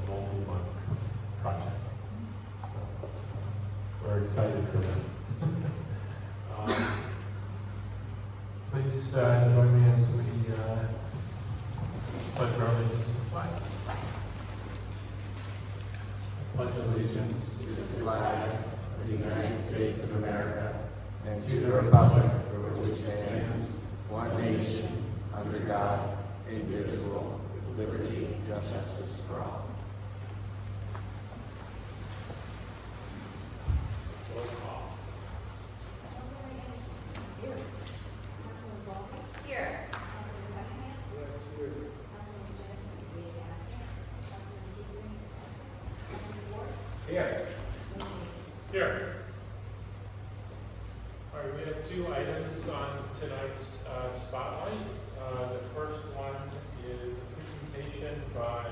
multi-month project. So we're excited for that. Please join me as we pledge our allegiance to the flag. Pledge allegiance to the flag of the United States of America and to the republic for which it stands, one nation, under God, indivisible, with liberty and justice for all. Here. All right, we have two items on tonight's spotlight. The first one is a presentation by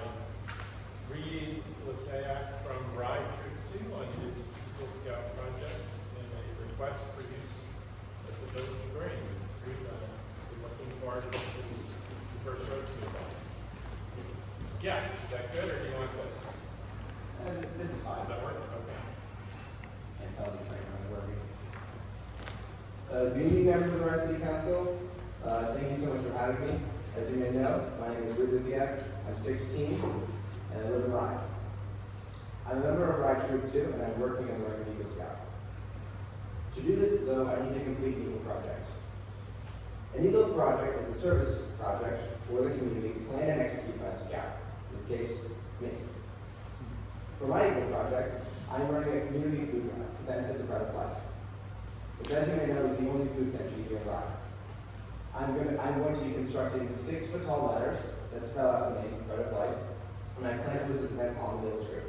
Reed Lysiak from Ride Troop 2 on his Eagle Scout project and a request for use at the Village Green. We're looking forward to this is the first road to it. Yeah, is that good or do you want this? This is fine. Does that work? Okay. Can't tell this microphone is working. Good evening, members of the Ride City Council. Thank you so much for having me. As you may know, my name is Reed Lysiak. I'm 16, and I live in Rye. I'm a member of Ride Troop 2, and I'm working as an Eagle Scout. To do this, though, I need to complete an Eagle project. An Eagle project is a service project for the community planned and executed by the Scout, in this case, me. For my Eagle project, I'm running a community food drive to benefit the Bread of Life, which, as you may know, is the only food pantry here in Rye. I'm going to be constructing 6-foot-tall letters that spell out the name Bread of Life, and I plan to host this event on the Village Green.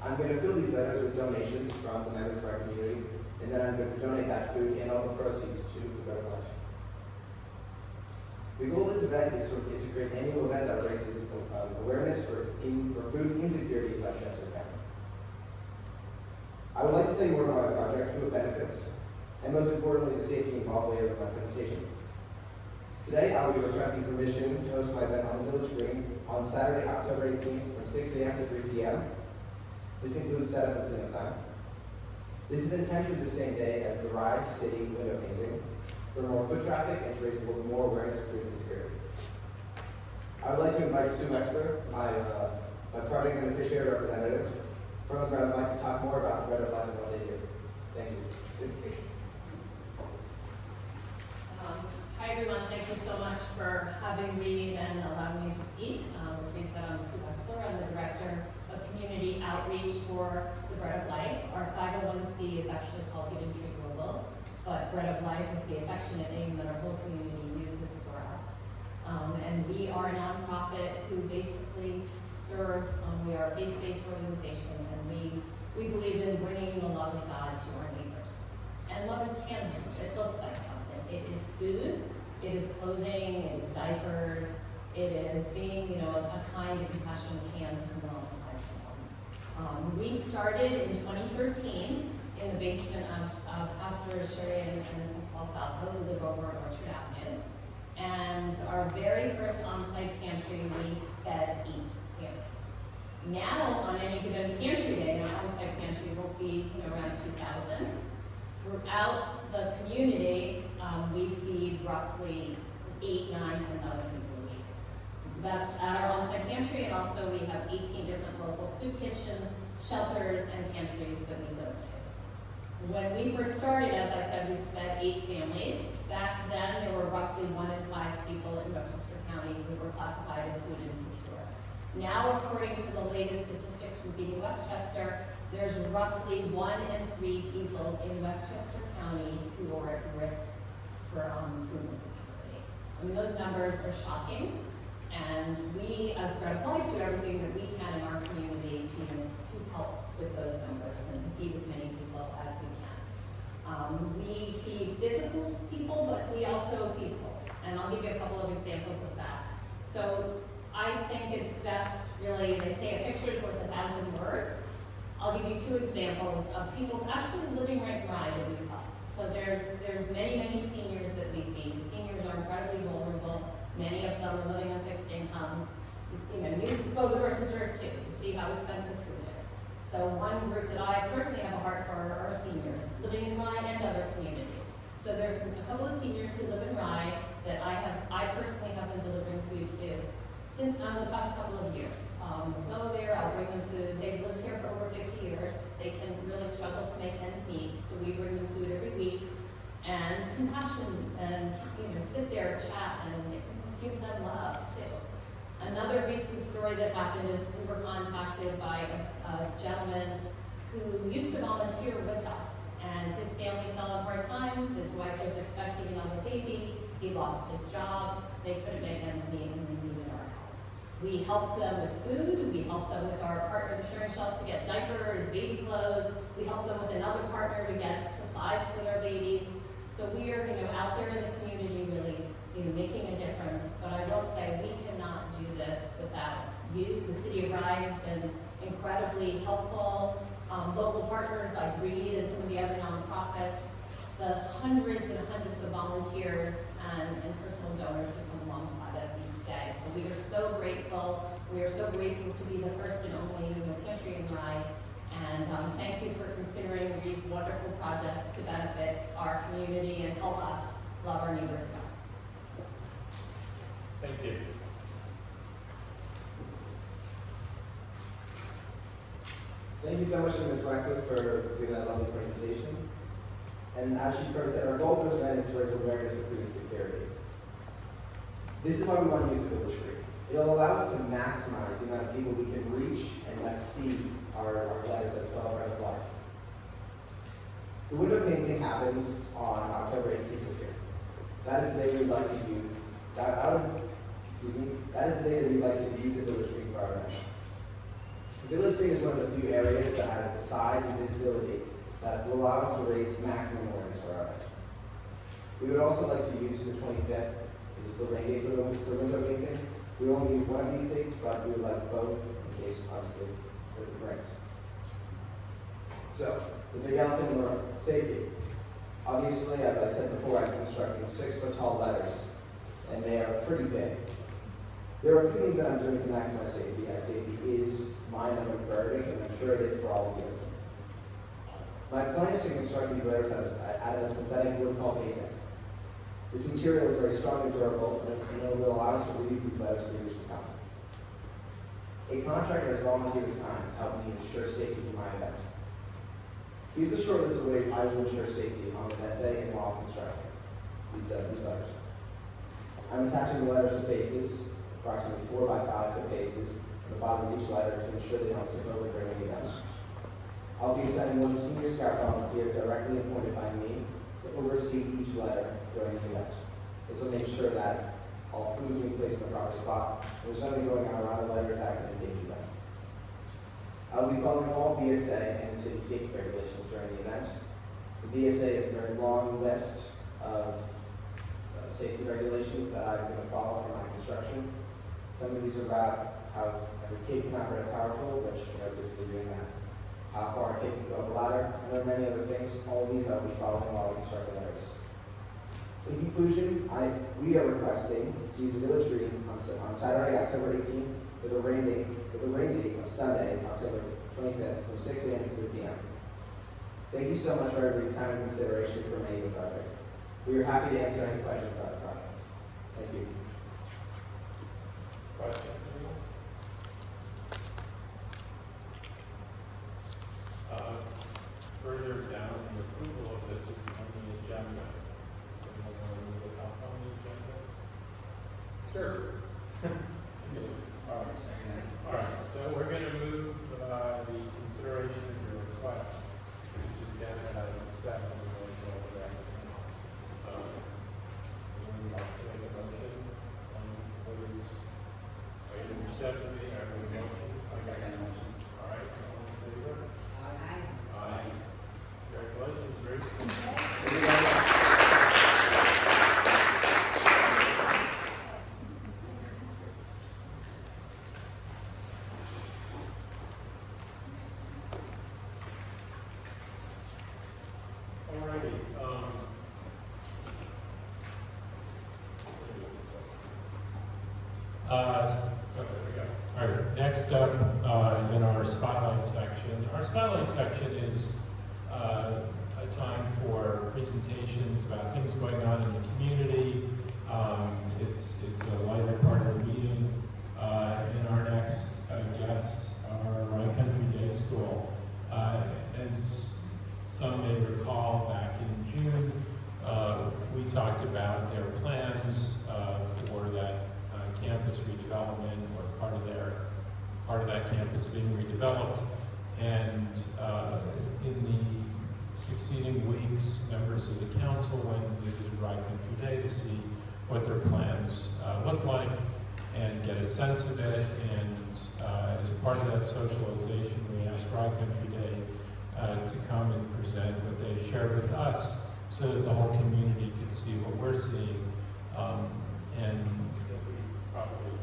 I'm going to fill these letters with donations from the members of our community, and then I'm going to donate that food and all the proceeds to the Bread of Life. The goal of this event is to create an annual event that raises awareness for food insecurity in Westchester County. I would like to tell you more about my project, who it benefits, and most importantly, the safety involved later in my presentation. Today, I will be requesting permission to host my event on the Village Green on Saturday, October 18th from 6 a.m. to 3 p.m. This includes setup at dinner time. This is intended the same day as the Rye City window painting for more foot traffic and to raise more awareness of food insecurity. I would like to invite Sue Wexler, my project beneficiary representative from the Bread of Life, to talk more about the Bread of Life and what they do. Thank you. Hi everyone, thank you so much for having me and allowing me to speak. As being said, I'm Sue Wexler. I'm the Director of Community Outreach for the Bread of Life. Our 501c is actually called Hidden Tree Global, but Bread of Life is the affectionate name that our whole community uses for us. And we are a nonprofit who basically serve, we are a faith-based organization, and we believe in bringing the love of God to our neighbors. And love is tangible. It looks like something. It is food, it is clothing, it is diapers, it is being, a kind and compassionate hand to come alongside someone. We started in 2013 in the basement of Pastor Sherry and Pascal Falco, who live over on Orchard Avenue. And our very first on-site pantry, we fed 8 families. Now, on any given pantry day, an on-site pantry will feed around 2,000. Throughout the community, we feed roughly 8, 9, 10,000 people a week. That's at our on-site pantry, and also we have 18 different local soup kitchens, shelters, and pantries that we go to. When we first started, as I said, we fed 8 families. Back then, there were roughly 1 in 5 people in Westchester County who were classified as food insecure. Now, according to the latest statistics from Feeding Westchester, there's roughly 1 in 3 people in Westchester County who are at risk for food insecurity. I mean, those numbers are shocking, and we, as Bread of Life, do everything that we can in our community to help with those numbers and to feed as many people as we can. We feed physical people, but we also feed souls, and I'll give you a couple of examples of that. So I think it's best, really, they say a picture is worth 1,000 words. I'll give you 2 examples of people actually living right in Rye that we've helped. So there's many seniors that we feed. Seniors are incredibly vulnerable. Many of them are living on fixed incomes. You go to the grocery stores too. You see So one group that I personally have a heart for are seniors, living in Rye and other communities. So there's a couple of seniors who live in Rye that I personally have been delivering food to since the past couple of years. Go there, I'll bring them food. They've lived here for over 50 years. They can really struggle to make ends meet, so we bring them food every week. And compassion, and sit there, chat, and give them love too. Another recent story that happened is we were contacted by a gentleman who used to volunteer with us, and his family fell on hard times. His wife was expecting another baby. He lost his job. They couldn't make ends meet, and they needed our help. We helped them with food. We helped them with our partner, the Sharing Shelf, to get diapers, baby clothes. We helped them with another partner to get supplies for their babies. So we are, out there in the community, really, making a difference. But I will say we cannot do this without you. The City of Rye has been incredibly helpful. Local partners like Reed and some of the other nonprofits, the hundreds and hundreds of volunteers and personal donors who come alongside us each day. So we are so grateful. We are so grateful to be the first and only pantry in Rye. And thank you for considering Reed's wonderful project to benefit our community and help us love our neighbors better. Thank you. Thank you so much to Ms. Wexler for doing that lovely presentation. And as she first said, our goal for this event is to raise awareness of food insecurity. This is why we want to use the village free. It'll allow us to maximize the amount of people we can reach and let see our letters that spell Bread of Life. The window painting happens on October 18th this year. That is the day we'd like to do. That is the day that we'd like to use the village green for our event. The village green is one of the few areas that has the size and visibility that will allow us to raise maximum awareness for our event. We would also like to use the 25th, it was the rain day for window painting. We only use one of these dates, but we would like both in case, obviously, it rains. So, the big elephant in the room, safety. Obviously, as I said before, I'm constructing 6-foot-tall letters, and they are pretty big. There are a few things that I'm doing to maximize safety, as safety is my number priority, and I'm sure it is for all of you. My plan is to construct these letters out of a synthetic wood called Azek. This material is very strong and durable, and it will allow us to reuse these letters for years to come. A contractor has volunteered his time to help me ensure safety for my event. Here's a short list of ways I will ensure safety on event day and while constructing these letters. I'm attaching the letters to bases, approximately 4 by 5 foot bases, at the bottom of each letter to ensure they don't tip over during the event. I'll be assigning one senior scout volunteer directly appointed by me to oversee each letter during the event. This will make sure that all food is being placed in the proper spot, and there's nothing going on around the letters that can endanger them. I will be following all BSA and the city safety regulations during the event. The BSA is a very long list of safety regulations that I'm going to follow for my construction. Some of these are about how every kid can operate a power tool, which basically doing that. How far a kid can go up a ladder, and there are many other things. All of these I will be following while I construct the letters. In conclusion, we are requesting to use the village green on Saturday, October 18th, with a rain date of Sunday, October 25th, from 6 a.m. to 3 p.m. Thank you so much for everybody's time and consideration for making the project. We are happy to answer any questions about the project. Thank you. Questions, anyone? Further down, the approval of this is on the agenda. So we want to move it up on the agenda? Sure. All right, so we're going to move the consideration of your request, which is down at item 7, and we'll go over the rest of them. Would you like to make a motion on what is item 7? I second the motion. All right, all in favor? Aye. Aye. Congratulations, Bruce. Alrighty, so there we go. All right, next up in our spotlight section, our spotlight section is a time for presentations about things going on in the community. It's a lighter part of the meeting. And our next guests are Rye Country Day School. As some may recall, back in June, we talked about their plans for that campus redevelopment, or part of that campus being redeveloped. And in the succeeding weeks, members of the council went and visited Rye Country Day to see what their plans look like and get a sense of it. And as part of that socialization, we asked Rye Country Day to come and present what they shared with us, so that the whole community could see what we're seeing, and probably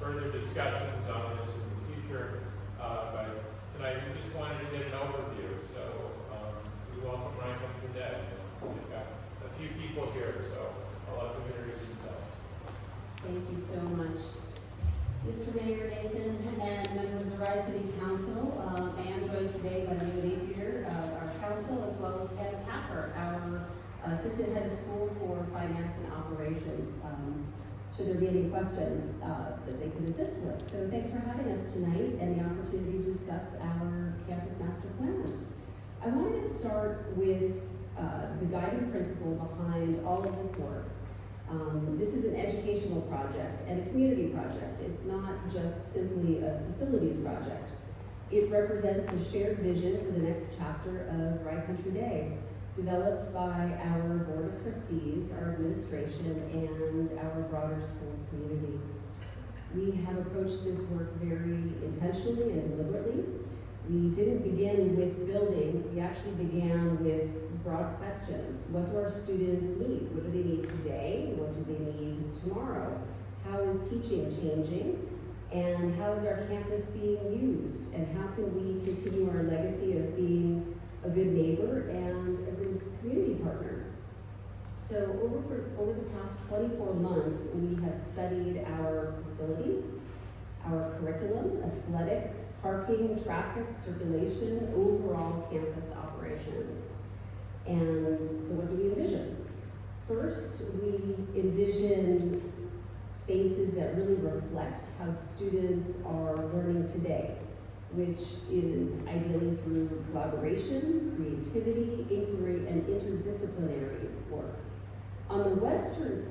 further discussions on this in the future. But tonight we just wanted to get an overview, so we welcome Rye Country Day. So we've got a few people here, so I'll let them introduce themselves. Thank you so much, Mr. Mayor Nathan, and members of the Rye City Council. I am joined today by Leo Napier, our council, as well as Ken Capper, our assistant head of school for finance and operations. Should there be any questions that they can assist with. So thanks for having us tonight and the opportunity to discuss our campus master plan. I wanted to start with the guiding principle behind all of this work. This is an educational project and a community project. It's not just simply a facilities project. It represents a shared vision for the next chapter of Rye Country Day, developed by our Board of Trustees, our administration, and our broader school community. We have approached this work very intentionally and deliberately. We didn't begin with buildings, we actually began with broad questions. What do our students need? What do they need today? What do they need tomorrow? How is teaching changing? And how is our campus being used? And how can we continue our legacy of being a good neighbor and a good community partner? So over the past 24 months, we have studied our facilities, our curriculum, athletics, parking, traffic, circulation, overall campus operations. And so what do we envision? First, we envision spaces that really reflect how students are learning today, which is ideally through collaboration, creativity, inquiry, and interdisciplinary work. On the western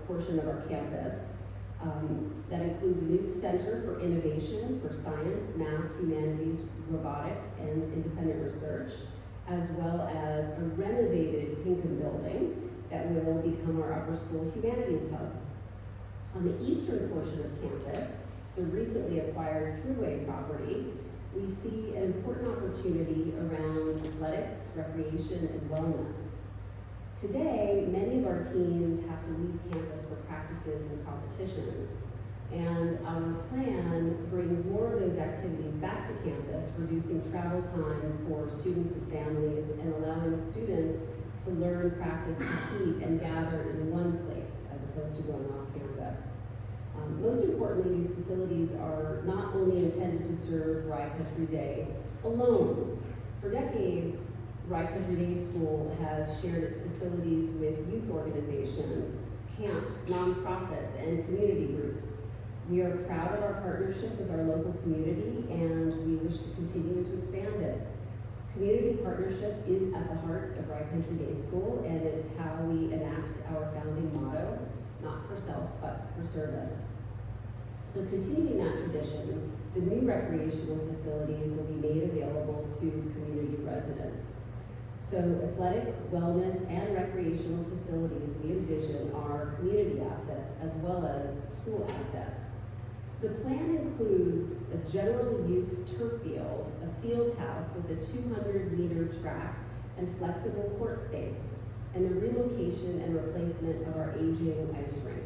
portion of our campus, that includes a new center for innovation for science, math, humanities, robotics, and independent research, as well as a renovated Pinkham building that will become our upper school humanities hub. On the eastern portion of campus, the recently acquired Thruway property, we see an important opportunity around athletics, recreation, and wellness. Today, many of our teams have to leave campus for practices and competitions, and our plan brings more of those activities back to campus, reducing travel time for students and families, and allowing students to learn, practice, compete, and gather in one place as opposed to going off campus. Most importantly, these facilities are not only intended to serve Rye Country Day alone. For decades, Rye Country Day School has shared its facilities with youth organizations, camps, nonprofits, and community groups. We are proud of our partnership with our local community, and we wish to continue to expand it. Community partnership is at the heart of Rye Country Day School, and it's how we enact our founding motto, not for self, but for service. So continuing that tradition, the new recreational facilities will be made available to community residents. So athletic, wellness, and recreational facilities we envision are community assets as well as school assets. The plan includes a general use turf field, a field house with a 200-meter track and flexible court space, and the relocation and replacement of our aging ice rink.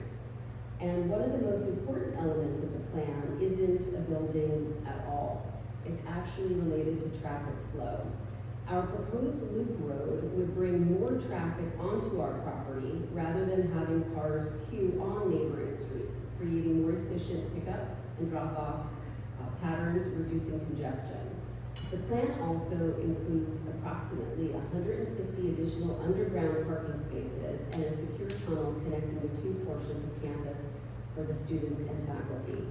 And one of the most important elements of the plan isn't a building at all. It's actually related to traffic flow. Our proposed loop road would bring more traffic onto our property rather than having cars queue on neighboring streets, creating more efficient pickup and drop-off patterns, reducing congestion. The plan also includes approximately 150 additional underground parking spaces and a secure tunnel connecting the two portions of campus for the students and faculty.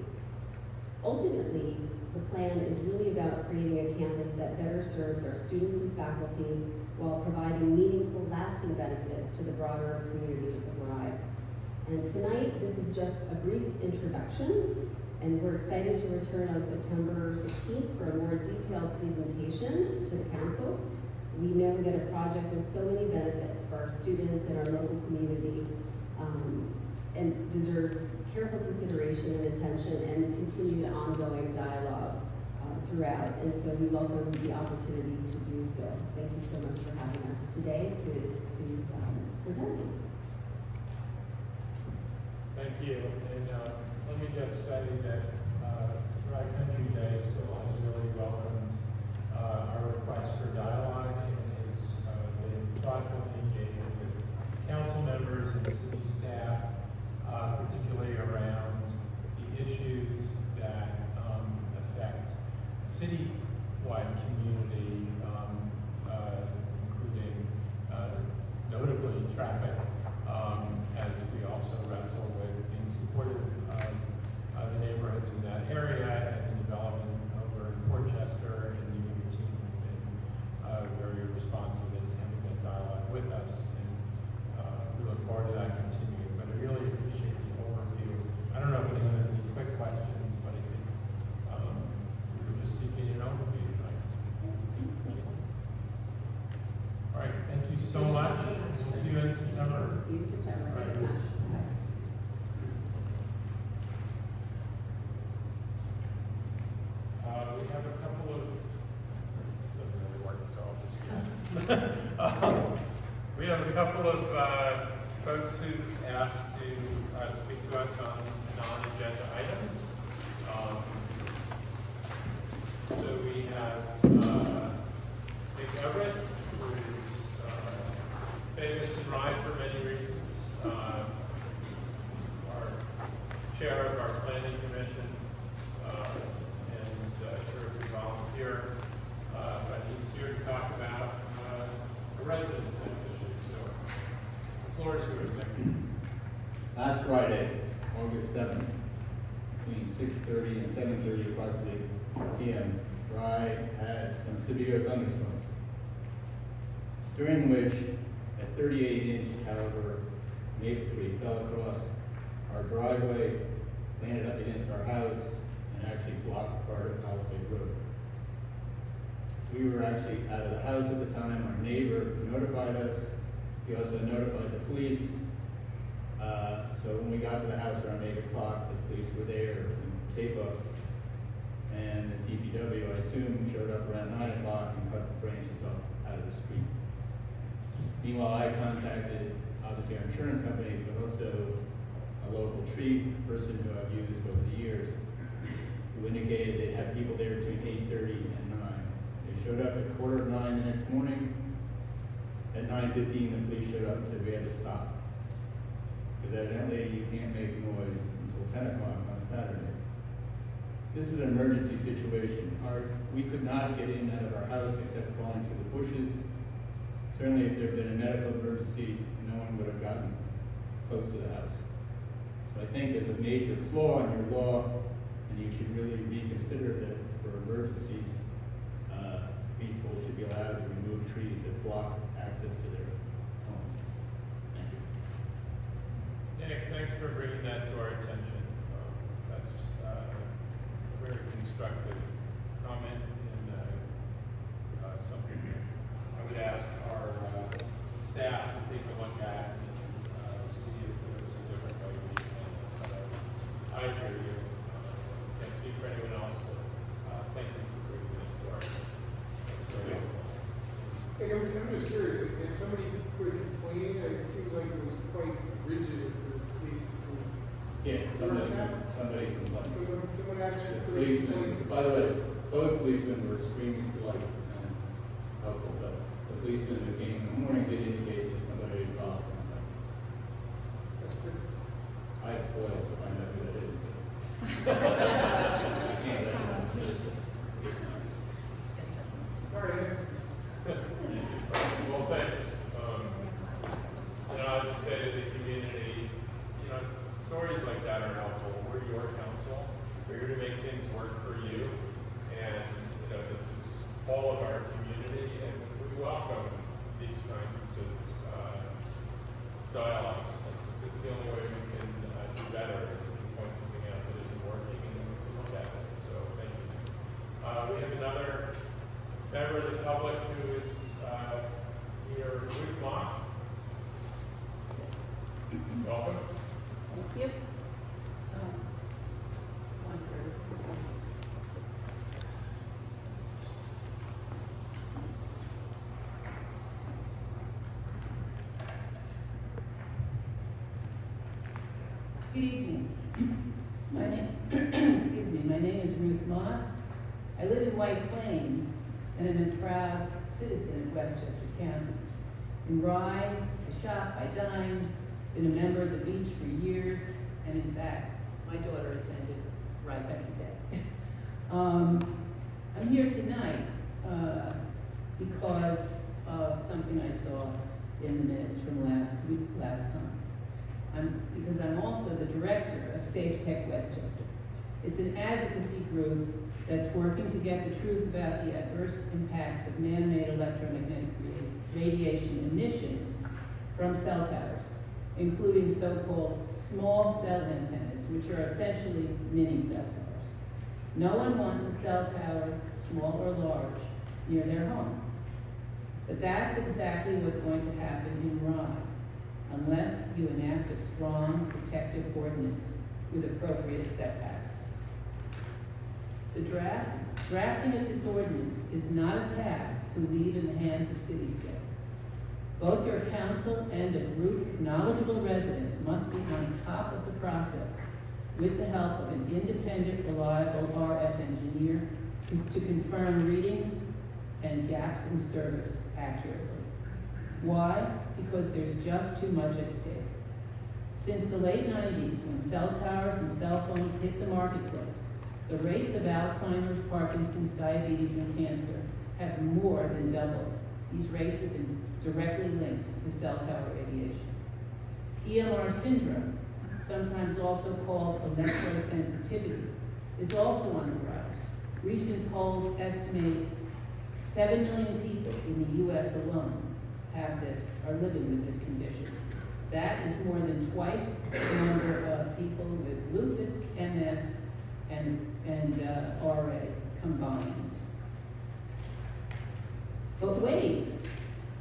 Ultimately, the plan is really about creating a campus that better serves our students and faculty while providing meaningful, lasting benefits to the broader community of Rye. And tonight, this is just a brief introduction, and we're excited to return on September 16th for a more detailed presentation to the council. We know that a project with so many benefits for our students and our local community and deserves careful consideration and attention and continued ongoing dialogue throughout. And so we welcome the opportunity to do so. Thank you so much for having us today to present. Thank you. And let me just say that Rye Country Day School has really welcomed our request for dialogue and has been thoughtfully engaging with council members and city staff, particularly around the issues that affect the city-wide community, including notably traffic, as we also wrestle with being supportive of the neighborhoods in that area and the development over in Portchester, and you and your team have been very responsive in having that dialogue with us. And we look forward to that continuing. But I really appreciate the overview. I don't know if anyone has any quick questions, but I think we were just seeking an overview tonight. All right, thank you so much. We'll see you in September. See you in September. Thanks so much. We have a couple of, it doesn't really work, so I'll just, we have a couple of folks who asked to speak to us on non-agenda items. So we have Nick Everett, who is famous in Rye for many reasons. Our chair of our planning commission, and terrific volunteer, but he's here to talk about a resident type issue. So the floor is yours, Nick. Last Friday, August 7th, between 6:30 and 7:30 approximately p.m., Rye had some severe thunderstorms, during which a 38-inch caliber maple tree fell across our driveway, landed up against our house, and actually blocked part of Palisade Road. So we were actually out of the house at the time. Our neighbor notified us. He also notified the police. So when we got to the house around 8 o'clock, the police were there in tape up, and the DPW, I assume, showed up around 9 o'clock and cut the branches off out of the street. Meanwhile, I contacted, obviously, our insurance company, but also a local tree person who I've used over the years, who indicated they'd have people there between 8:30 and 9. They showed up at 8:45 the next morning. At 9:15, the police showed up and said we had to stop, because evidently you can't make noise until 10 o'clock on Saturday. This is an emergency situation. We could not get in and out of our house except crawling through the bushes. Certainly if there had been a medical emergency, no one would have gotten close to the house. So I think there's a major flaw in your law, and you should really reconsider that for emergencies, people should be allowed to remove trees that block access to their homes. Thank you. Nick, thanks for bringing that to our attention. That's a very constructive comment, and something I would ask our staff to take a look at and see if there's a different way we can. I hear you. Can't speak for anyone else, but thank you for bringing this to our attention. That's very helpful. Hey, I'm just curious, had somebody put a complaint? It seemed like it was quite rigid at the police. Yes, somebody complained. Someone actually The put a policeman, complaint? by the way, both policemen were screaming for light and helpful, but the policeman who came in the morning did indicate that somebody had filed a complaint. That's it. I had foiled to find out who that is. I can't let you know. all of our community, and we welcome these kinds of dialogues. It's the only way we can do better is if we point something out that isn't working and then we can look at it. So thank you. We have another member of the public who is here, Ruth Moss. Welcome. Thank you. One for- Good evening. My name, excuse me, my name is Ruth Moss. I live in White Plains and am a proud citizen of Westchester County. In Rye, I shop, I dine, been a member of the beach for years, and in fact, my daughter attended Rye every day. I'm here tonight because of something I saw in the minutes from last time. Because I'm also the director of Safe Tech Westchester. It's an advocacy group that's working to get the truth about the adverse impacts of man-made electromagnetic radiation emissions from cell towers, including so-called small cell antennas, which are essentially mini cell towers. No one wants a cell tower, small or large, near their home. But that's exactly what's going to happen in Rye, unless you enact a strong protective ordinance with appropriate setbacks. The drafting of this ordinance is not a task to leave in the hands of Cityscape. Both your council and a group of knowledgeable residents must be on top of the process with the help of an independent, reliable RF engineer to confirm readings and gaps in service accurately. Why? Because there's just too much at stake. Since the late 90s, when cell towers and cell phones hit the marketplace, the rates of Alzheimer's, Parkinson's, diabetes, and cancer have more than doubled. These rates have been directly linked to cell tower radiation. EMR syndrome, sometimes also called electrosensitivity, is also on the rise. Recent polls estimate 7 million people in the US alone have this, are living with this condition. That is more than twice the number of people with lupus, MS, and RA combined. But wait,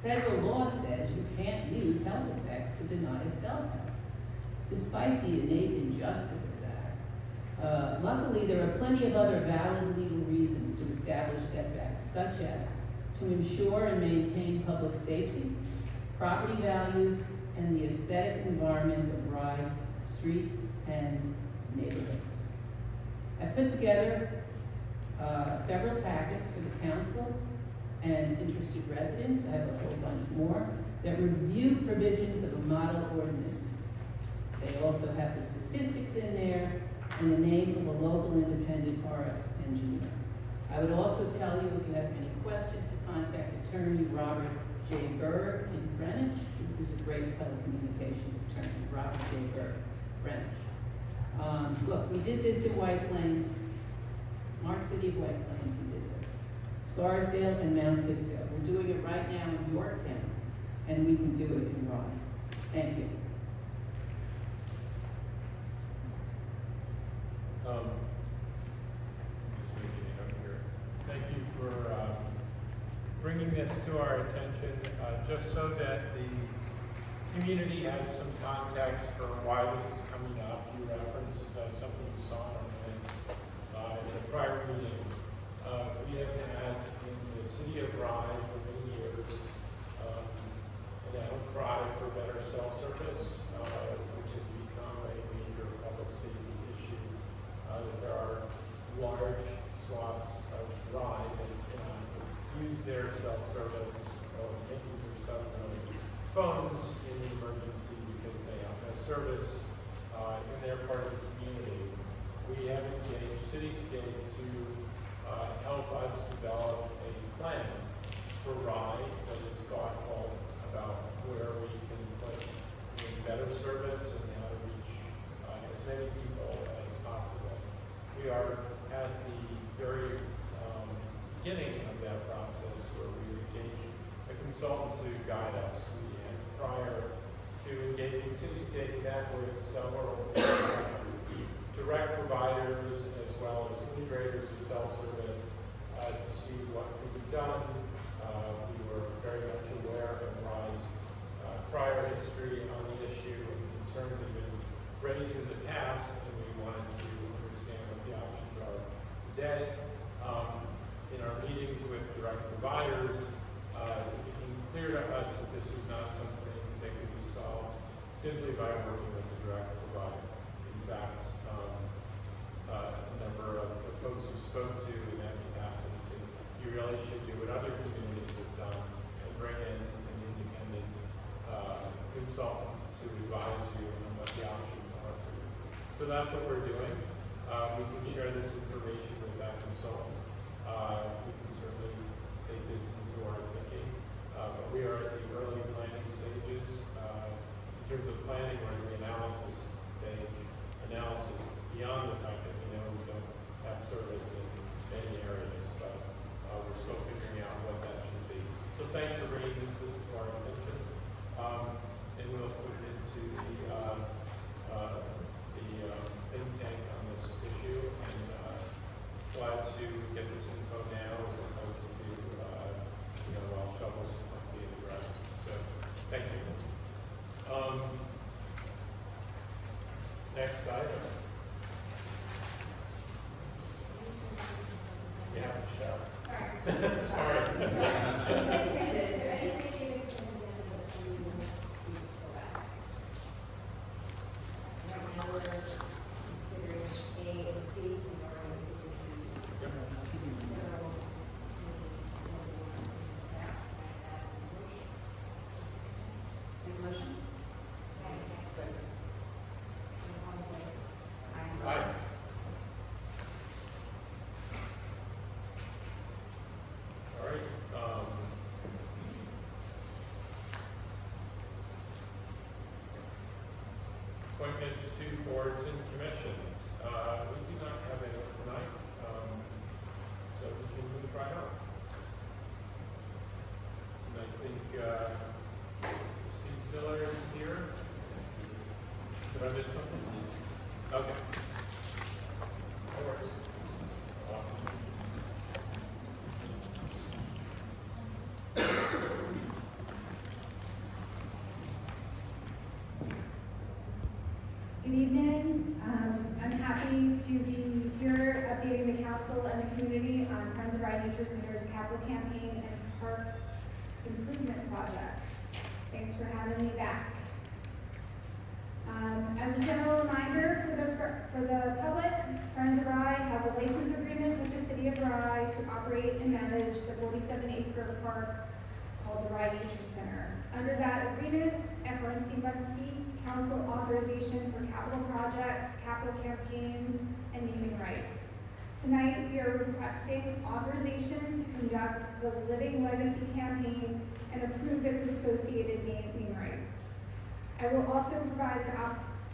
federal law says you can't use health effects to deny a cell tower, despite the innate injustice of that. Luckily, there are plenty of other valid legal reasons to establish setbacks, such as to ensure and maintain public safety, property values, and the aesthetic environment of Rye streets and neighborhoods. I put together several packets for the council and interested residents. I have a whole bunch more that review provisions of a model ordinance. They also have the statistics in there and the name of a local independent RF engineer. I would also tell you, if you have any questions, to contact attorney Robert J. Berg in Greenwich, who's a great telecommunications attorney, Robert J. Berg, Greenwich. Look, we did this in White Plains, smart city of White Plains, we did this. Scarsdale and Mount Kisco. We're doing it right now in Yorktown, and we can do it in Rye. Thank you. Just making it up here. Thank you for bringing this to our attention, just so that the community has some context for why this is coming up. You referenced something you saw in our minutes in a prior meeting. We have had in the city of Rye for many years an outcry for better cell service, which has become a major public safety issue. That there are large swaths of Rye that cannot use their cell service or can't use their cell phones in the emergency because they have no service in their part of the community. We have engaged Cityscape to help us develop a plan for Rye that is thoughtful about where we can put in better service and how to reach as many people as possible. We are at the very beginning of that out process where we engage a consultant to guide us. And prior to engaging Cityscape, met with several direct providers as well as integrators of cell service to see what could be done. We were very much aware of RISE prior history on the issue and concerns that have been raised in the past, and we wanted to understand what the options are today. In our meetings with direct providers, it became clear to us that this was not something that could be solved simply by working with the direct provider. In fact, a number of the folks we spoke to in that capacity said, you really should do what other communities have done and bring in an independent consultant to advise you on what the options are for you. So that's what we're doing. We can share this information with that consultant. We can certainly take this into our thinking. But we are at the early planning stages. In terms of planning, we're in the analysis stage. Analysis beyond the fact that we know we don't have service in many areas, but we're still figuring out what that should be. So thanks for bringing this to our attention. And we'll put it into the think tank on this issue, and glad to get this info now as opposed to while shovels might be addressed. So thank you. Next item. Yeah, shower. Sorry. Aye. All right. Appointments to boards and commissions. We do not have any tonight, so we can move right on. And I think Steve Siller is here. Did I miss something? Okay. That works. Good evening. I'm happy to be here updating the council and the community on Friends of Rye Nature Center's capital campaign and park improvement projects. Thanks for having me back. As a general reminder for the public, Friends of Rye has a license agreement with the City of Rye to operate and manage the 47-acre park called the Rye Nature Center. Under that agreement, FRNC must seek council authorization for capital projects, capital campaigns, and naming rights. Tonight, we are requesting authorization to conduct the Living Legacy campaign and approve its associated naming rights. I will also provide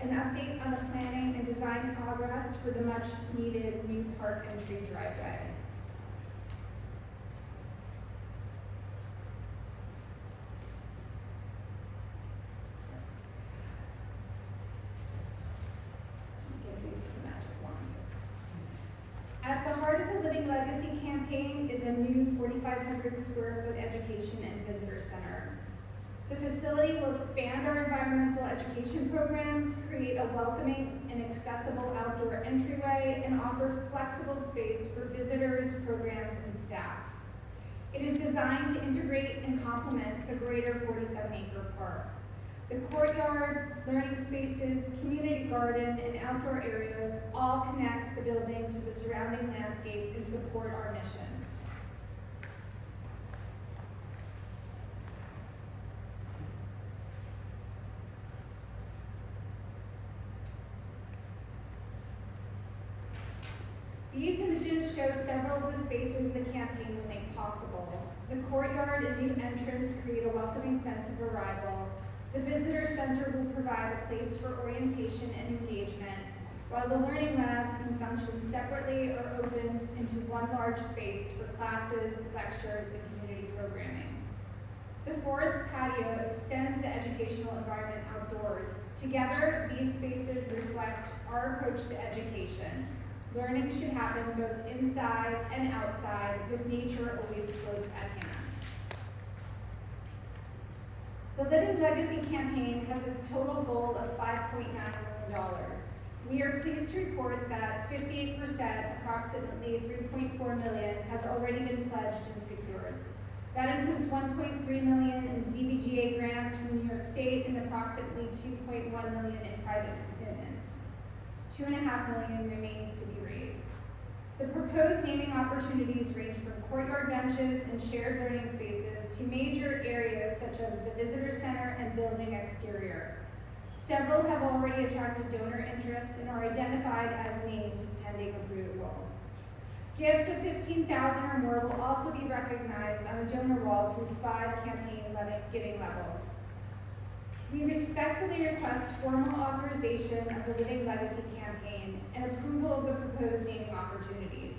an update on the planning and design progress for the much-needed new park entry driveway. At the heart of the Living Legacy campaign is a new 4,500 square foot education and visitor center. The facility will expand our environmental education programs, create a welcoming and accessible outdoor entryway, and offer flexible space for visitors, programs, and staff. It is designed to integrate and complement the greater 47-acre park. The courtyard, learning spaces, community garden, and outdoor areas all connect the building to the surrounding landscape and support our mission. These images show several of the spaces the campaign will make possible. The courtyard and new entrance create a welcoming sense of arrival. The visitor center will provide a place for orientation and engagement. while the learning labs can function separately or open into one large space for classes, lectures, and community programming. The forest patio extends the educational environment outdoors. Together, these spaces reflect our approach to education. Learning should happen both inside and outside, with nature always close at hand. The Living Legacy campaign has a total goal of $5.9 million. We are pleased to report that 58%, approximately $3.4 million, has already been pledged and secured. That includes $1.3 million in ZBGA grants from New York State and approximately $2.1 million in private commitments. $2.5 million remains to be raised. The proposed naming opportunities range from courtyard benches and shared learning spaces to major areas such as the visitor center and building exterior. Several have already attracted donor interest and are identified as named pending approval. Gifts of $15,000 or more will also be recognized on the donor wall through 5 campaign giving levels. We respectfully request formal authorization of the Living Legacy campaign and approval of the proposed naming opportunities.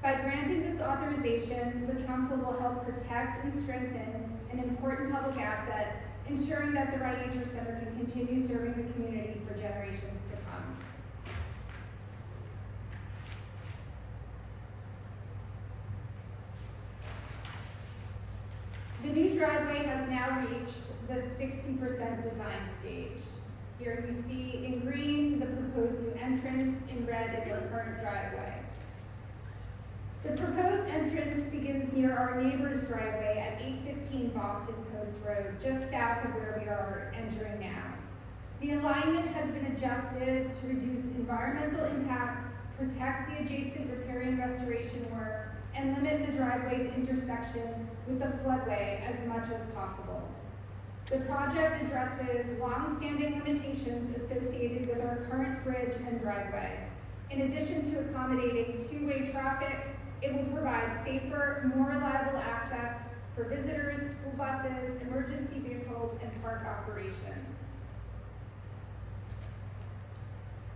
By granting this authorization, the council will help protect and strengthen an important public asset, ensuring that the Rye Nature Center can continue serving the community for generations to come. The new driveway has now reached the 60% design stage. Here you see in green the proposed new entrance, in red is our current driveway. The proposed entrance begins near our neighbor's driveway at 815 Boston Post Road, just south of where we are entering now. The alignment has been adjusted to reduce environmental impacts, protect the adjacent repair and restoration work, and limit the driveway's intersection with the floodway as much as possible. The project addresses long-standing limitations associated with our current bridge and driveway. In addition to accommodating two-way traffic, it will provide safer, more reliable access for visitors, school buses, emergency vehicles, and park operations.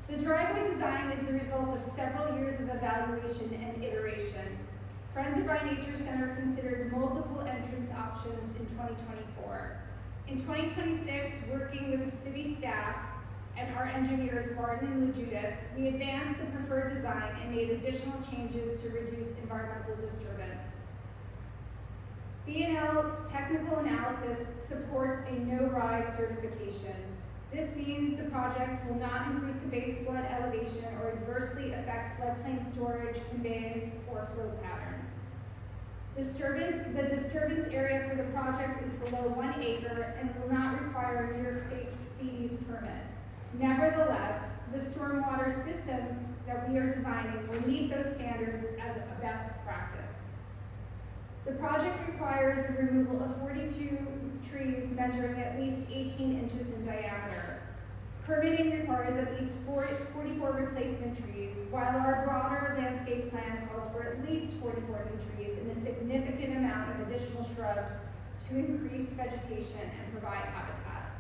The driveway design is the result of several years of evaluation and iteration. Friends of Rye Nature Center considered multiple entrance options in 2024. In 2026, working with city staff and our engineers, Barton and Lujudas, we advanced the preferred design and made additional changes to reduce environmental disturbance. B&L's technical analysis supports a no-rise certification. This means the project will not increase the base flood elevation or adversely affect floodplain storage, conveyance, or flow patterns. The disturbance area for the project is below 1 acre and will not require a New York State speedies permit. Nevertheless, the stormwater system that we are designing will meet those standards as a best practice. The project requires the removal of 42 trees measuring at least 18 inches in diameter. Permitting requires at least 44 replacement trees, while our broader landscape plan calls for at least 44 new trees and a significant amount of additional shrubs to increase vegetation and provide habitat.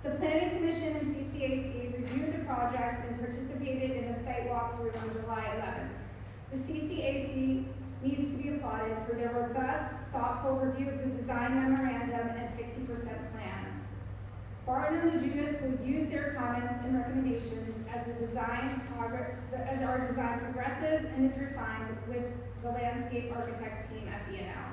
The Planning Commission and CCAC reviewed the project and participated in a site walkthrough on July 11th. The CCAC needs to be applauded for their robust, thoughtful review of the design memorandum and 60% plans. Barton and Lujudas will use their comments and recommendations as our design progresses and is refined with the landscape architect team at B&L.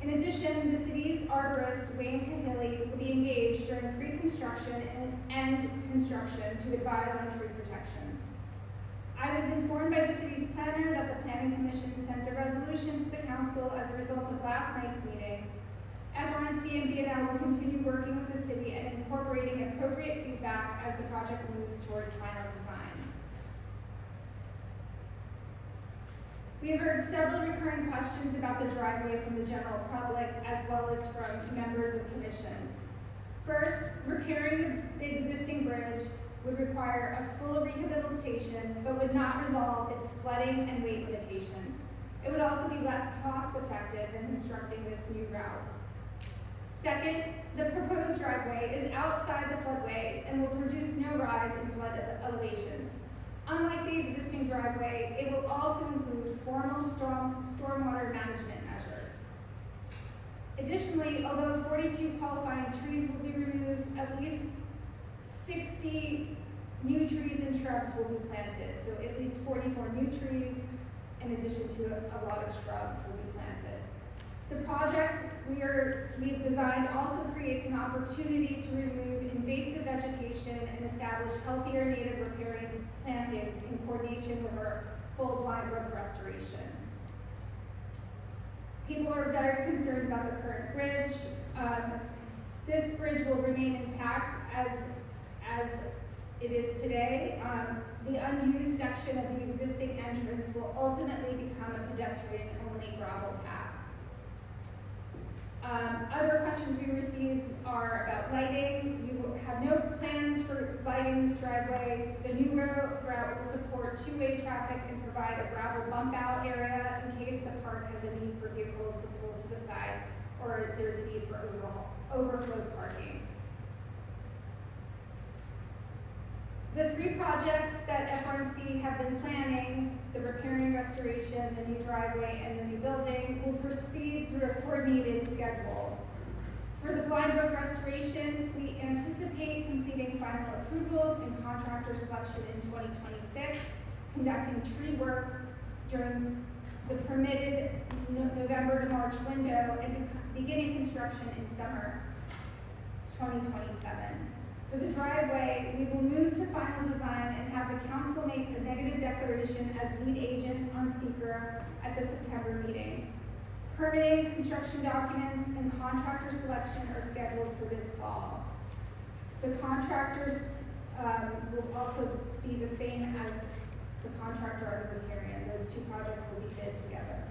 In addition, the city's arborist, Wayne Cahilly, will be engaged during pre-construction and construction to advise on tree protections. I was informed by the city's planner that the Planning Commission sent a resolution to the council as a result of last night's meeting. FRNC and B&L will continue working with the city and incorporating appropriate feedback as the project moves towards final design. We have heard several recurring questions about the driveway from the general public as well as from members of commissions. First, repairing the existing bridge would require a full rehabilitation but would not resolve its flooding and weight limitations. It would also be less cost effective than constructing this new route. Second, the proposed driveway is outside the floodway and will produce no rise in flood elevations. Unlike the existing driveway, it will also include formal stormwater management measures. Additionally, although 42 qualifying trees will be removed, at least 60 new trees and shrubs will be planted. So at least 44 new trees in addition to a lot of shrubs will be planted. The project we've designed also creates an opportunity to remove invasive vegetation and establish healthier native riparian plantings in coordination with our full blind brook restoration. People are very concerned about the current bridge. This bridge will remain intact as it is today. The unused section of the existing entrance will ultimately become a pedestrian-only gravel path. Other questions we received are about lighting. We will have no plans for lighting this driveway. The new route will support two-way traffic and provide a gravel bump out area in case the park has a need for vehicles to pull to the side or there's a need for overflow parking. The three projects that FRNC have been planning, the repairing restoration, the new driveway, and the new building, will proceed through a coordinated schedule. For the Blind Brook restoration, we anticipate completing final approvals and contractor selection in 2026, conducting tree work during the permitted November to March window, and beginning construction in summer 2027. For the driveway, we will move to final design and have the council make a negative declaration as lead agent on SECR at the September meeting. Permitting, construction documents, and contractor selection are scheduled for this fall. The contractors will also be the same as the contractor under riparian. Those two projects will be bid together.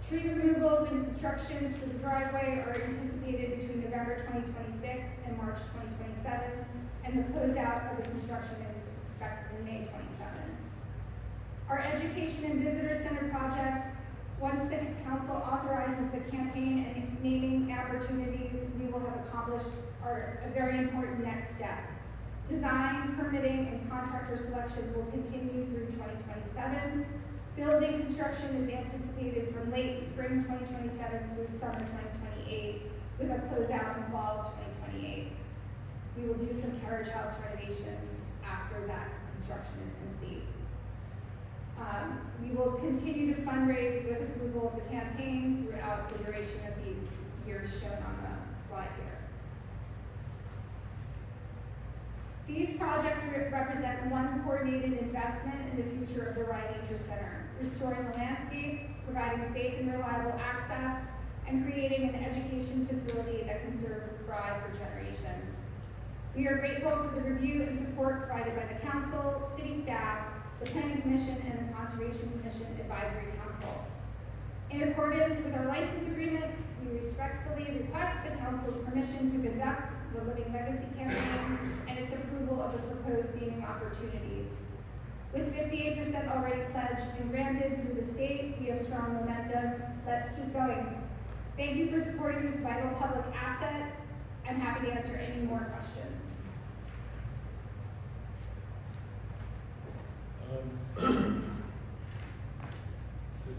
Tree removals and constructions for the driveway are anticipated between November 2026 and March 2027, and the closeout of the construction is expected in May 27. Our Education and Visitor Center project, once the council authorizes the campaign and naming opportunities, we will have accomplished a very important next step. Design, permitting, and contractor selection will continue through 2027. Building construction is anticipated from late spring 2027 through summer 2028, with a closeout in fall of 2028. We will do some carriage house renovations after that construction is complete. We will continue to fundraise with approval of the campaign throughout the duration of these years shown on the slide here. These projects represent one coordinated investment in the future of the Rye Nature Center, restoring the landscape, providing safe and reliable access, and creating an education facility that can serve Rye for generations. We are grateful for the review and support provided by the council, city staff, the Planning Commission, and the Conservation Commission Advisory Council. In accordance with our license agreement, we respectfully request the council's permission to conduct the Living Legacy campaign and its approval of the proposed naming opportunities. With 58% already pledged and granted through the state, we have strong momentum. Let's keep going. Thank you for supporting this vital public asset. I'm happy to answer any more questions. Does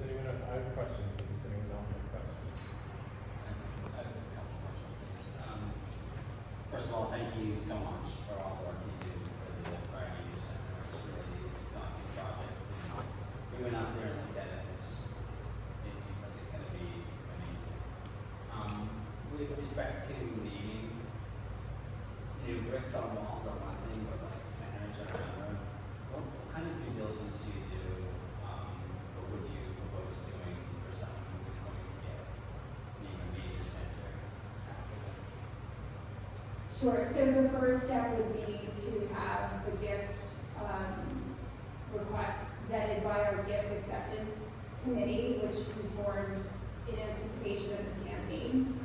anyone have questions? Does anyone else have questions? I have a couple of questions. First of all, thank you so much for all the work you do for the Rye Nature Center. It's really daunting projects. And we went out there and looked at it. It seems like it's going to be amazing. With respect to naming, bricks on walls are one thing, but like centers are another. What kind of due diligence do you do, or would you propose doing for someone who's going to get named a major center? Sure, so the first step would be to have the gift request vetted by our gift acceptance committee, which we formed in anticipation of this campaign.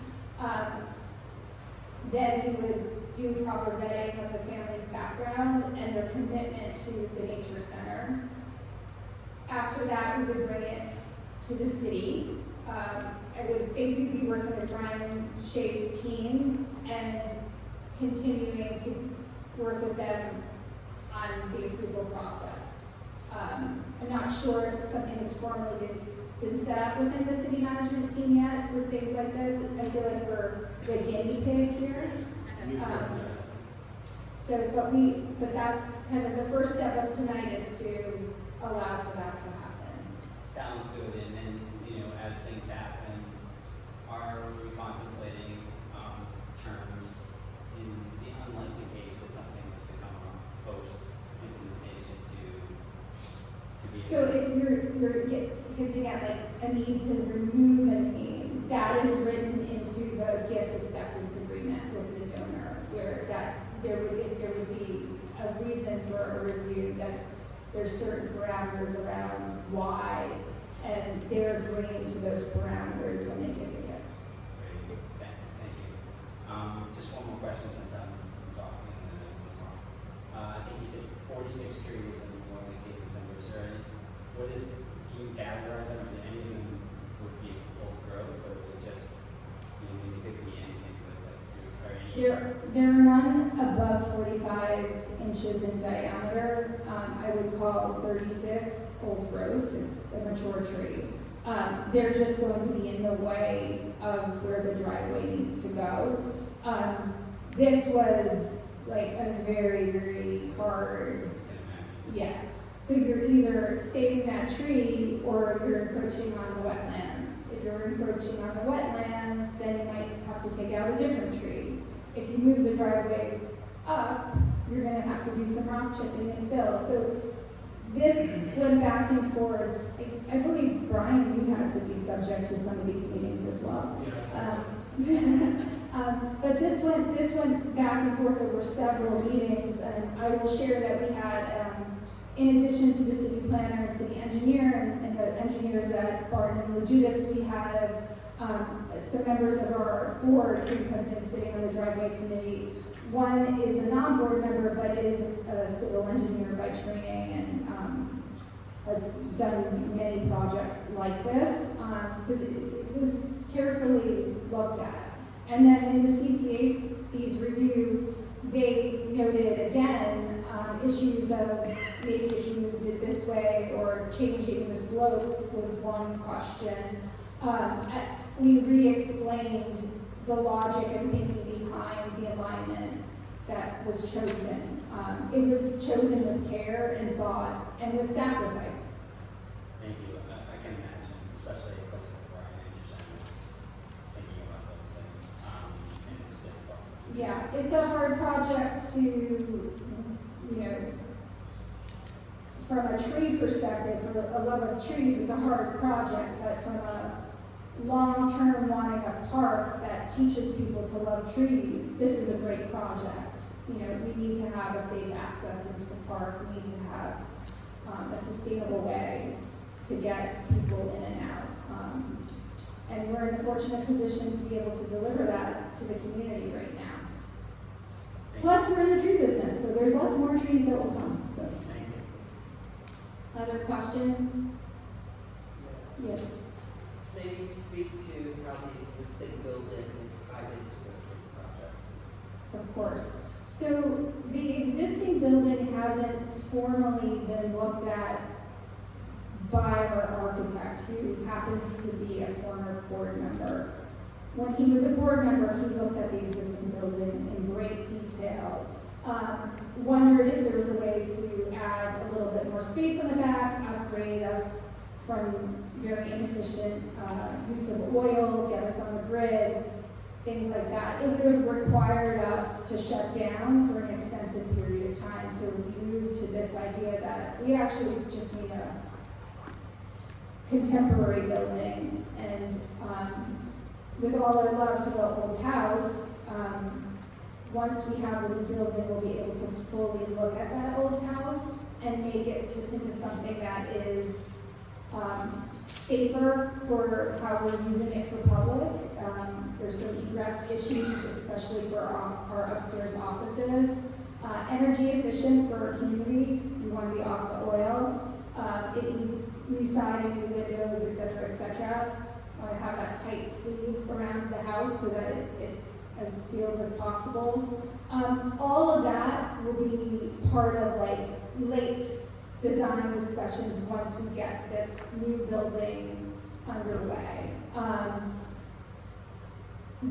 Then we would do proper vetting of the family's background and their commitment to the Nature Center. After that, we would bring it to the city. I would maybe be working with Brian Shea's team and continuing to work with them on the approval process. I'm not sure if something has formally been set up within the city management team yet for things like this. I feel like we're the guinea pig here. But that's kind of the first step of tonight is to allow for that to happen. Sounds good, and then, as things happen, are we contemplating, terms in the unlikely case that something was to come up post-implementation to be? So if you're hinting at like a need to remove a name, that is written into the gift acceptance agreement with the donor, where that there would be a reason for a review, that there's certain parameters around why, and they're agreeing to those parameters when they give the gift. Great, thank you. Just one more question since I'm talking and then I'll move on. I think you said 46 trees and one of the cases, and was there any, can you categorize them, or any of them would be old growth, or would it just, it could be anything, but like, are any? There are none above 45 inches in diameter. I would call 36 old growth. It's a mature tree. They're just going to be in the way of where the driveway needs to go. This was like a very, very hard, yeah. So you're either saving that tree or you're encroaching on the wetlands. If you're encroaching on the wetlands, then you might have to take out a different tree. If you move the driveway up, you're gonna have to do some rock chipping and fill. So this went back and forth. I believe, Brian, you had to be subject to some of these meetings as well. Yes. But this went back and forth over several meetings, and I will share that we had, in addition to the city planner and city engineer and the engineers at Barton and Lejudas, we have some members of our board who have been sitting on the driveway committee. One is a non-board member, but is a civil engineer by training and has done many projects like this. So it was carefully looked at. And then in the CCAC's review, they noted again issues of maybe if you moved it this way or changing the slope was one question. We re-explained the logic and thinking behind the alignment that was chosen. It was chosen with care and thought and with sacrifice. Thank you. I can imagine, especially a place like Brian Anderson, thinking about those things, and it's difficult. Yeah, it's a hard project to, from a tree perspective, for a love of trees, it's a hard project, but from a long-term wanting a park that teaches people to love trees, this is a great project. We need to have a safe access into the park. We need to have a sustainable way to get people in and out. And we're in a fortunate position to be able to deliver that to the community right now. Plus, we're in the tree business, so there's lots more trees that will come. So, Thank you. other questions? Yes. Maybe speak to how the existing building is tied into this big project. Of course. So the existing building hasn't formally been looked at by our architect, who happens to be a former board member. When he was a board member, he looked at the existing building in great detail. Wondered if there was a way to add a little bit more space on the back, upgrade us from very inefficient use of oil, get us on the grid, things like that. It would have required us to shut down for an extensive period of time. So we moved to this idea that we actually just need a contemporary building. And with all our love for the old house, once we have the new building, we'll be able to fully look at that old house and make it into something that is safer for how we're using it for public. There's some egress issues, especially for our upstairs offices. Energy efficient for our community. We want to be off the oil. It needs new siding, new windows, et cetera, et cetera. I have that tight sleeve around the house so that it's as sealed as possible. All of that will be part of like late design discussions once we get this new building underway.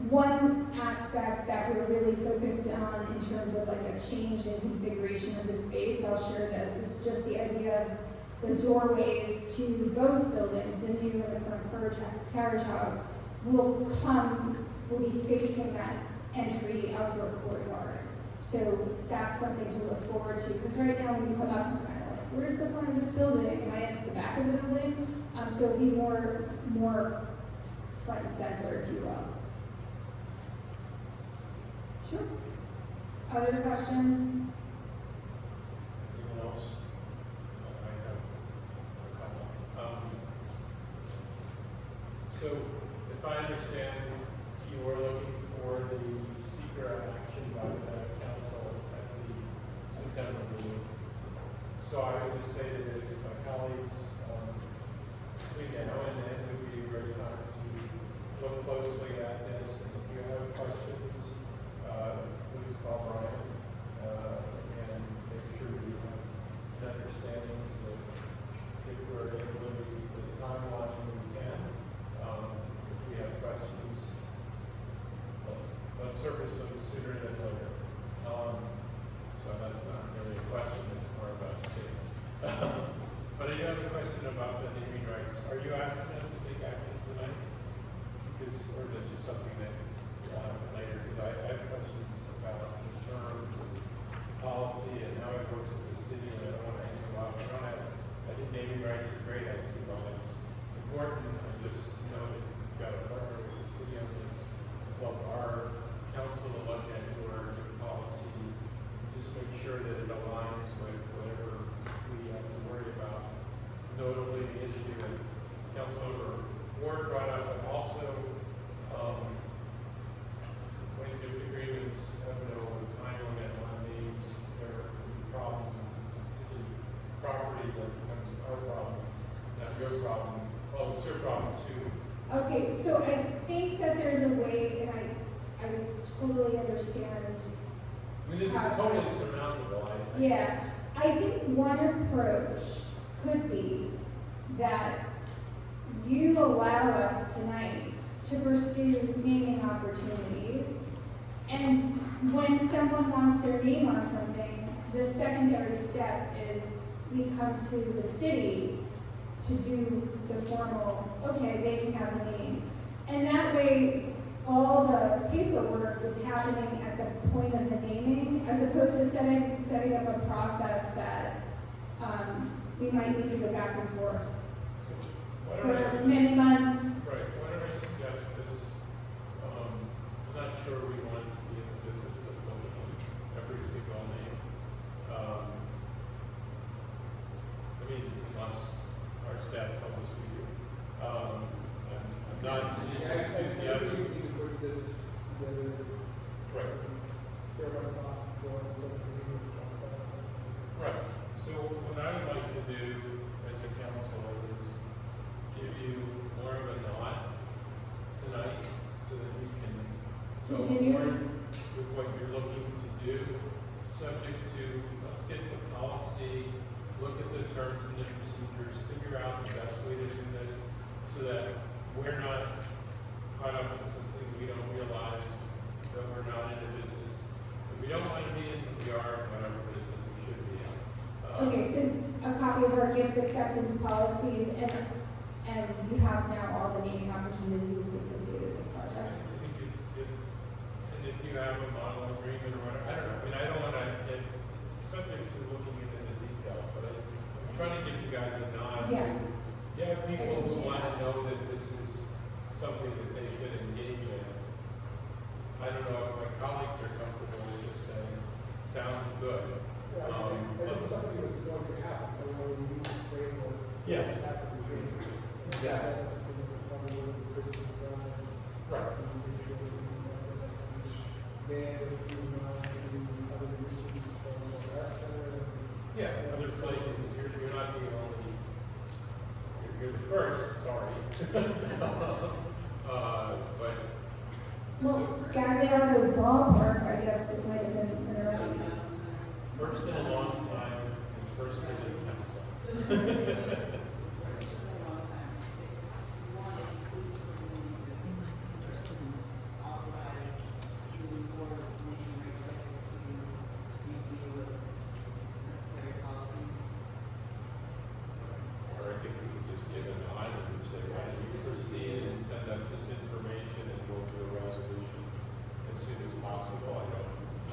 One aspect that we're really focused on in terms of like a change in configuration of the space, I'll share this, is just the idea of the doorways to both buildings, the new and the current carriage house, will be facing that entry outdoor courtyard. So that's something to look forward to, because right now when you come up, you're kind of like, where's the front of this building? Am I at the back of the building? So it'll be more front and center, if you will. Sure. Other questions? Anyone else? I have a couple. So, if I understand, you are looking for the secret action by the council at the September meeting. So I would just say that my colleagues, between now and then, would be a great time to look closely at this. And if you have questions, please call Brian, and make sure you have an understanding so that if we're able to meet the timeline, we can. If we have questions, let's surface them sooner than later. So that's not really a question, it's more about a statement. But I do have a question about the naming rights. Are you asking us to take action tonight? Or is it just something that later? Because I have questions about the terms and policy and how it works with the city, and I don't want to answer a lot. I think naming rights are great. I see why it's important. I just know that you've got to partner with the city on this. Well, our council to look at your policy, just make sure that it aligns with whatever we have to worry about. Notably, the issue that Councilmember Ward brought up, but also when gift agreements have no time limit on names, there are problems, and since it's city property, that becomes our problem, not your problem. Well, it's your problem too. Okay, so I think that there's a way, and I totally understand. I mean, this is totally surmountable. Yeah, I think one approach could be that you allow us tonight to pursue naming opportunities, and when someone wants their name on something, the secondary step is we come to the city to do the formal, okay, they can have the name. And that way, all the paperwork is happening at the point of the naming, as opposed to setting up a process that we might need to go back and forth for many months. Right, why don't I suggest this? I'm not sure we want to be in the business of building every single name. I mean, unless our staff tells us we do. I'm not seeing I think enthusiasm. we need to put this together. Right. Fair amount of thought for something we need to talk about. Right, so what I would like to do as a council is give you more of a nod tonight so that we can go Continue. forward with what you're looking to do, subject to, let's get the policy, look at the terms and the procedures, figure out the best way to do this so that we're not caught up in something we don't realize, that we're not in a business that we don't want to be in, but we are in whatever business we should be in. Okay, so a copy of our gift acceptance policies, and you have now all the naming opportunities associated with this project. I think if you have a model agreement or whatever, I don't know, I mean, I don't want to get subject to looking into the details, but I'm trying to give you guys a nod. Yeah. You have people who want to know that this is something that they should engage in. I don't know if my colleagues are comfortable with just saying, sounds good. Yeah, I think that's something that's going to happen, although we need to framework. Yeah. That would be great. Yeah. That's something that we'll probably work with Chris and Brian. Right. To make sure that we ban it, moving on to other divisions, rec center. Yeah, other places, you're not the only you're the first, sorry. But, Well, Galliano Ballpark, I guess it might have been an early. first in a long time, and first for this council. Or I think we could just give an island and say, why don't you proceed and send us this information and we'll do a resolution as soon as possible.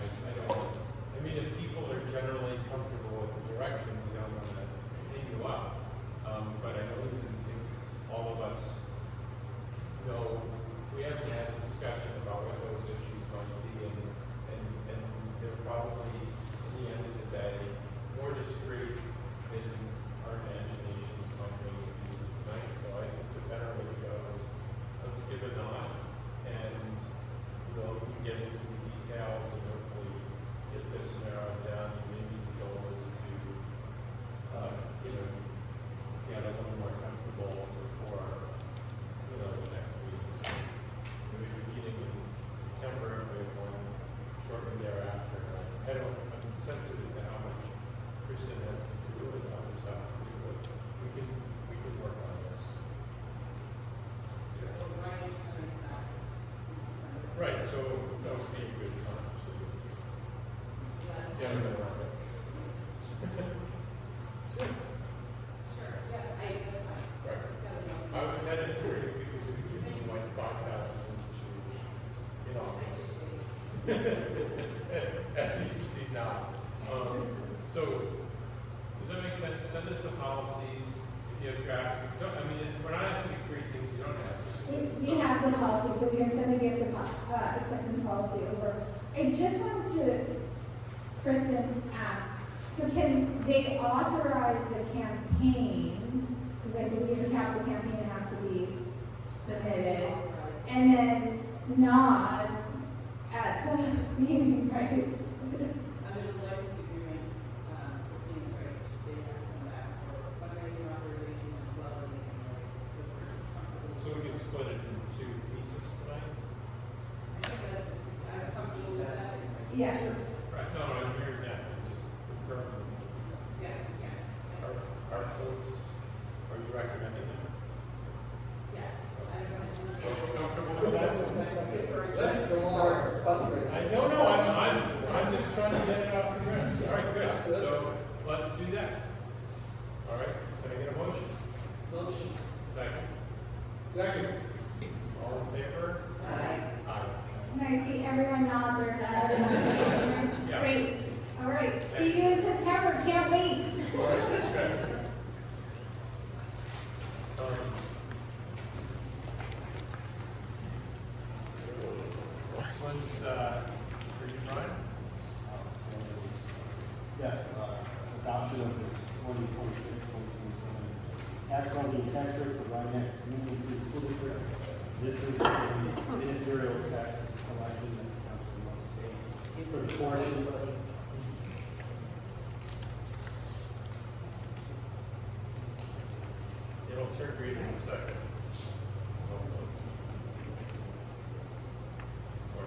I mean, if people are generally comfortable with the direction, we don't want to continue up. But I know you think all of us know, we have to have a discussion about what those issues might be and they're probably, in the end of the day, more discreet than our imaginations might make it be tonight. So I think the better way to go is let's give a nod and we'll get into the details and hopefully get this narrowed down. Maybe the goal is to, get a little more comfortable before, the next meeting. We have a meeting in September and we have one shortly thereafter. I'm sensitive to how much Kristen has to do and other stuff to do, but we can work on this. Right, so that would be a good time to. Yeah, we're gonna work it. Sure. Right. I was headed for you because we give you like 5,000 institutes in August. As you can see now. So, does that make sense? Send us the policies. If you have draft, we're not asking you to create things you don't have. We have the policy, so we can send the gift of acceptance policy over. I just wanted to, Kristen, ask, so can they authorize the campaign, because I believe the capital campaign has to be permitted, and then nod at the meeting rights? Under the license agreement, the same rights, they have to come back for fundraising authorization as well as naming rights. So we're comfortable. So we can split it into two pieces tonight? I think that, I'm comfortable with that. Yes. Right, no, I'm hearing that, just confirm. Yes, yeah. Our folks, are you recommending that? Yes. I don't know. Are you comfortable with that? Let's start fundraising. No, I'm just trying to get it off the ground. All right, good, so let's do that. All right, can I get a motion? Motion. Second. Second. All in favor? Aye. Aye. Can I see everyone nod their head? It's Yeah. great. All right, see you in September, can't wait. All right, good. This one's, for you, Brian? Yes, adoption of the 2026-2027 tax levy and tax rate for Rhinebeck Community Free School District. This is the ministerial tax collection that the council must take for the portion. It'll turn green in a second. Or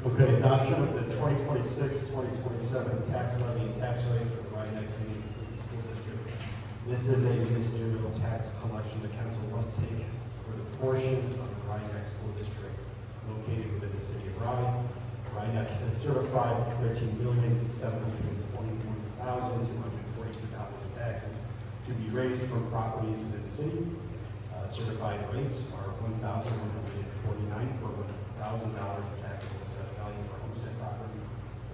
not. Okay, adoption of the 2026-2027 tax levy and tax rate for the Rhinebeck Community Free School District. This is a ministerial tax collection the council must take for the portion of the Rhinebeck School District located within the city of Rye. Rhinebeck has certified $13,721,242 in taxes to be raised from properties within the city. Certified rates are $1,149 per $1,000 of taxable assessed value for homestead property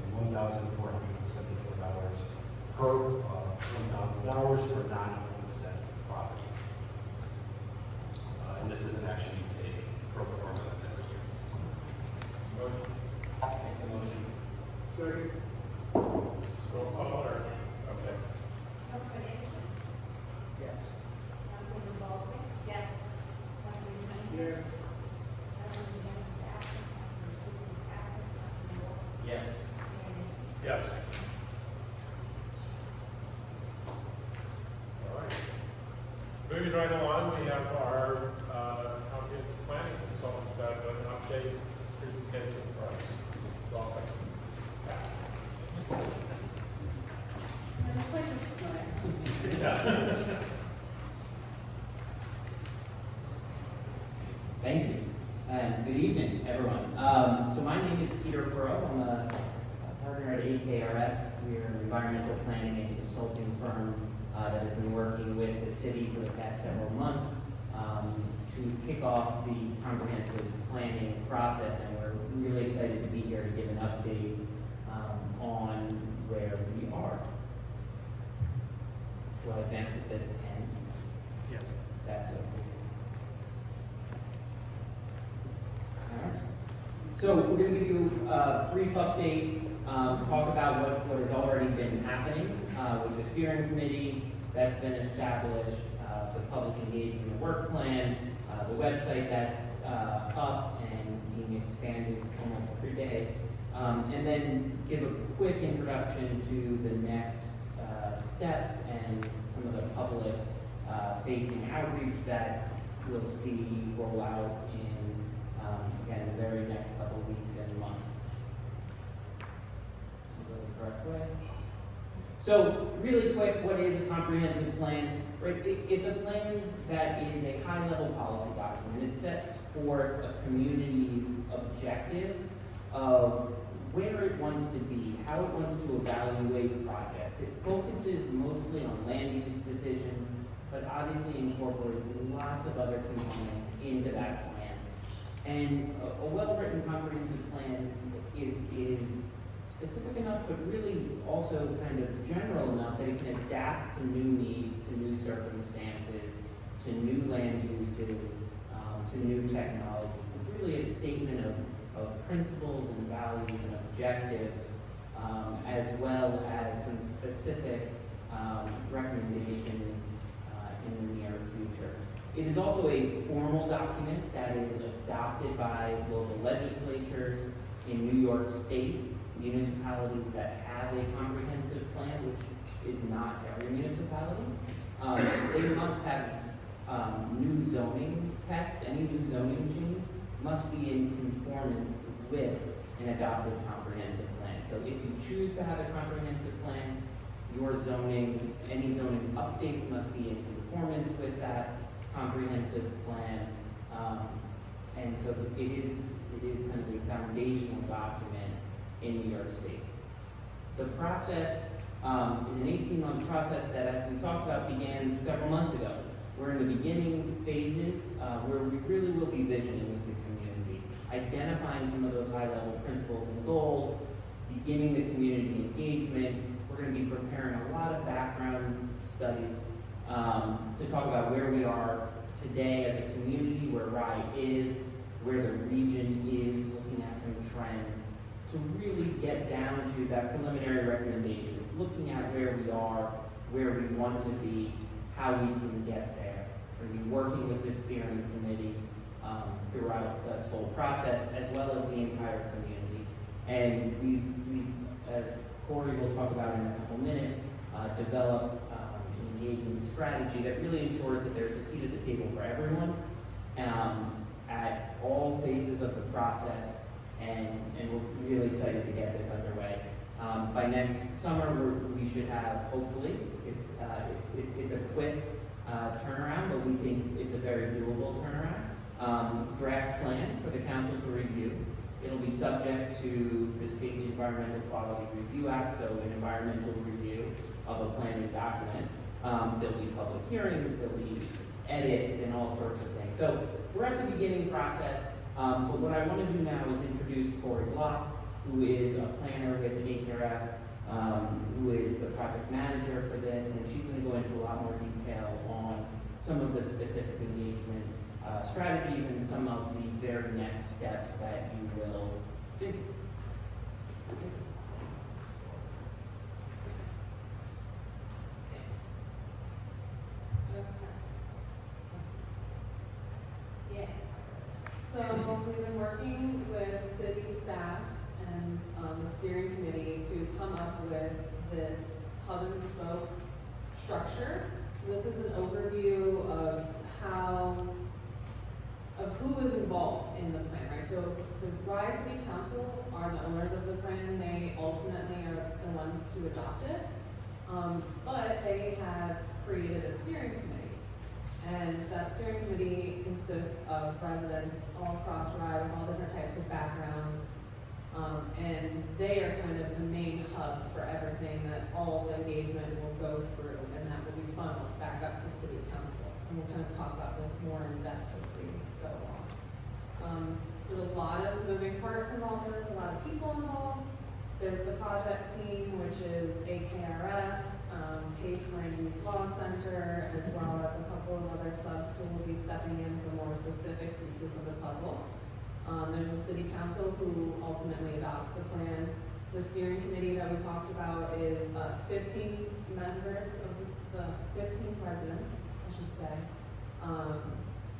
and $1,474 per $1,000 for non-homestead property. And this is an action you take pro forma every year. Motion. Make the motion. Second. Roll call or, okay. Councilman Anderson? Yes. Councilman Baldwin? Yes. Councilman Kane? Yes. Councilman Johnson is absent. Councilman Christie is absent. Councilman Wolf? Yes. Mayor Yes. All right. Thank you, and good evening, everyone. So my name is Peter Furrow. I'm a partner at AKRF. We are an environmental planning and consulting firm that has been working with the city for the past several months to kick off the comprehensive planning process, and we're really excited to be here to give an update on where we are. Do I advance with this pen? Yes. That's okay. Alright. So we're going to give you a brief update, talk about what has already been happening with the steering committee that's been established, the public engagement work plan, the website that's up and being expanded almost every day, and then give a quick introduction to the next steps and some of the public facing outreach that we'll see roll out in, again, the very next couple weeks and months. So go the correct way. So really quick, what is a comprehensive plan? Right, it's a plan that is a high-level policy document. It sets forth a community's objectives of where it wants to be, how it wants to evaluate projects. It focuses mostly on land use decisions, but obviously incorporates lots of other components into that plan. And a well-written comprehensive plan is specific enough, but really also kind of general enough that it can adapt to new needs, to new circumstances, to new land uses, to new technologies. It's really a statement of principles and values and objectives, as well as some specific recommendations in the near future. It is also a formal document that is adopted by local legislatures in New York State, municipalities that have a comprehensive plan, which is not every municipality. They must have new zoning text. Any new zoning change must be in conformance with an adopted comprehensive plan. So if you choose to have a comprehensive plan, your zoning, any zoning updates must be in conformance with that comprehensive plan. And so it is kind of a foundational document in New York State. The process is an 18-month process that, as we talked about, began several months ago. We're in the beginning phases where we really will be visioning with the community, identifying some of those high-level principles and goals, beginning the community engagement. We're going to be preparing a lot of background studies to talk about where we are today as a community, where Rye is, where the region is, looking at some trends, to really get down to that preliminary recommendations, looking at where we are, where we want to be, how we can get there. We're going to be working with the steering committee throughout this whole process, as well as the entire community. And we've, as Corey will talk about in a couple minutes, developed an engagement strategy that really ensures that there's a seat at the table for everyone at all phases of the process. And we're really excited to get this underway. By next summer, we should have, hopefully, it's a quick turnaround, but we think it's a very doable turnaround. Draft plan for the council to review. It'll be subject to the State Environmental Quality Review Act, so an environmental review of a planning document. There'll be public hearings, there'll be edits, and all sorts of things. So we're at the beginning process. But what I want to do now is introduce Corey Block, who is a planner with AKRF, who is the project manager for this, and she's going to go into a lot more detail on some of the specific engagement strategies and some of the very next steps that you will see. Yeah. So we've been working with city staff and the steering committee to come up with this hub and spoke structure. So this is an overview of who is involved in the plan, right? So the Rye City Council are the owners of the plan. They ultimately are the ones to adopt it. But they have created a steering committee. And that steering committee consists of residents all across Rye with all different types of backgrounds. And they are kind of the main hub for everything that all the engagement will go through, and that will be funneled back up to city council. And we'll kind of talk about this more in depth as we go along. There's a lot of moving parts involved in this, a lot of people involved. There's the project team, which is AKRF, Pace Land Use Law Center, as well as a couple of other subs who will be stepping in for more specific pieces of the puzzle. There's a city council who ultimately adopts the plan. The steering committee that we talked about is 15 members of the 15 residents, I should say.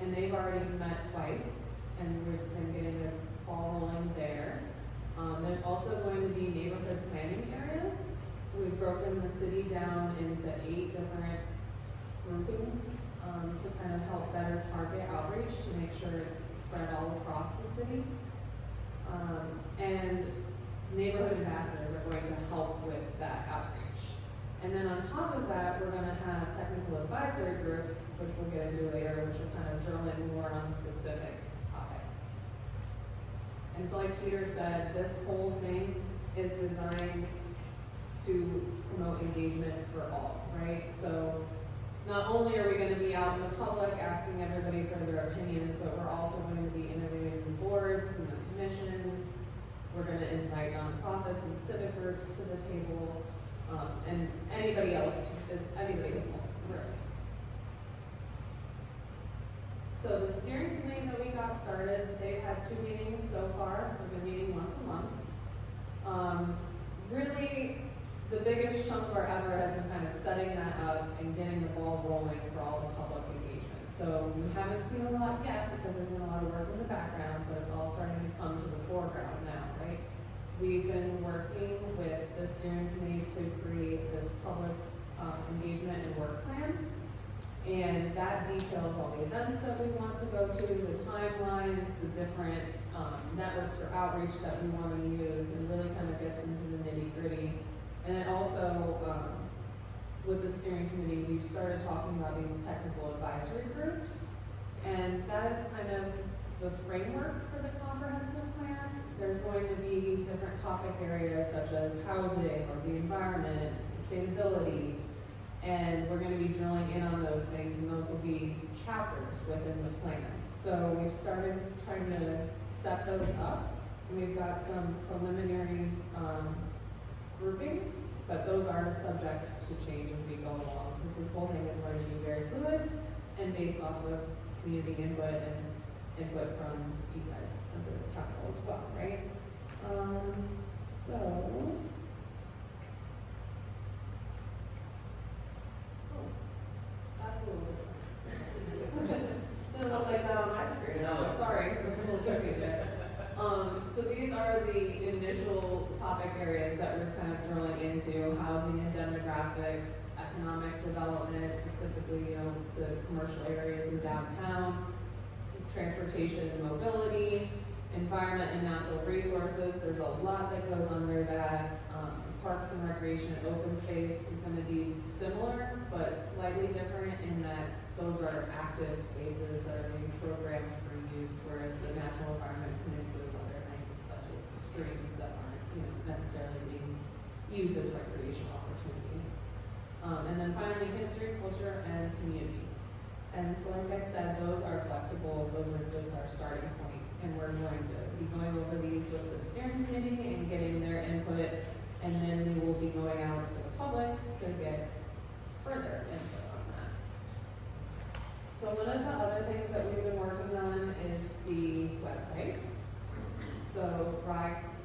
And they've already met twice, and we've been getting the ball rolling there. There's also going to be neighborhood planning areas. We've broken the city down into 8 different groupings to kind of help better target outreach to make sure it's spread all across the city. And neighborhood ambassadors are going to help with that outreach. And then on top of that, we're gonna have technical advisory groups, which we'll get into later, which will kind of drill in more on specific topics. And so like Peter said, this whole thing is designed to promote engagement for all, right? So not only are we going to be out in the public asking everybody for their opinions, but we're also going to be interviewing the boards and the commissions. We're going to invite nonprofits and civic groups to the table, and anybody else as well, really. So the steering committee that we got started, they've had 2 meetings so far. We've been meeting once a month. Really, the biggest chunk of our effort has been kind of setting that up and getting the ball rolling for all the public engagement. So we haven't seen a lot yet because there's been a lot of work in the background, but it's all starting to come to the foreground now, right? We've been working with the steering committee to create this public engagement and work plan. And that details all the events that we want to go to, the timelines, the different networks for outreach that we want to use, and really kind of gets into the nitty-gritty. And then also, with the steering committee, we've started talking about these technical advisory groups. And that is kind of the framework for the comprehensive plan. There's going to be different topic areas such as housing or the environment, sustainability, and we're going to be drilling in on those things, and those will be chapters within the plan. So we've started trying to set those up, and we've got some preliminary groupings, but those are subject to change as we go along, because this whole thing is going to be very fluid and based off of community input and input from you guys and the council as well, right? That's a little different. Didn't look like that on my screen. No. Sorry, it's a little tricky there. So these are the initial topic areas that we're kind of drilling into: housing and demographics, economic development, specifically, the commercial areas in downtown, transportation and mobility, environment and natural resources. There's a lot that goes under that. Parks and recreation and open space is going to be similar, but slightly different in that those are active spaces that are being programmed for use, whereas the natural environment can include other things such as streams that aren't necessarily being used as recreational opportunities. And then finally, history, culture, and community. And so like I said, those are flexible, those are just our starting point, and we're going to be going over these with the steering committee and getting their input, and then we will be going out to the public to get further input on that. So one of the other things that we've been working on is the website. So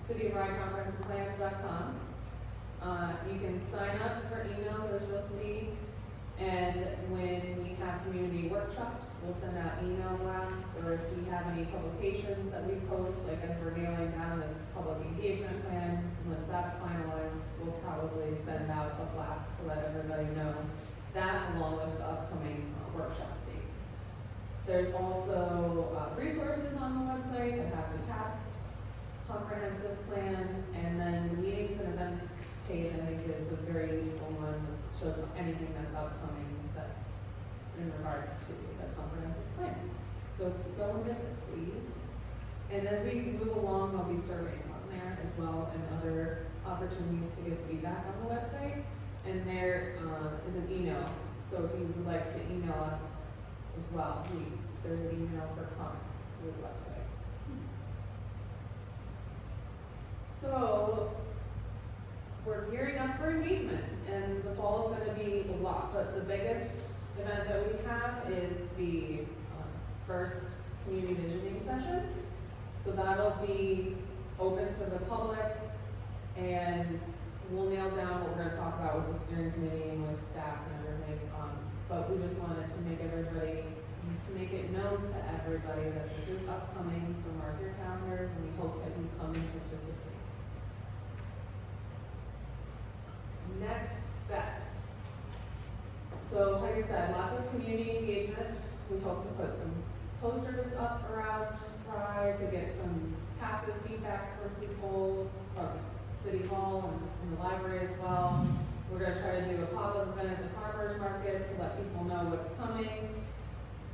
City of Rye ComprehensivePlan.com. You can sign up for emails, as you'll see, and when we have community workshops, we'll send out email blasts, or if we have any publications that we post, like as we're nailing down this public engagement plan, once that's finalized, we'll probably send out a blast to let everybody know that, along with the upcoming workshop dates. There's also resources on the website that have the past comprehensive plan, and then the meetings and events page, I think, is a very useful one. It shows anything that's upcoming that in regards to the comprehensive plan. So go and visit, please. And as we move along, there'll be surveys on there as well and other opportunities to give feedback on the website. And there is an email. So if you would like to email us as well, there's an email for comments through the website. So we're gearing up for engagement, and the fall is going to be a lot. But the biggest event that we have is the first community visioning session. So that'll be open to the public, and we'll nail down what we're going to talk about with the steering committee and with staff and everything. But we just wanted to make it known to everybody that this is upcoming. So mark your calendars, and we hope that you come and participate. Next steps. So like I said, lots of community engagement. We hope to put some posters up around Rye to get some passive feedback from people from City Hall and the library as well. We're going to try to do a pop-up event at the farmers market to let people know what's coming.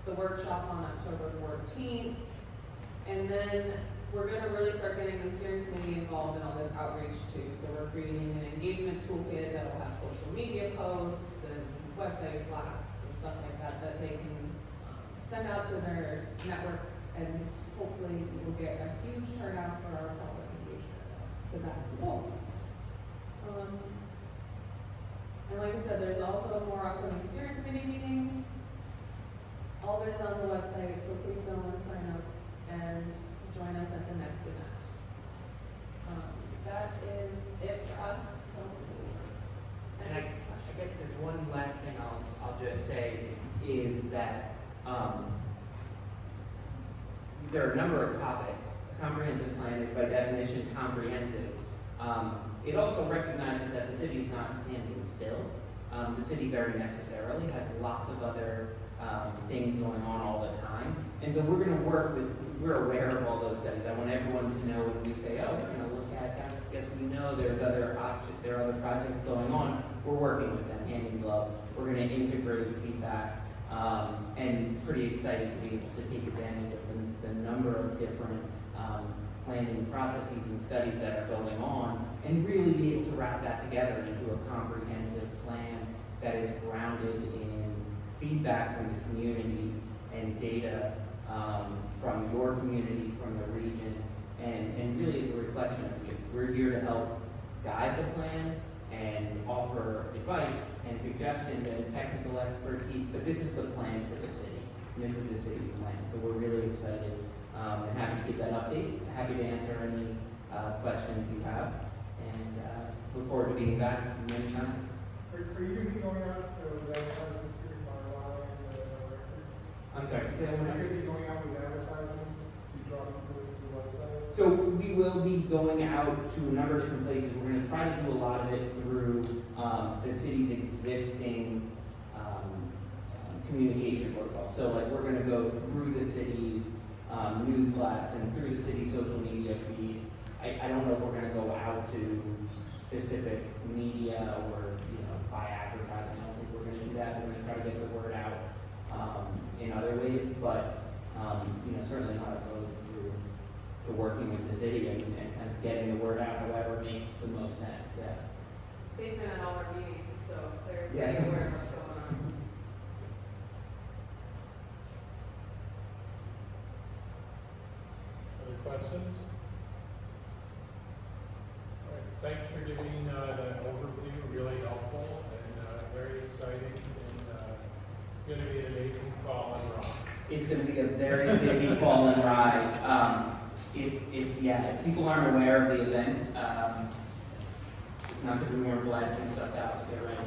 The workshop on October 14th. And then we're going to really start getting the steering committee involved in all this outreach too. So we're creating an engagement toolkit that will have social media posts and website blasts and stuff like that that they can send out to their networks, and hopefully we'll get a huge turnout for our public engagement events, because that's the goal. And like I said, there's also more upcoming steering committee meetings. All of it is on the website, so please go and sign up and join us at the next event. That is it for us. So, And I guess there's one last thing I'll just say is that there are a number of topics. A comprehensive plan is by definition comprehensive. It also recognizes that the city is not standing still. The city very necessarily has lots of other things going on all the time. And so we're going to work with, we're aware of all those studies. I want everyone to know when we say, oh, we're going to look at, I guess we know there's other options, there are other projects going on. We're working with them hand in glove. We're going to integrate feedback. And pretty excited to be able to take advantage of the number of different planning processes and studies that are going on, and really be able to wrap that together into a comprehensive plan that is grounded in feedback from the community and data from your community, from the region, and really is a reflection of you. We're here to help guide the plan and offer advice and suggestions and technical expertise, but this is the plan for the city, and this is the city's plan. So we're really excited and happy to give that update, happy to answer any questions you have, and look forward to being back many times. Are you going to be going out with advertisements here in Carlisle and the record? I'm sorry, can you say that Are one you more? going to be going out with advertisements to draw people to the website? So we will be going out to a number of different places. We're going to try to do a lot of it through the city's existing communication protocol. So like we're going to go through the city's news blasts and through the city's social media feeds. I don't know if we're going to go out to specific media or by advertising. I don't think we're going to do that. We're going to try to get the word out in other ways, but certainly not opposed to working with the city and kind of getting the word out however makes the most sense. Yeah. They've been at all our meetings, so they're Yeah. pretty aware of what's going on. Other questions? All right, thanks for giving that overview, really helpful and very exciting, and it's going to be an amazing fall in Rye. It's going to be a very busy fall and ride. If people aren't aware of the events, it's not because we weren't blasting stuff out, so get ready.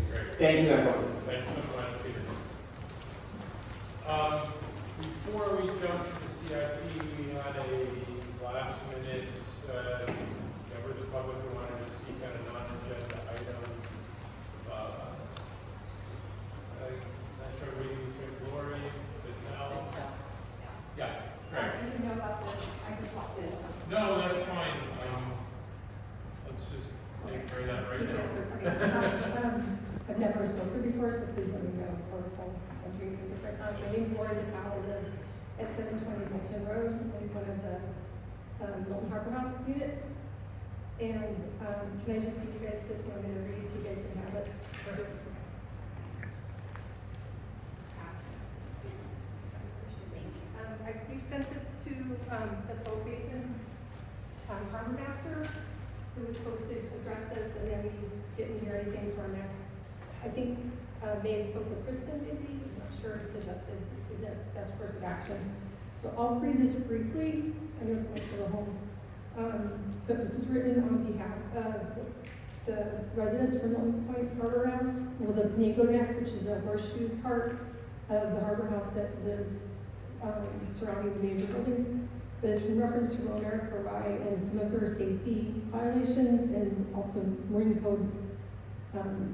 Great. Thank you, everyone. Thanks so much, Peter. Before we jump to the CIP, we had a last minute member of the public who wanted to speak on a non-agenda item. I'm not sure reading between Glory, Patel. Yeah, Sorry, right. I didn't know about this, I just walked in. No, that's fine. Let's just take care of that right now. Okay. I've never spoken before, so please let me know protocol if I'm doing anything different. My name's Lauren Tal. I live at 720 Milton Road in one of the Milton Harbor House units. And can I just give you guys the, I'm going to read it so you guys can have it. We've sent this to the Bow Basin Harbor Master, who was supposed to address this, and then we didn't hear anything, so our next, I think, may have spoke with Kristen, maybe, I'm not sure, suggested it's the best course of action. So I'll read this briefly, because I know it might go home. But this was written on behalf of the residents from Milton Point Harbor House, well, the Pinago Neck, which is the horseshoe part of the harbor house that lives surrounding the major buildings. But it's in reference to Royal America Rye and some of their safety violations and also Marine Code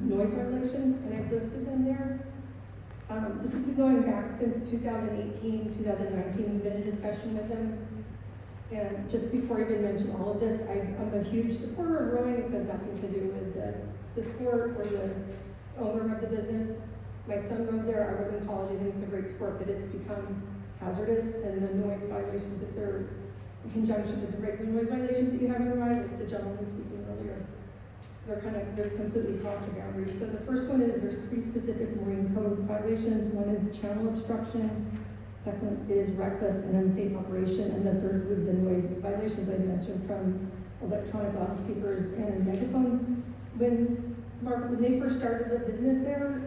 noise violations, and I've listed them there. This has been going back since 2018, 2019. We've been in discussion with them. And just before I even mention all of this, I'm a huge supporter of rowing. This has nothing to do with the sport or the owner of the business. My son rowed there. I rowed in college. I think it's a great sport, but it's become hazardous, and the noise violations, if they're in conjunction with the regular noise violations that you have in Rye, like the gentleman was speaking earlier, they're completely crossed the boundaries. So the first one is there's 3 specific Marine Code violations. One is channel obstruction, second is reckless and unsafe operation, and the third was the noise violations I mentioned from electronic loudspeakers and megaphones. When they first started the business there,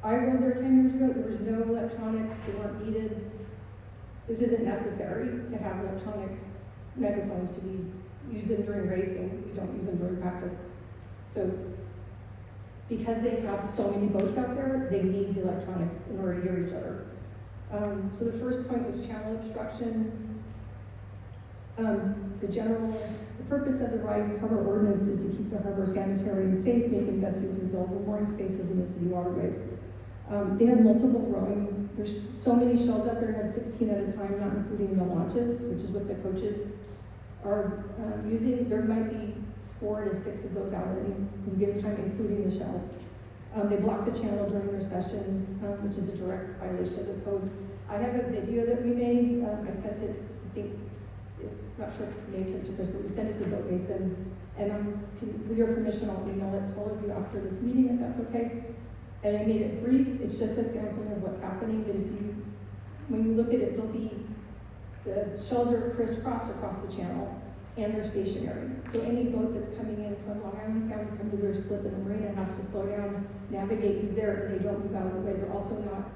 I rode there 10 years ago. There was no electronics, they weren't needed. This isn't necessary to have electronic megaphones to be use them during racing. You don't use them during practice. So because they have so many boats out there, they need the electronics in order to hear each other. So the first point was channel obstruction. The purpose of the Rye Harbor Ordinance is to keep the harbor sanitary and safe, making best use of available mooring spaces in the city waterways. They have multiple rowing. There's so many shells out there, have 16 at a time, not including the launches, which is what the coaches are using. There might be 4 to 6 of those out at any given time, including the shells. They block the channel during their sessions, which is a direct violation of the code. I have a video that we made. I sent it, I think, not sure if maybe sent it to Crystal. We sent it to the Boat Basin, and with your permission, I'll email it to all of you after this meeting, if that's okay. And I made it brief. It's just a sampling of what's happening, but when you look at it, the shells are crisscrossed across the channel, and they're stationary. So any boat that's coming in from Long Island Sound, come to their slip in the marina, has to slow down, navigate who's there, and they don't move out of the way. They're also not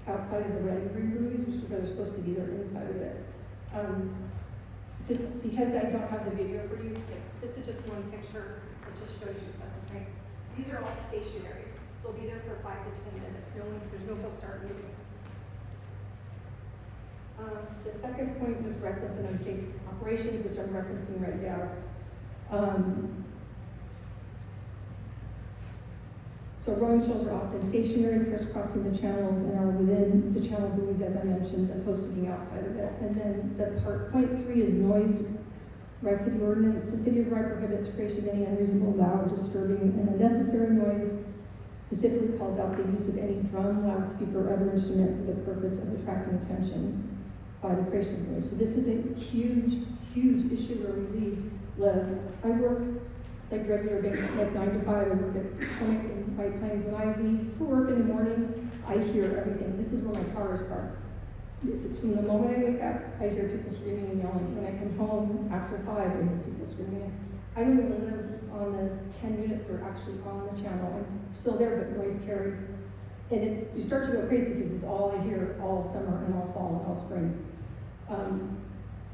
outside of the red and green buoys, which is where they're supposed to be. They're inside of it. Because I don't have the video for you, this is just one picture that just shows you that's okay. These are all stationary. They'll be there for 5 to 10 minutes. There's no boats aren't moving. The second point was reckless and unsafe operations, which I'm referencing right now. So rowing shells are often stationary, crisscrossing the channels, and are within the channel buoys, as I mentioned, opposed to being outside of it. And then point 3 is noise. Rye City Ordinance. The City of Rye prohibits creation of any unreasonable, loud, disturbing, and unnecessary noise. Specifically calls out the use of any drum, loudspeaker, or other instrument for the purpose of attracting attention by the creation of noise. So this is a huge, huge issue where we live. I work like regular, like 9 to 5. I work at clinic in White Plains. When I leave for work in the morning, I hear everything. This is where my car is parked. From the moment I wake up, I hear people screaming and yelling. When I come home after 5, I hear people screaming. I don't even live on the 10 units that are actually on the channel. I'm still there, but noise carries. And you start to go crazy because it's all I hear all summer and all fall and all spring.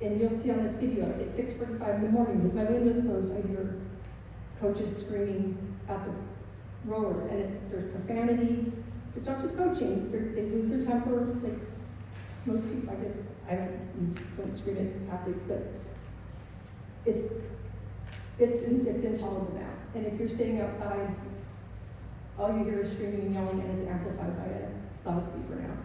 And you'll see on this video, at 6:45 in the morning, with my windows closed, I hear coaches screaming at the rowers, and there's profanity. It's not just coaching; they lose their temper. Like most people, I guess I don't scream at athletes, but it's intolerable now. And if you're sitting outside, all you hear is screaming and yelling, and it's amplified by a loudspeaker now.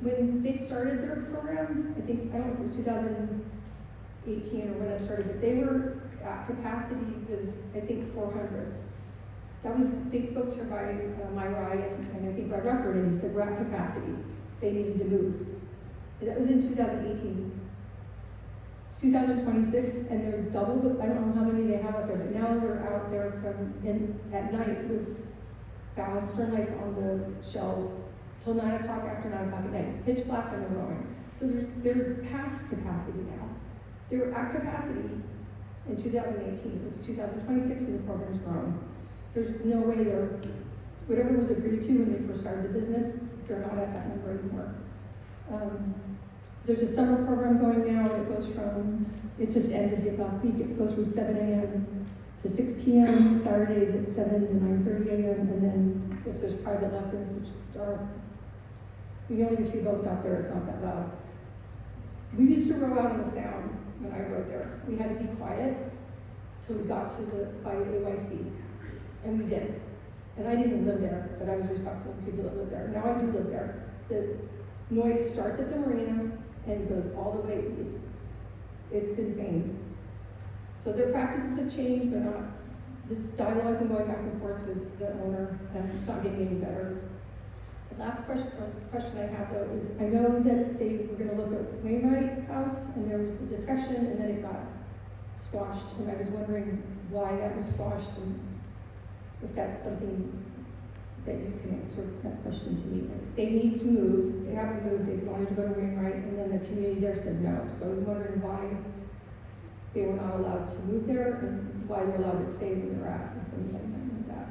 When they started their program, I don't know if it was 2018 or when it started, but they were at capacity with, I think, 400. That was, they spoke to my ride, and I think Red Record, and he said we're at capacity. They needed to move. That was in 2018. It's 2026, and they're double the, I don't know how many they have out there, but now they're out there at night with bow and stern lights on the shells till 9 o'clock, after 9 o'clock at night. It's pitch black and they're rowing. So they're past capacity now. They were at capacity in 2018. It's 2026 and the program's grown. There's no way whatever was agreed to when they first started the business, they're not at that number anymore. There's a summer program going now, and it just ended last week. It goes from 7 a.m. to 6 p.m. Saturdays at 7 to 9:30 a.m. And then if there's private lessons, which we only have a few boats out there, it's not that loud. We used to row out on the Sound when I rowed there. We had to be quiet till we got to by AYC, and we did. And I didn't even live there, but I was respectful of the people that lived there. Now I do live there. The noise starts at the marina and goes all the way. It's insane. So their practices have changed. They're not. This dialogue's been going back and forth with the owner, and it's not getting any better. The last question I have, though, is I know that they were going to look at Wainwright House, and there was a discussion, and then it got squashed, and I was wondering why that was squashed, and if that's something that you can answer that question to me. They need to move. They haven't moved. They wanted to go to Wainwright, and then the community there said no. So I'm wondering why they were not allowed to move there, and why they're allowed to stay where they're at, if anybody might know that.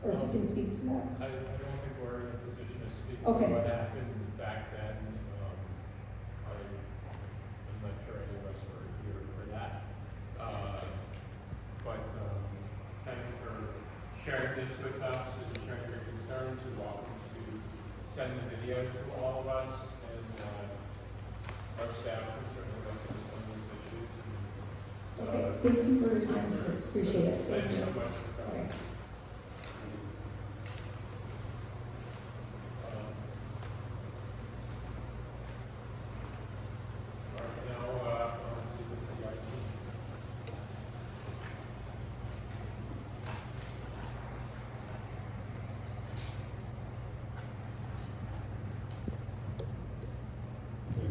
Or if you can speak to that. I don't think we're in a position to speak Okay. to what happened back then. I'm not sure any of us were here for that. But thank you for sharing this with us and sharing your concerns. You're welcome to send the video to all of us, and our staff will certainly look into some of these issues. Okay, thank you for your time. Appreciate it. Thank you so much for coming. Okay. All right, now on to the CIP.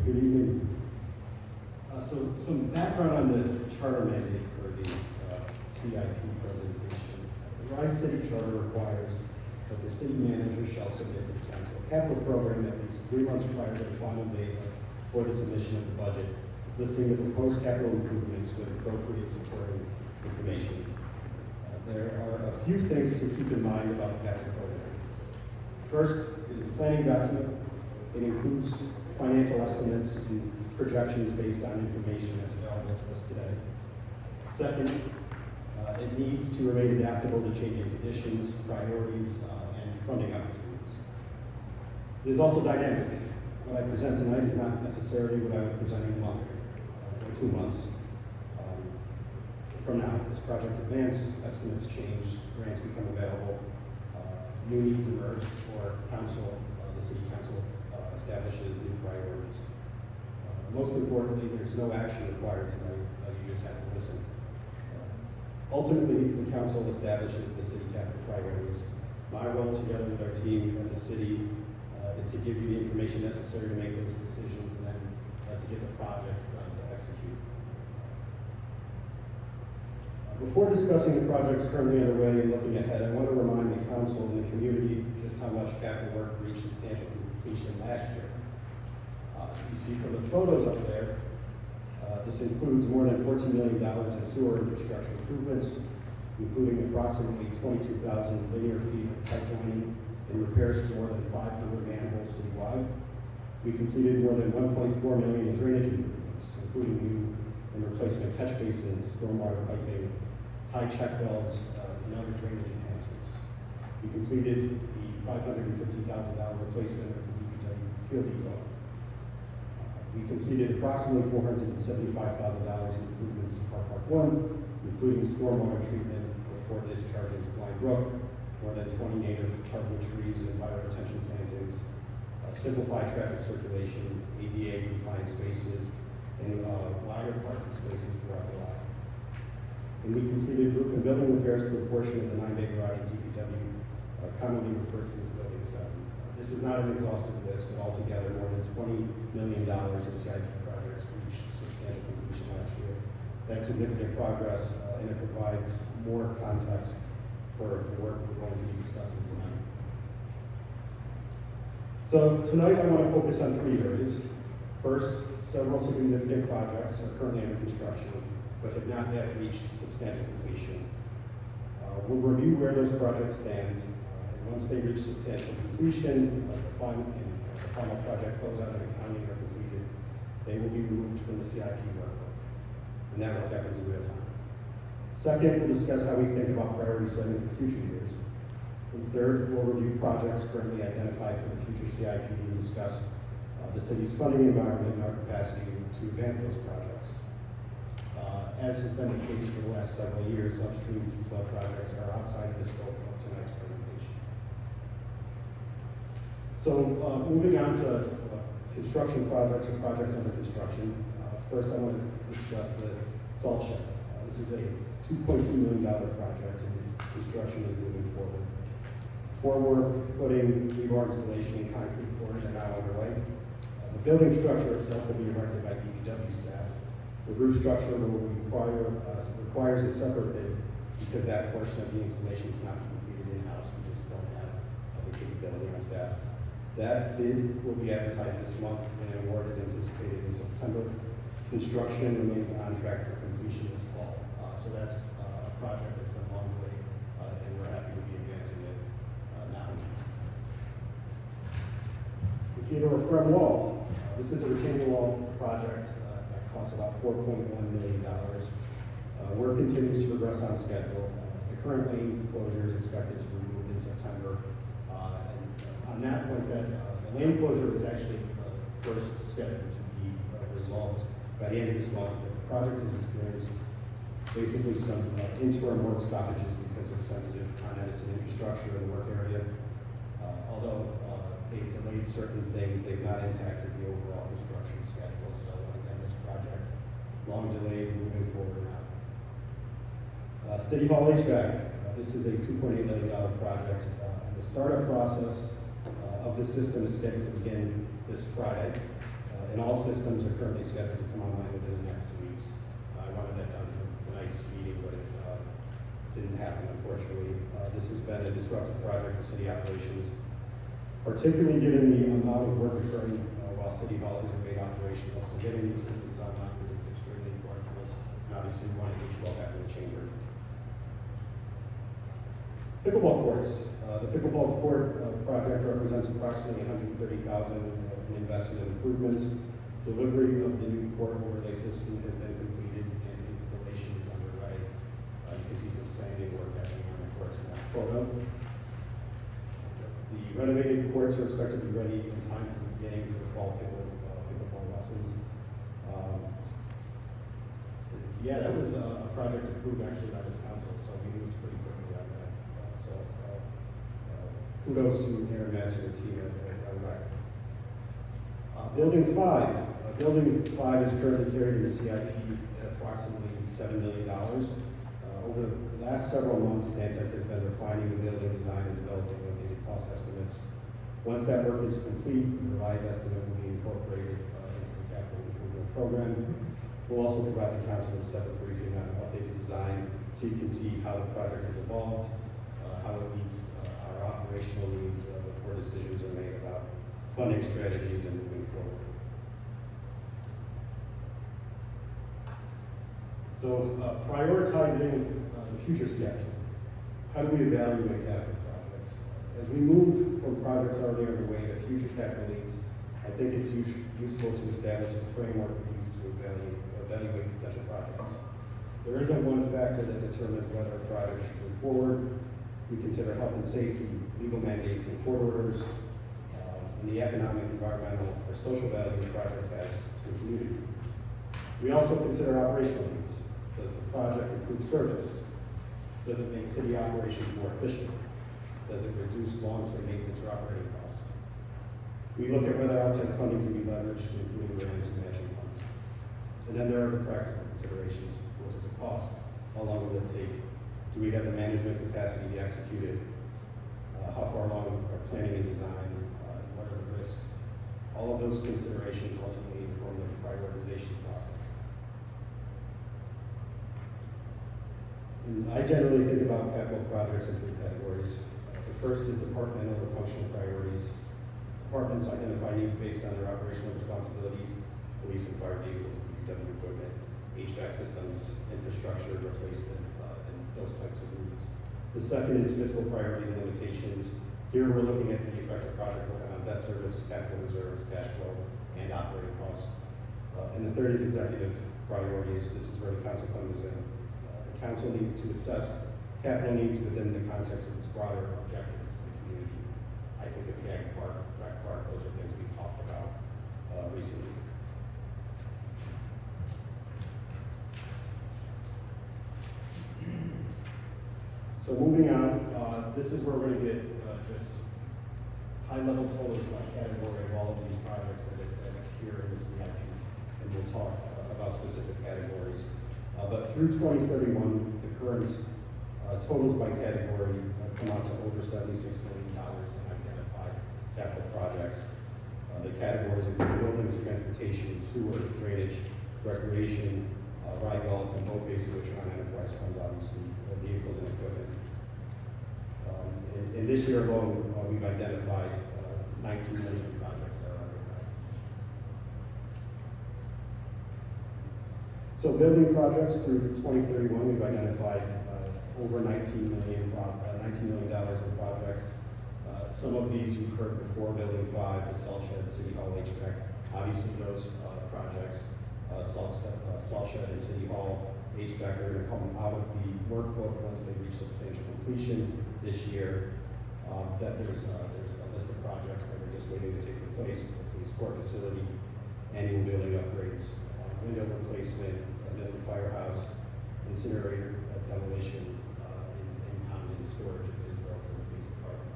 Good evening. So some background on the charter mandate for the CIP presentation. The Rise City Charter requires that the city manager shall submit to the council a capital program at least 3 months prior to the final date for the submission of the budget, listing the proposed capital improvements with appropriate supporting information. There are a few things to keep in mind about the capital program. First, it is a planning document. It includes financial estimates and projections based on information that's available to us today. Second, it needs to remain adaptable to changing conditions, priorities, and funding opportunities. It is also dynamic. What I present tonight is not necessarily what I would present in a month or 2 months from now. As project advance, estimates change, grants become available, new needs emerge, or the city council establishes new priorities. Most importantly, there's no action required tonight. You just have to listen. Ultimately, the council establishes the city capital priorities. My role, together with our team at the city, is to give you the information necessary to make those decisions, and then to get the projects done to execute. Before discussing the projects currently underway and looking ahead, I want to remind the council and the community just how much capital work reached substantial completion last year. You see from the photos up there, this includes more than $14 million in sewer infrastructure improvements, including approximately 22,000 linear feet of pipelining and repairs to more than 500 manholes citywide. We completed more than $1.4 million in drainage improvements, including new and replacement catch basins, stormwater piping, tie check valves, and other drainage enhancements. We completed the $550,000 replacement of the DPW field depot. We completed approximately $475,000 in improvements to Car Park 1, including stormwater treatment before discharging to Blind Brook, more than 20 native hardwood trees and bioretention plantings, simplified traffic circulation, ADA compliant spaces, and wider parking spaces throughout the lot. And we completed roof and building repairs to a portion of the 9-bay garage at DPW, commonly referred to as Building 7. This is not an exhaustive list, but altogether more than $20 million of CIP projects reached substantial completion last year. That's significant progress, and it provides more context for the work we're going to be discussing tonight. So tonight I want to focus on 3 areas. First, several significant projects are currently under construction, but have not yet reached substantial completion. We'll review where those projects stand, and once they reach substantial completion, the final project closeout and accounting are completed, they will be removed from the CIP workbook, and that work happens in real time. Second, we'll discuss how we think about priority setting for future years. And third, we'll review projects currently identified for the future CIP and discuss the city's funding environment and our capacity to advance those projects. As has been the case for the last several years, upstream flood projects are outside of the scope of tonight's presentation. So moving on to construction projects or projects under construction, first I want to discuss the salt shed. This is a $2.2 million project, and construction is moving forward. Formwork, footing, rebar installation, and concrete pouring are now underway. The building structure itself will be erected by DPW staff. The roof structure requires a separate bid because that portion of the installation cannot be completed in-house. We just don't have the capability on staff. That bid will be advertised this month, and an award is anticipated in September. Construction remains on track for completion this fall. So that's a project that's been long delayed, and we're happy to be advancing it now. The Theodore Frem Wall. This is a retaining wall project that costs about $4.1 million. Work continues to progress on schedule. The current lane closure is expected to be removed in September. And on that point, the lane closure is actually first scheduled to be resolved by the end of this month, but the project has experienced basically some interim work stoppages because of sensitive Con Edison infrastructure in the work area. Although they've delayed certain things, they've not impacted the overall construction schedule. So again, this project, long delayed, moving forward now. City Hall HVAC. This is a $2.8 million project, and the startup process of the system is scheduled to begin this Friday, and all systems are currently scheduled to come online within the next 2 weeks. I wanted that done for tonight's meeting, but it didn't happen, unfortunately. This has been a disruptive project for city operations, particularly given the amount of work occurring while City Hall is remain operational. So getting these systems online is extremely important to us, and obviously we want to reach well back in the chambers. Pickleball courts. The pickleball court project represents approximately $130,000 in investment improvements. Delivery of the new court overlay system has been completed and installation is underway. You can see some sanding work happening on the courts in that photo. The renovated courts are expected to be ready in time for beginning for fall pickleball lessons. Yeah, that was a project approved actually by this council, so we moved pretty quickly on that. Kudos to Aaron Matz and the team at REC. Building 5. Building 5 is currently carried in the CIP at approximately $7 million. Over the last several months, Stantec has been refining the building design and developing updated cost estimates. Once that work is complete, the revised estimate will be incorporated into the capital improvement program. We'll also provide the council with a separate briefing on updated design so you can see how the project has evolved, how it meets our operational needs before decisions are made about funding strategies and moving forward. So prioritizing the future CIP. How do we evaluate capital projects? As we move from projects already underway to future capital needs, I think it's useful to establish the framework we use to evaluate potential projects. There isn't one factor that determines whether a project should move forward. We consider health and safety, legal mandates and court orders, and the economic, environmental, or social value the project has to the community. We also consider operational needs. Does the project improve service? Does it make city operations more efficient? Does it reduce long-term maintenance or operating costs? We look at whether outside funding can be leveraged, including grants and matching funds. And then there are the practical considerations. What does it cost? How long will it take? Do we have the management capacity to execute it? How far along are planning and design? What are the risks? All of those considerations ultimately inform the prioritization process. And I generally think about capital projects in three categories. The first is departmental or functional priorities. Departments identify needs based on their operational responsibilities, police and fire vehicles, DPW equipment, HVAC systems, infrastructure replacement, and those types of needs. The second is fiscal priorities and limitations. Here we're looking at the effect a project will have on debt service, capital reserves, cash flow, and operating costs. And the third is executive priorities. This is where the council comes in. The council needs to assess capital needs within the context of its broader objectives to the community. I think of Gag Park, Rec Park, those are things we've talked about recently. So moving on, this is where we're going to get just high-level totals by category of all of these projects that appear in the CIP, and we'll talk about specific categories. But through 2031, the current totals by category come out to over $76 million in identified capital projects. The categories include buildings, transportation, sewer, drainage, recreation, ride golf, and boat basing, which are on enterprise funds, obviously, vehicles and equipment. And this year alone, we've identified 19 million projects that are underway. So building projects through 2031, we've identified over $19 million in projects. Some of these you've heard before: Building 5, the salt shed, City Hall HVAC. Obviously, those projects, salt shed and City Hall HVAC, are going to come out of the workbook once they reach substantial completion this year. That there's a list of projects that are just waiting to take place: the police court facility, annual building upgrades, window replacement, a middle firehouse, incinerator demolition, impound and storage at Disbrow for the police department.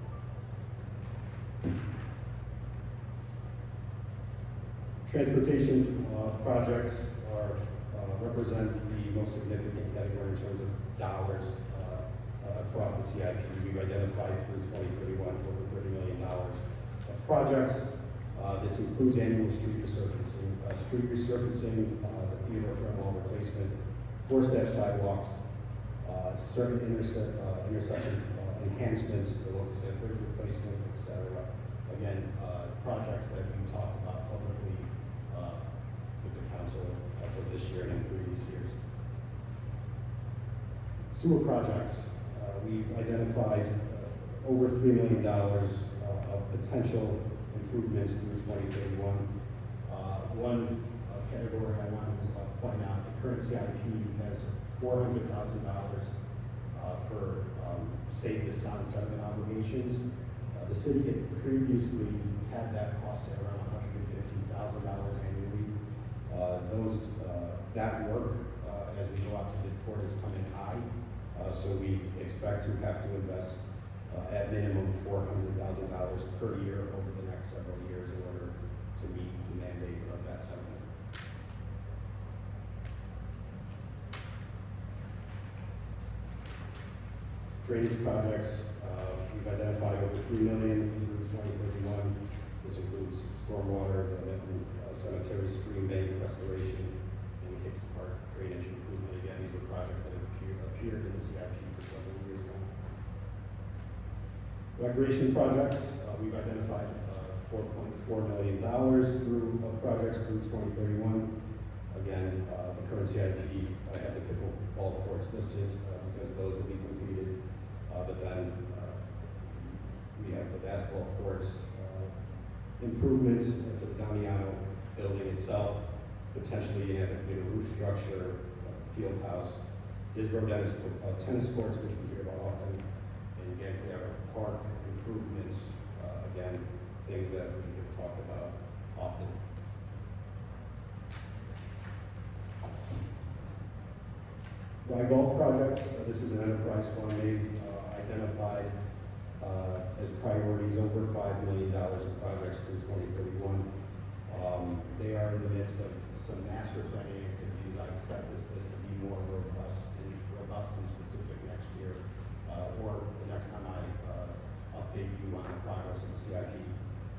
Transportation projects represent the most significant category in terms of dollars across the CIP. We've identified through 2031 over $30 million of projects. This includes annual street resurfacing, the theater front wall replacement, four-step sidewalks, certain intersection enhancements, the Locust Avenue bridge replacement, etc. Again, projects that we talked about publicly with the council for this year and in previous years. Sewer projects. We've identified over $3 million of potential improvements through 2031. One category I want to point out: the current CIP has $400,000 for save the sound sediment obligations. The city had previously had that cost at around $150,000 annually. That work, as we go out to bid for it, is coming high. So we expect to have to invest at minimum $400,000 per year over the next several years in order to meet the mandate of that settlement. Drainage projects, we've identified over $3 million through 2031. This includes stormwater, cemetery stream bank restoration, and Hicks Park drainage improvement. Again, these are projects that have appeared in the CIP for several years now. Recreation projects, we've identified $4.4 million of projects through 2031. Again, the current CIP, I have the pickleball courts listed because those will be completed. But then we have the basketball courts, improvements to the Damiano building itself, potentially an amphitheater roof structure, field house, Disbrow tennis courts, which we hear about often, and Gagliano Park improvements, again, things that we have talked about often. Rye golf projects, this is an enterprise fund. They've identified as priorities over $5 million in projects through 2031. They are in the midst of some master planning activities. I expect this list to be more robust and robust and specific next year, or the next time I update you on the progress of the CIP.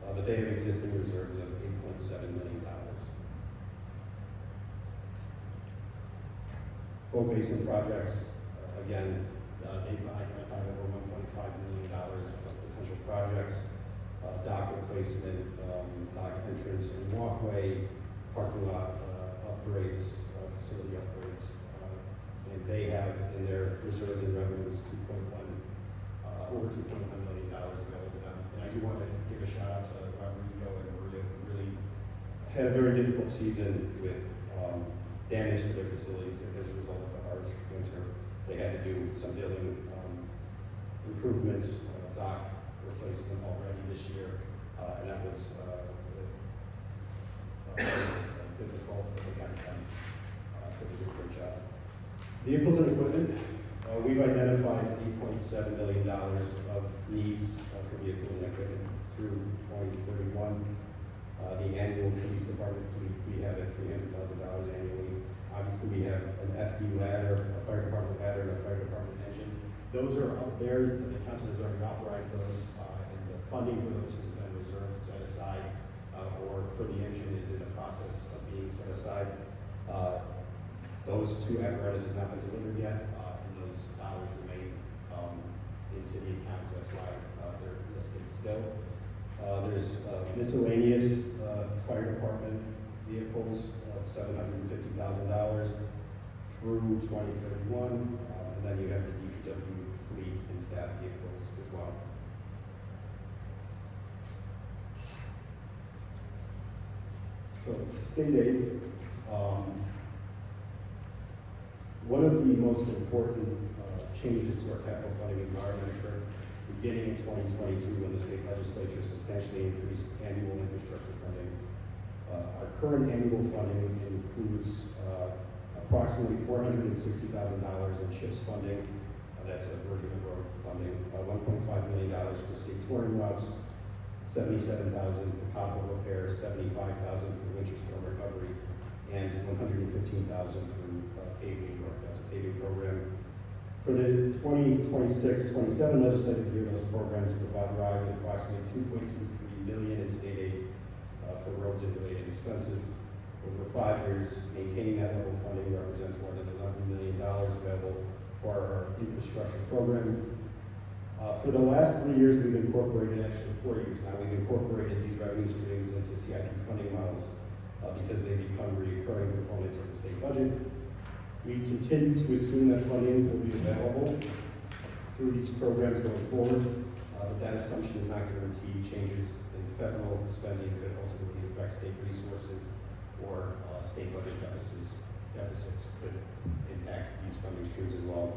But they have existing reserves of $8.7 million. Boat basin projects, again, they've identified over $1.5 million of potential projects, dock replacement, dock entrance and walkway, parking lot upgrades, facility upgrades. And they have in their reserves and revenues over $2.1 million available to them. And I do want to give a shout out to Rodrigo and Maria, who really had a very difficult season with damage to their facilities as a result of the harsh winter. They had to do some building improvements, dock replacement already this year, and that was difficult, but they got it done. So they did a great job. Vehicles and equipment, we've identified $8.7 million of needs for vehicles and equipment through 2031. The annual police department fleet, we have at $300,000 annually. Obviously, we have an FD ladder, a fire department ladder, and a fire department engine. Those are up there. The council has already authorized those, and the funding for those has been reserved, set aside, or for the engine is in the process of being set aside. Those two apparatus have not been delivered yet, and those dollars remain in city accounts. That's why they're listed still. There's miscellaneous fire department vehicles of $750,000 through 2031, and then you have the DPW fleet and staff vehicles as well. So state aid, one of the most important changes to our capital funding environment occurred beginning in 2022 when the state legislature substantially increased annual infrastructure funding. Our current annual funding includes approximately $460,000 in CHIPS funding. That's a version of road funding. $1.5 million for state touring routes, $77,000 for pothole repair, $75,000 for winter storm recovery, and $115,000 through paving work. That's a paving program. For the 2026-27 legislative year, those programs provide RIDE with approximately $2.23 million in state aid for roads and related expenses. Over 5 years, maintaining that level of funding represents more than $11 million available for our infrastructure program. For the last 3 years, we've incorporated, actually 4 years now, we've incorporated these revenue streams into CIP funding models because they become recurring components of the state budget. We continue to assume that funding will be available through these programs going forward, but that assumption is not guaranteed. Changes in federal spending could ultimately affect state resources or state budget deficits could impact these funding streams as well.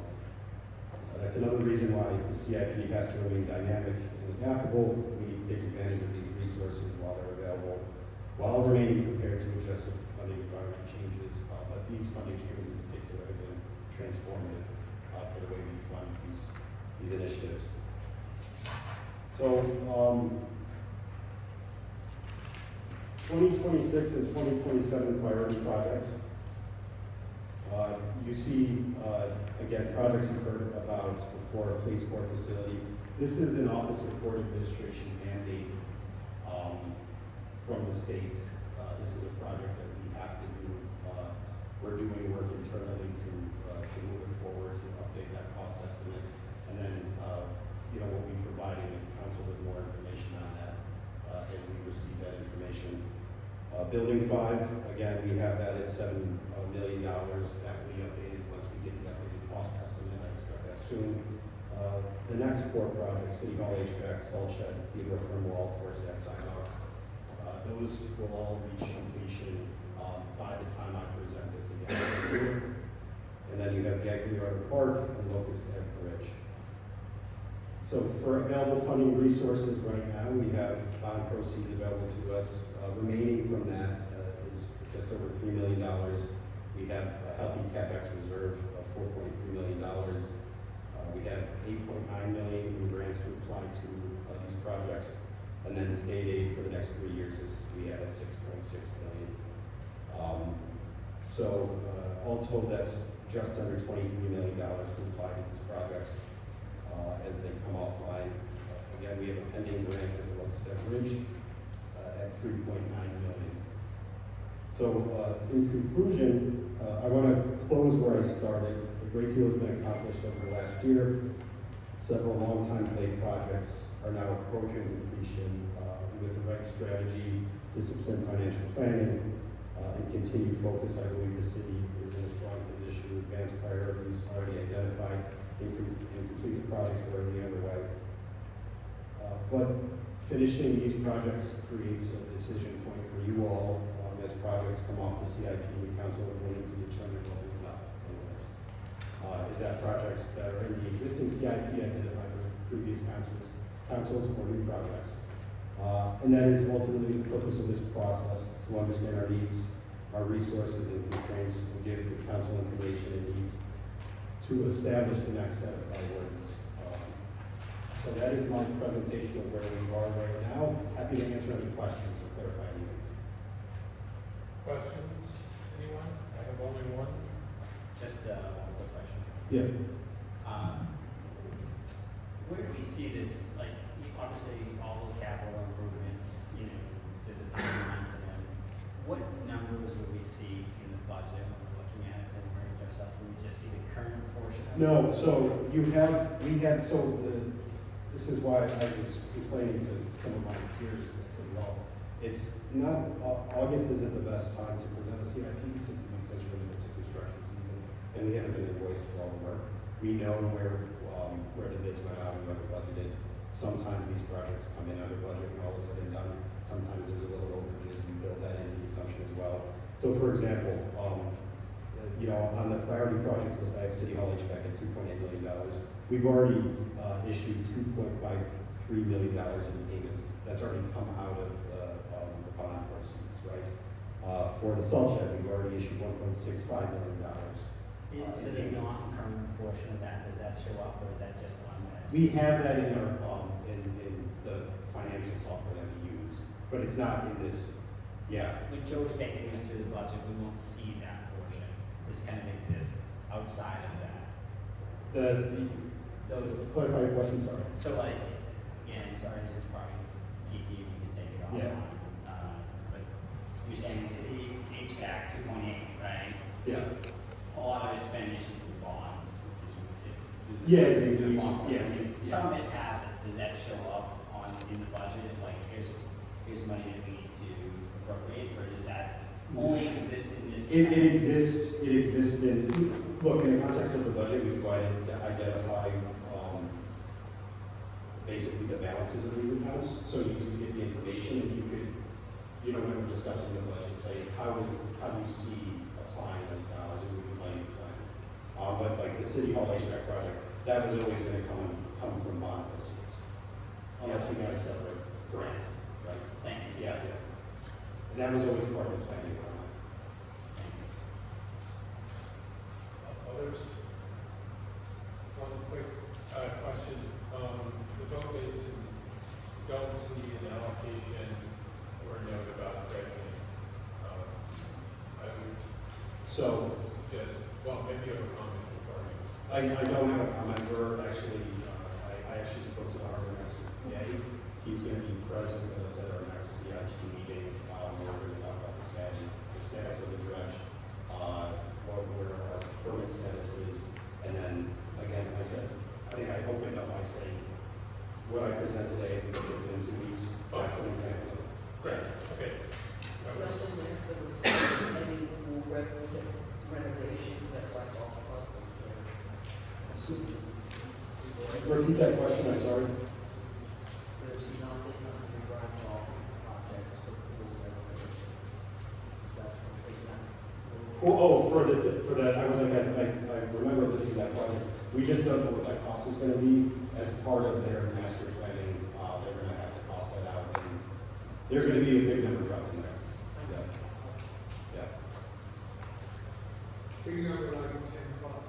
That's another reason why the CIP has to remain dynamic and adaptable. We need to take advantage of these resources while they're available, while remaining prepared to adjust if the funding environment changes. But these funding streams in particular have been transformative for the way we fund these initiatives. So, 2026 and 2027 priority projects. You see, again, projects you've heard about before, a police court facility. This is an Office of Court Administration mandate from the state. This is a project that we have to do. We're doing work internally to move it forward, to update that cost estimate. And then, we'll be providing the council with more information on that as we receive that information. Building 5, again, we have that at $7 million. That will be updated once we get the updated cost estimate. I expect that soon. The next 4 projects, City Hall HVAC, salt shed, theater firm wall, floor staff sidewalks, those will all reach completion by the time I present this again. And then you have Gagliardo Park and Locust Avenue Bridge. So for available funding resources right now, we have bond proceeds available to us. Remaining from that is just over $3 million. We have a healthy CapEx reserve of $4.3 million. We have $8.9 million in grants to apply to these projects. And then state aid for the next 3 years is we have at $6.6 million. So, all told, that's just under $23 million to apply to these projects as they come offline. Again, we have a pending grant at the Locust Avenue Bridge at $3.9 million. So, in conclusion, I want to close where I started. A great deal has been accomplished over the last year. Several long-time delayed projects are now approaching completion with the right strategy, disciplined financial planning, and continued focus. I believe the city is in a strong position to advance priorities already identified and complete the projects that are already underway. But finishing these projects creates a decision point for you all as projects come off the CIP. The council will need to determine what is up on the list. Is that projects that are in the existing CIP identified with previous councils or new projects? And that is ultimately the purpose of this process, to understand our needs, our resources and constraints, and give the council information it needs to establish the next set of priorities. So that is my presentation of where we are right now. Happy to answer any questions or clarify anything. Questions? Anyone? I have only one. Just one quick question. Yeah. Where do we see this, like, obviously, all those capital improvements, you know, there's a timeline for them. What numbers will we see in the budget when we're looking at it and range ourselves? Will we just see the current portion of it? No, so this is why I was complaining to some of my peers that said, well, it's not, August isn't the best time to present a CIP simply because we're in the midst of construction season and we haven't been invoiced for all the work. We know where the bids went out and where they're budgeted. Sometimes these projects come in under budget when all is said and done. Sometimes there's a little overages. We build that into the assumption as well. So for example, you know, on the priority projects list, I have City Hall HVAC at $2.8 million. We've already issued $2.53 million in payments. That's already come out of the bond proceeds, right? For the salt shed, we've already issued $1.65 million. So the non-current portion of that, does that show up or is that just one that? We have that in our in the financial software that we use, but it's not in this. Yeah. When Joe's taking us through the budget, we won't see that portion. This kind of exists outside of that. Clarify your question, sorry. So like, again, sorry, this is probably geeky, we can take it offline. Yeah. But you're saying city HVAC 2.8, right? Yeah. A lot of it's been issued through bonds. Some of it hasn't. Does that show up in the budget? Like, here's money that we need to appropriate, or does that only exist in this? It exists in, look, in the context of the budget, we try to identify basically the balances of these accounts, so you do get the information, and you could, you know, when we're discussing the budget, say, how do you see applying those dollars, and we can tell you the plan. But like the City Hall HVAC project, that was always going to come from bond proceeds, unless we got a separate grant, right? Thank you. Yeah. And that was always part of the planning around it. Others? One quick question. The boat basin, don't see an allocation or a note about dredging. I would suggest, well, maybe you have a comment before you. I don't have a comment. We're actually, I actually spoke to the harbor master today. He's going to be present with us at our next CIP meeting. We're going to talk about the status of the dredge, where our permit status is, and then again, I opened up by saying what I present today, we can do it in 2 weeks. That's an example. Great, okay. Special there for the any pool renovations at Black Hawk Park, is there? Repeat that question, I'm sorry. There's nothing on the Black Hawk projects for pool renovation. Is that something that? For that, I was like, I remember this is that project. We just don't know what that cost is going to be as part of their master planning. They're going to have to cost that out, and there's going to be a big number dropped in there. Yeah. Big number like 10 plus.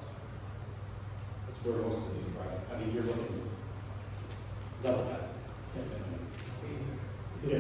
That's where most of these projects. I mean, you're looking double that. Yeah.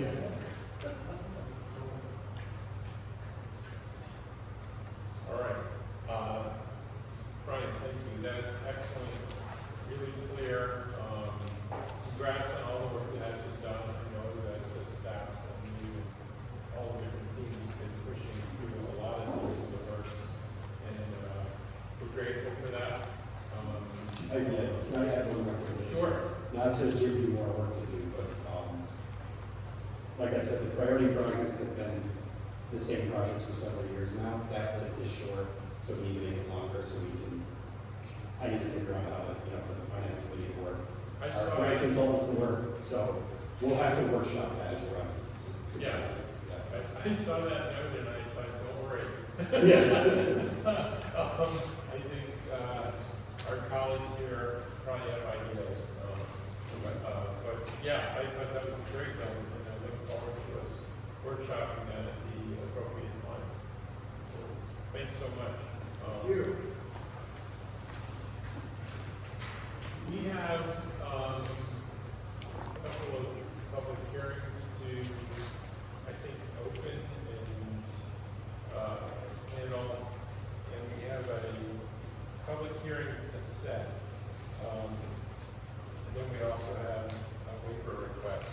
like I said, the priority projects have been the same projects for several years now. That list is short, so we need to make it longer so we can, I need to figure out how to, for the finance committee to work. I Our saw grant it. consultants to work, so we'll have to workshop that as well. Yeah. I saw that note and I thought, don't worry. Yeah. I think, our colleagues here probably have ideas. But yeah, I thought that was great, and I look forward to us workshopping that at the appropriate time. So, thanks so much. Thank you. We have, a couple of public hearings to, I think, open and, handle, and we have a public hearing to set. And then we also have a waiver request.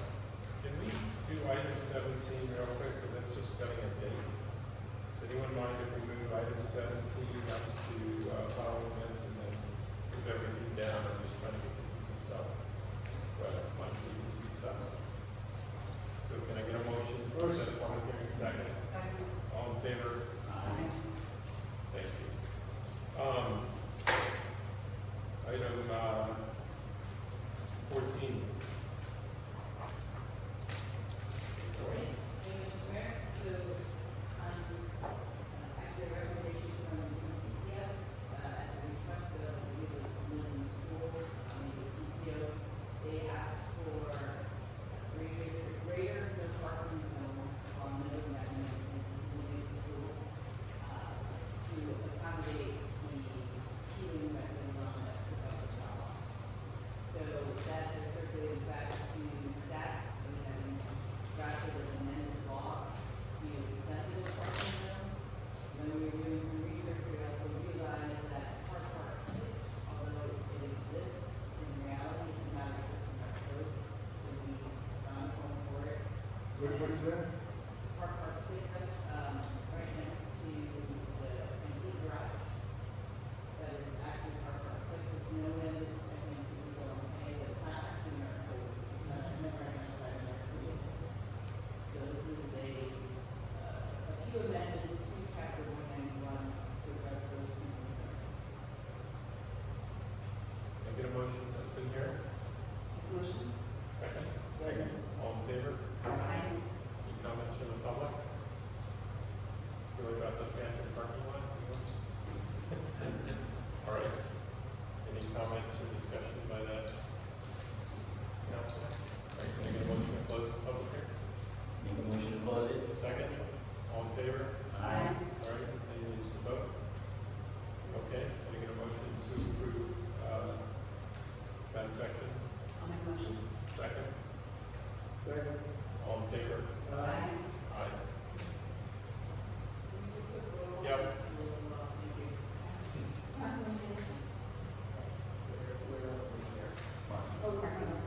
Can we do item 17 real quick, because that's just setting a date? Does anyone mind if we move item 17 up to, following this, and then move everything down? I'm just trying to get the easy stuff, but a bunch of easy stuff. So can I get a motion to set a public hearing second? All in favor? Thank you. Item, 14. Actually, a recommendation from CPS, at the request of the Newton Schools, the PTO, they asked for greater no parking zone on Middle Avenue in Newton School, to accommodate the heating that goes on at the public house. So that is circulated back to staff, we have drafted an amended law to extend the parking zone. When we were doing some research, we also realized that Park 6, although it exists in reality, it does not exist in our code, so we found a home for it. What is that? Park 6, that's, right next to the antique garage. That is actually Park 6, it's known as, I think people don't pay, but it's not actually in our code. It's not, I've never identified in our city. So this is a few amendments to chapter 191 to address those two concerns. Can I get a motion to open here? Motion? Second? Second. All in favor? Aye. Any comments from the public? Really about the phantom parking lot? All right. Any comments or discussion by that council? All right, can I get a motion to close the public hearing? Make a motion to close it. Second? All in favor? Aye. All right, any needs to vote? Okay, can I get a motion to approve, that section? I'll make a motion. Second? Second. All in favor? Aye. Aye. Yep.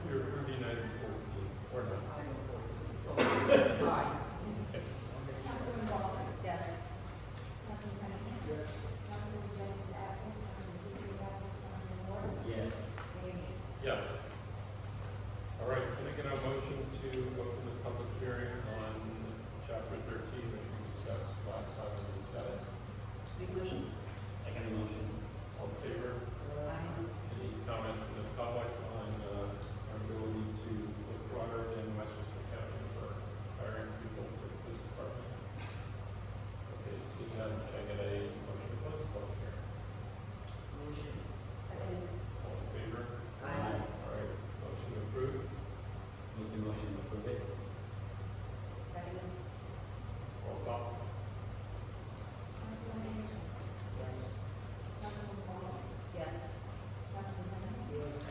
You're approving item 14, or not? Okay. Councilman Baldwin. Yes. Councilman Cunningham. Yes. Councilman Jennings is absent. Councilman Casey is absent. Councilman Moore. Yes. Mayor May. Yes. All right, can I get a motion to open the public hearing on chapter 13, which we discussed last time we said it? Make a motion. Second motion. All in favor? Aye. Any comment from the public on our ability to look broader than Westchester County for hiring people for the police department? Okay, seeing none, can I get a motion to close the public hearing? Motion. Second. All in favor? Aye. All right, motion approved. Make the motion to approve it. Second. Roll call. Councilman Anderson. Yes. Councilman Baldwin. Yes. Councilman Cunningham. Yes.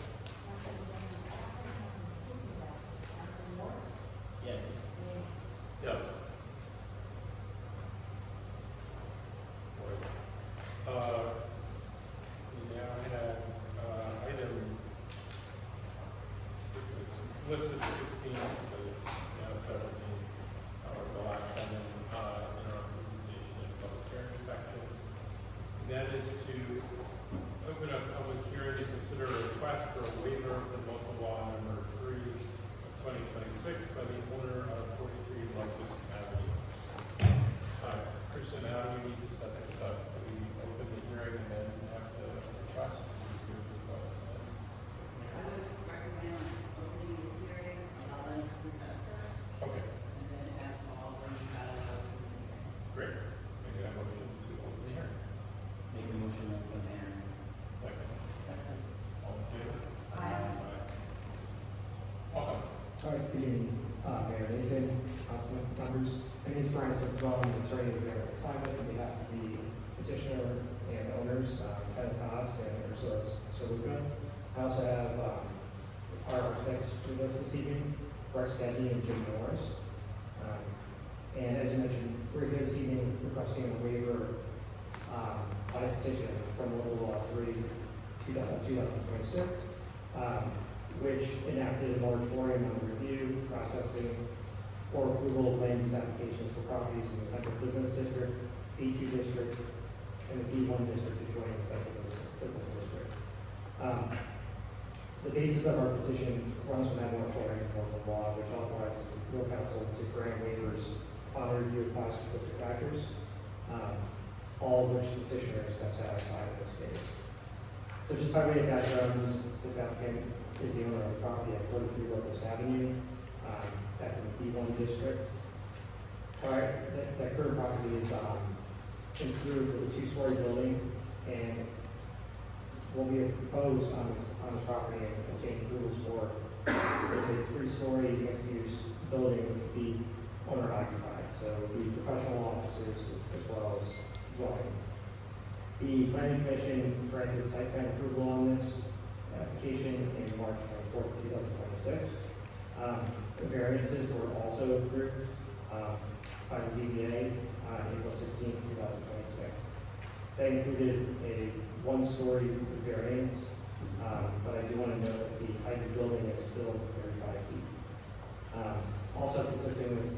Councilman Jennings is absent. Councilman Casey is absent. Councilman Moore. Yes. Mayor May. Yes. We now have, item, it's listed 16, but it's now 17. The last item, in our presentation in the public hearing section. And that is to open up public hearing to consider a request for a waiver from local law number 3 of 2026 by the owner of 43 now you need to set this up. We open the hearing and then have the request. I would recommend opening the hearing, allow them to present first, Okay, and then have all of them got out. great. Make a motion to open the hearing. Make a motion to open the hearing. Second. Second. All in favor? Aye. Welcome. All right, good evening, Mayor Nathan, council members. My name is Brian Sitzvall, I'm the attorney of Zara Steinmetz on behalf of the petitioner and owners, Kenneth Haas and Ursula Saluka. I also have our architects with us this evening, Rex Gedney and Jim Norris. And as you mentioned, we're here this evening requesting a waiver by petition from Local Law 3, 2026. Which enacted a moratorium on review, processing, or approval of land use applications for properties in the Central Business District, B2 District, and the B1 District adjoining the Central Business District. The basis of our petition runs from that moratorium in local law, which authorizes the Legal Council to grant waivers upon review of 5 specific factors, all of which the petitioner is satisfied in this case. So just by way of background, this applicant is the owner of the property at 43 Locust Avenue. That's in the B1 district. All right, that current property is improved with a 2-story building, and what we have proposed on this property and obtained approvals for is a 3-story mixed-use building which would be owner occupied. So it would be professional offices as well as dwelling. The planning commission granted site plan approval on this application in March 24th, 2026. The variances were also approved by the ZBA on April 16th, 2026. That included a 1-story variance, but I do want to note that the height of the building is still 35 feet. Also consistent with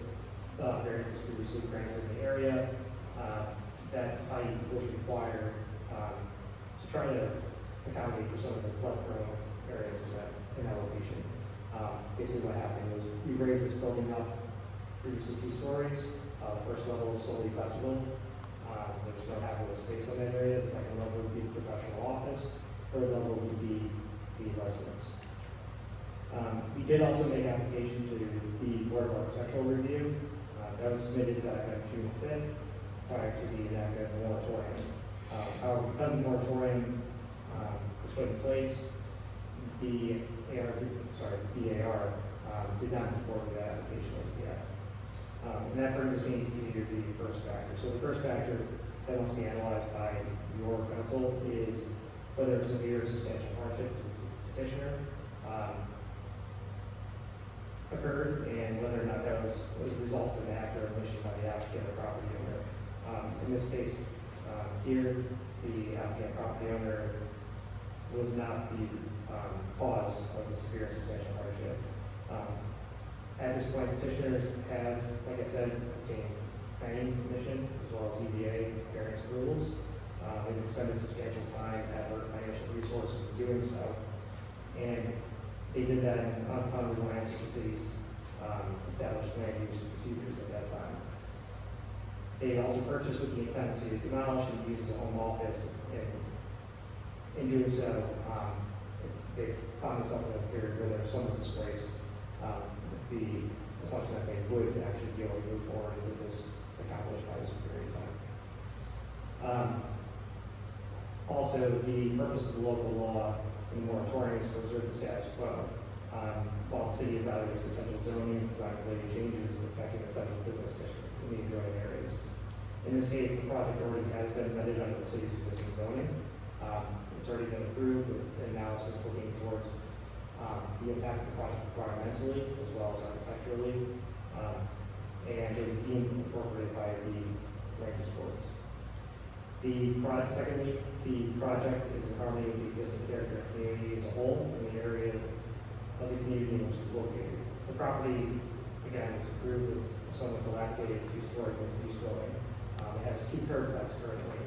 variances previously granted in the area, that height was required to try to accommodate for some of the flood-prone areas in that location. Basically what happened was we raised this building up previously 2 stories. The first level was solely vestibule. There was no habitable space on that area. The second level would be the professional office. Third level would be the residence. We did also make application to the Board of Architectural Review. That was submitted back on June 5th prior to the enactment of the moratorium. However, because the moratorium was put in place, the BAR did not move forward with that application as of yet. And that brings us maybe to the first factor. So the first factor that must be analyzed by your council is whether severe substantial hardship to the petitioner occurred, and whether or not that was a result of an act or omission by the applicant or property owner. In this case, here, the applicant property owner was not the cause of the severe and substantial hardship. At this point, petitioners have, like I said, obtained planning permission as well as ZBA variance approvals. They've expended substantial time, effort, financial resources in doing so, and they did that upon reliance of the city's established land use procedures at that time. They also purchased with the intent to demolish and use as a home office, and in doing so, they've found themselves in a period where they're somewhat displaced with the assumption that they would actually be able to move forward with this accomplished by this period of time. Also, the purpose of the local law in the moratorium is to preserve the status quo, while the city evaluates potential zoning and design-related changes affecting the central business district in the adjoining areas. In this case, the project already has been vetted under the city's existing zoning. It's already been approved with analysis looking towards the impact of the project environmentally as well as architecturally, and it was deemed appropriate by the land use boards. Secondly, the project is in harmony with the existing character of the community as a whole in the area of the community in which it's located. The property, again, is approved with a somewhat dilapidated 2-story mixed-use building. It has 2 curb cuts currently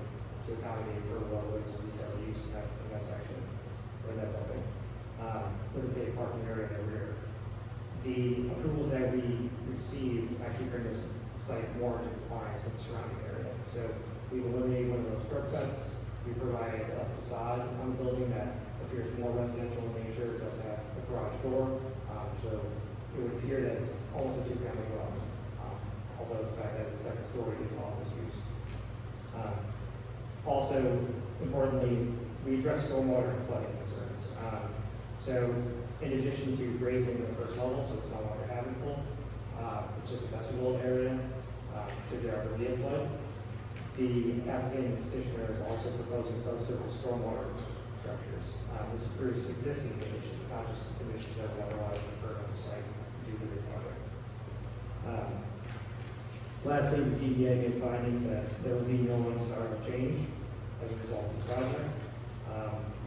to accommodate for roadways and retail use in that section, or in that building, with a big parking area in the rear. The approvals that we received actually bring us site more into compliance with the surrounding area. So we've eliminated one of those curb cuts. We provided a facade on the building that appears more residential in nature. It does have a garage door, so it would appear that it's almost a two-family dwelling, although the fact that the second story is office use. Also, importantly, we address stormwater and flooding concerns. So in addition to raising the first level, so it's no longer habitable, it's just a vestibule area, should there ever be a flood. The applicant and petitioner is also proposing subsurface stormwater structures. This improves existing conditions, not just the conditions that would otherwise occur on the site due to the project. Lastly, the ZBA made findings that there will be no undesirable change as a result of the project.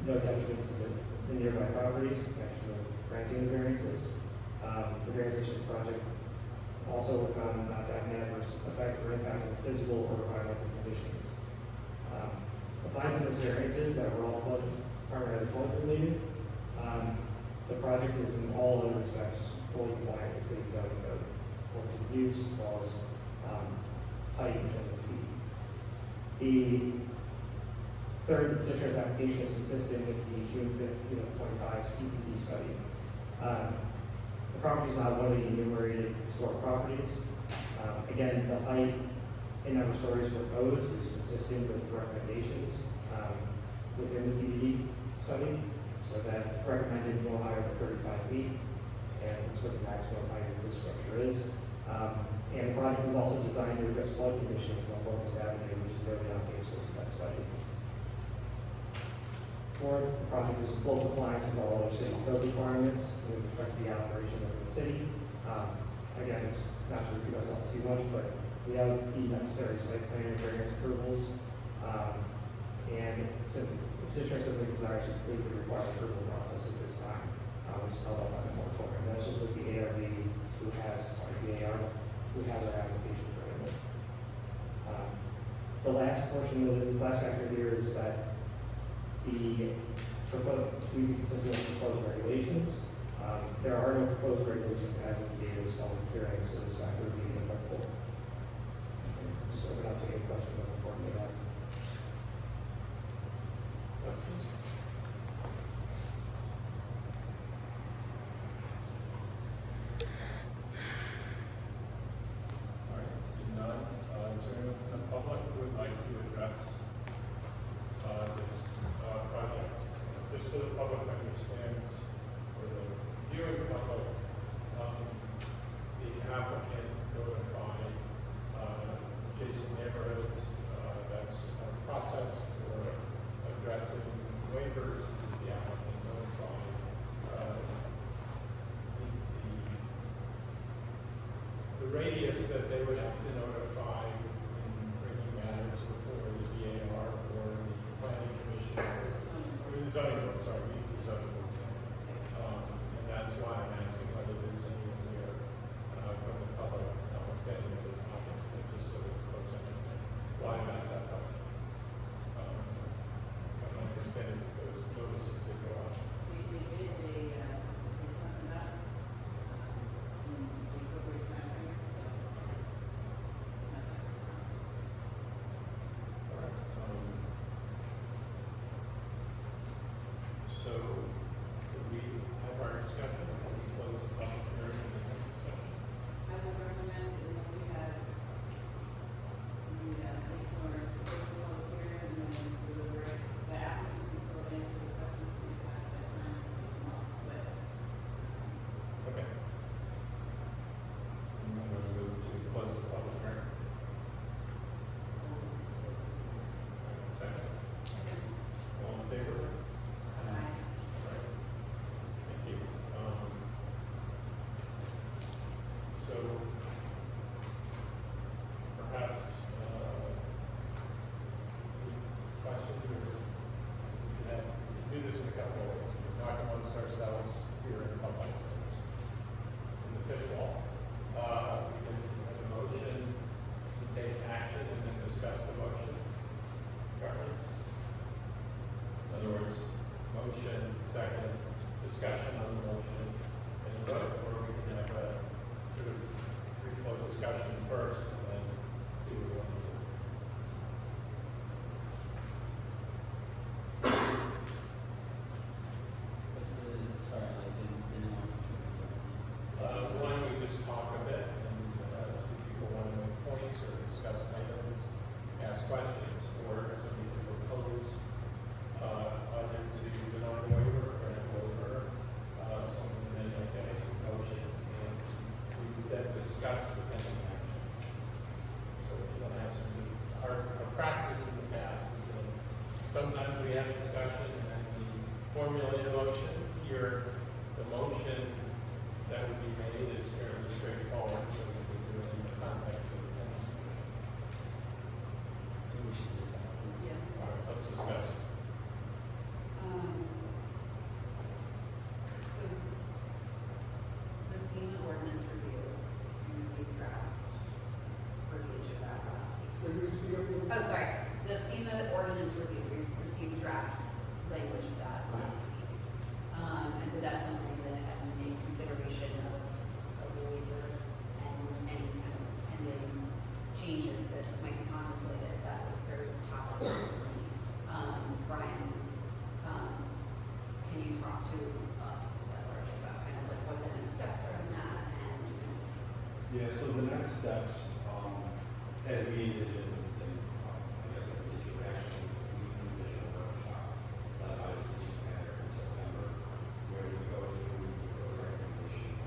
No detriment to the nearby properties in connection with granting the variances. The variances for the project also were found not to have an adverse effect or impact on physical or environmental conditions. Aside from those variances that were all primarily flood related, the project is in all other respects fully compliant with city zoning code, both for use as well as height in terms of feet. The third petitioner's application is consistent with the June 5th, 2025 CPD study. The property is not one of the enumerated historic properties. Again, the height and number of stories proposed is consistent with recommendations within the CPD study, so that recommended no higher than 35 feet, and that's what the maximum height of this structure is. And the project was also designed to address flood conditions on Locust Avenue, which is noted on page 6 of that study. Fourth, the project is in full compliance with all other city code requirements with respect to the operation within the city. Again, not to repeat myself too much, but we have the necessary site plan and variance approvals. And so the petitioner simply desires to complete the required approval process at this time, which is held up by the moratorium. That's just with the ARB who has, the AR who has our application granted. The last portion of the last factor here is that we be consistent with proposed regulations. There are no proposed regulations as of the date of this public hearing, so this factor would be applicable. Just open up to any questions that the board may have. Questions? All right, seeing none, is there anyone from the public who would like to address this project? Just so the public understands, or the viewing public, the applicant notified adjacent neighborhoods. That's a process for addressing waivers. The applicant notified the radius that they would have to notify in bringing matters before the DAR or the planning commission or the zoning board, sorry, we use the zoning board. And that's why I'm asking whether there's anyone here from the public standing at the top, just so that folks understand why I'm asked that question. My understanding is those notices did go out. We did something about the appropriate time frame, so. All right. So, do we have our discussion? Can we close the public hearing and have discussion? I would recommend, unless you have, for public hearing, and then deliver it, the applicant can still answer the questions we have at that time, but Okay. I'm going to move to close the public hearing. Second. All in favor? Right. Thank you. So, perhaps, question here, we can do this in a couple of ways. We're not amongst ourselves here in the public, in the fishbowl. We can have a motion to take action and then discuss the motion. Governance? In other words, motion, second, discussion on the motion, and vote, or we can have a sort of free flow discussion first, discuss the pending action. So we're going to have some, our practice in the past has been, sometimes we have discussion and then we formulate a motion. Here, the motion that would be made is fairly straightforward, so we can do it in the context of the pending action. We should discuss this. Yeah. All right, let's discuss. So, the FEMA ordinance review, you received draft verbiage of that last week. So you speak up a little? Oh, sorry, the FEMA ordinance review, we received draft language of that last week. And so that's something that, in consideration of a waiver and any kind of pending changes that might be contemplated, that was very powerful for me. Brian, can you talk to us at large about kind of like what the next steps are in that and Yeah, so the next steps, as we envision, and I guess like the two actions, we envision a workshop led by the city manager in September, where we go through the recommendations,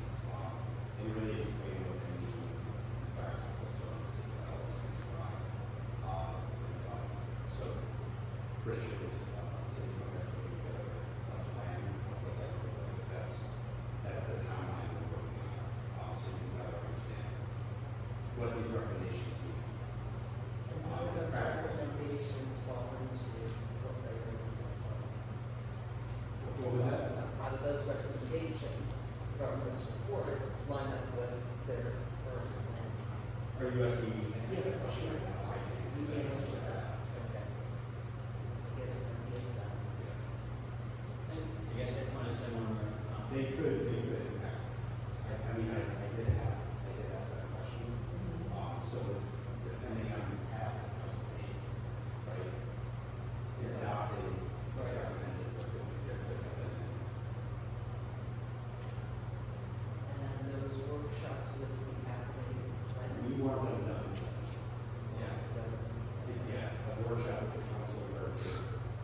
and really explain what they mean in practical terms to develop. So Christian is city manager putting together a plan of what that would look like. That's the timeline we're working on, so we can better understand what these recommendations mean. And how do those recommendations fall into what they're looking for? What was that? How do those recommendations from this report line up with their current plan? Are you asking me to answer that Yeah, question sure. right now? I can't You answer can that. answer that, okay. Get an idea of that. I guess it's kind of similar. They could impact. I mean, I did ask that question. So depending on how it takes, right? Adopted, what's recommended, what could be different. And then those workshops would be happening when? We want them done. Yeah. That's- Yeah, a workshop with the council where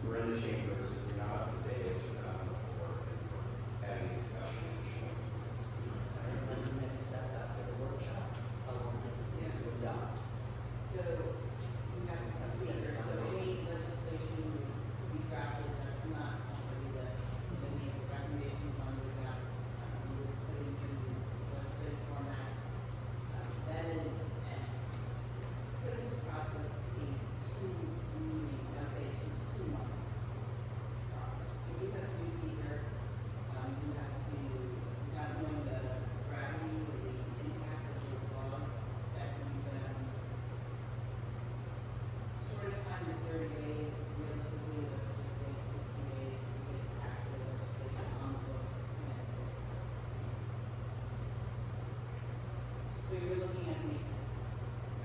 we're in the chambers, we're not up to date, we're not on the floor, and we're having a discussion and showing. And then the next step after the workshop, how long does it take to adopt? so you have to proceed, so any legislation we drafted that's not already that, then we have recommendations on the draft, we would put into legislative format. That is, put this process in two-month process. So you have to do seeker, you have to, not knowing the gravity or the impact of those laws, that can be done. Shortest time is 30 days, realistically, let's just say 60 days to get actual legislation on the books and enforced. So you're looking at the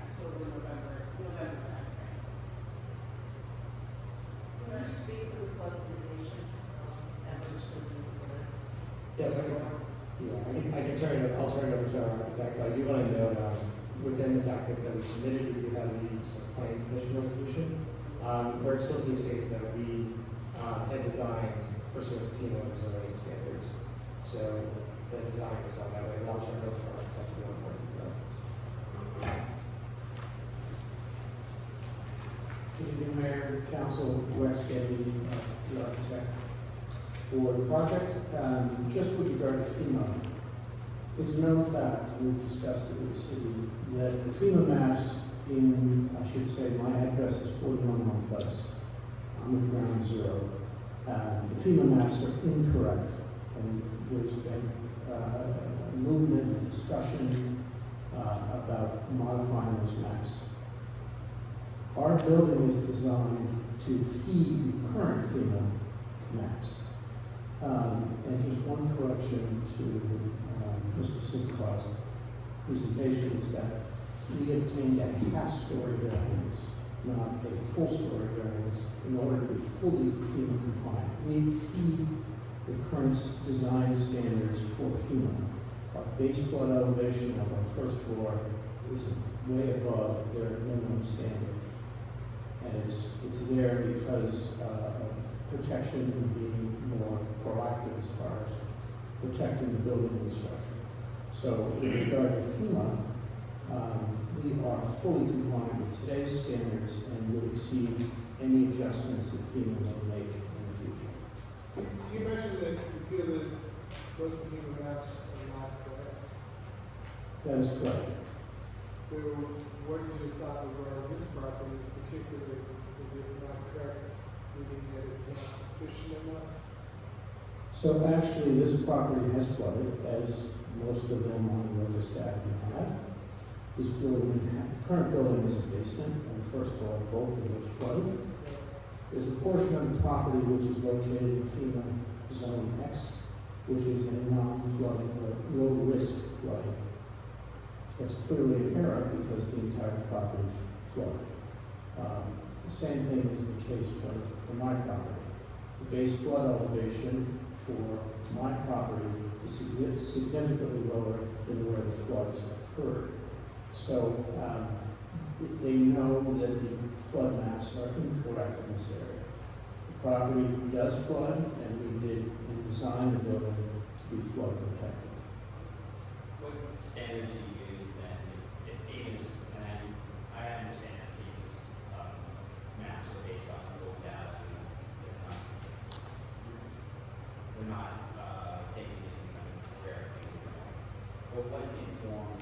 October, November timeframe. Can you speak to the flood mitigation efforts that you implement? Yes, I can turn it, I'll turn it over to our architect, but I do want to note, within the documents that we submitted, we do have the planning commission resolution, where it explicitly states that we, had designed pursuant to FEMA zoning standards. So the design was done that way, but I'll turn it over to our architect to go into more detail. Good evening, Mayor, Council, Rex Getty, the architect. For the project, just with regard to FEMA, it's a known fact, we've discussed it with the city, that the FEMA maps in, I should say, my address is 41 Home Place. I'm at ground zero. The FEMA maps are incorrect, and there's been movement and discussion about modifying those maps. Our building is designed to exceed the current FEMA maps. And just one correction to Mr. Sitzklaw's presentation is that we obtained a half-story variance, not a full-story variance, in order to be fully FEMA compliant. We exceed the current design standards for FEMA. Our base flood elevation of our first floor is way above their minimum standard. And it's there because of protection and being more proactive as far as protecting the building and the structure. So with regard to FEMA, We are fully compliant with today's standards and would exceed any adjustments that FEMA will make in the future. So you mentioned that you feel that most of the FEMA maps are not correct. That is correct. So what is your thought regarding this property in particular? Is it not correct, meaning that it's not sufficient enough? So actually, this property has flooded, as most of them on Locust Avenue have. This building, the current building is a basement, and first of all, both of those flooded. There's a portion of the property which is located in FEMA Zone X, which is a non-flooding or low-risk flooding. That's clearly an error because the entire property flooded. The same thing is the case for my property. The base flood elevation for my property is significantly lower than where the floods occurred. So they know that the flood maps are incorrect in this area. The property does flood, and we did design the building to be flood protected. What standard do you use then? If FEMA's, and I understand that FEMA's maps are based off of Locust Avenue, they're not taking into account where things are going. But what informed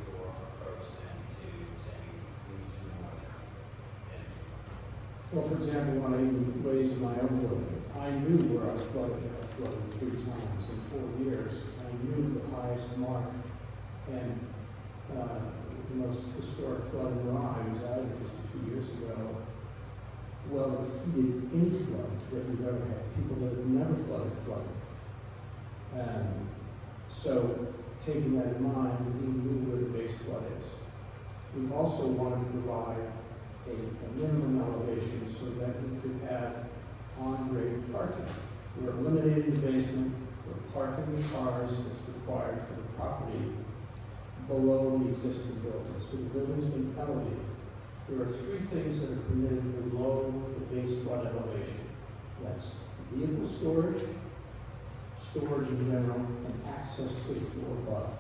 your approach then to saying we need to do more than? Well, for example, when I raised my own building, I knew where I flooded 3 times in 4 years. I knew the highest mark, and the most historic flood in Rye was added just a few years ago. Well, exceeded any flood that we've ever had. People that have never flooded. So, taking that in mind, we knew where the base flood is. We also wanted to provide a minimum elevation so that we could have on-grade parking. We're eliminating the basement, we're parking the cars that's required for the property below the existing building. So the building's been elevated. There are 3 things that are permitted below the base flood elevation. That's vehicle storage in general, and access to the floor above.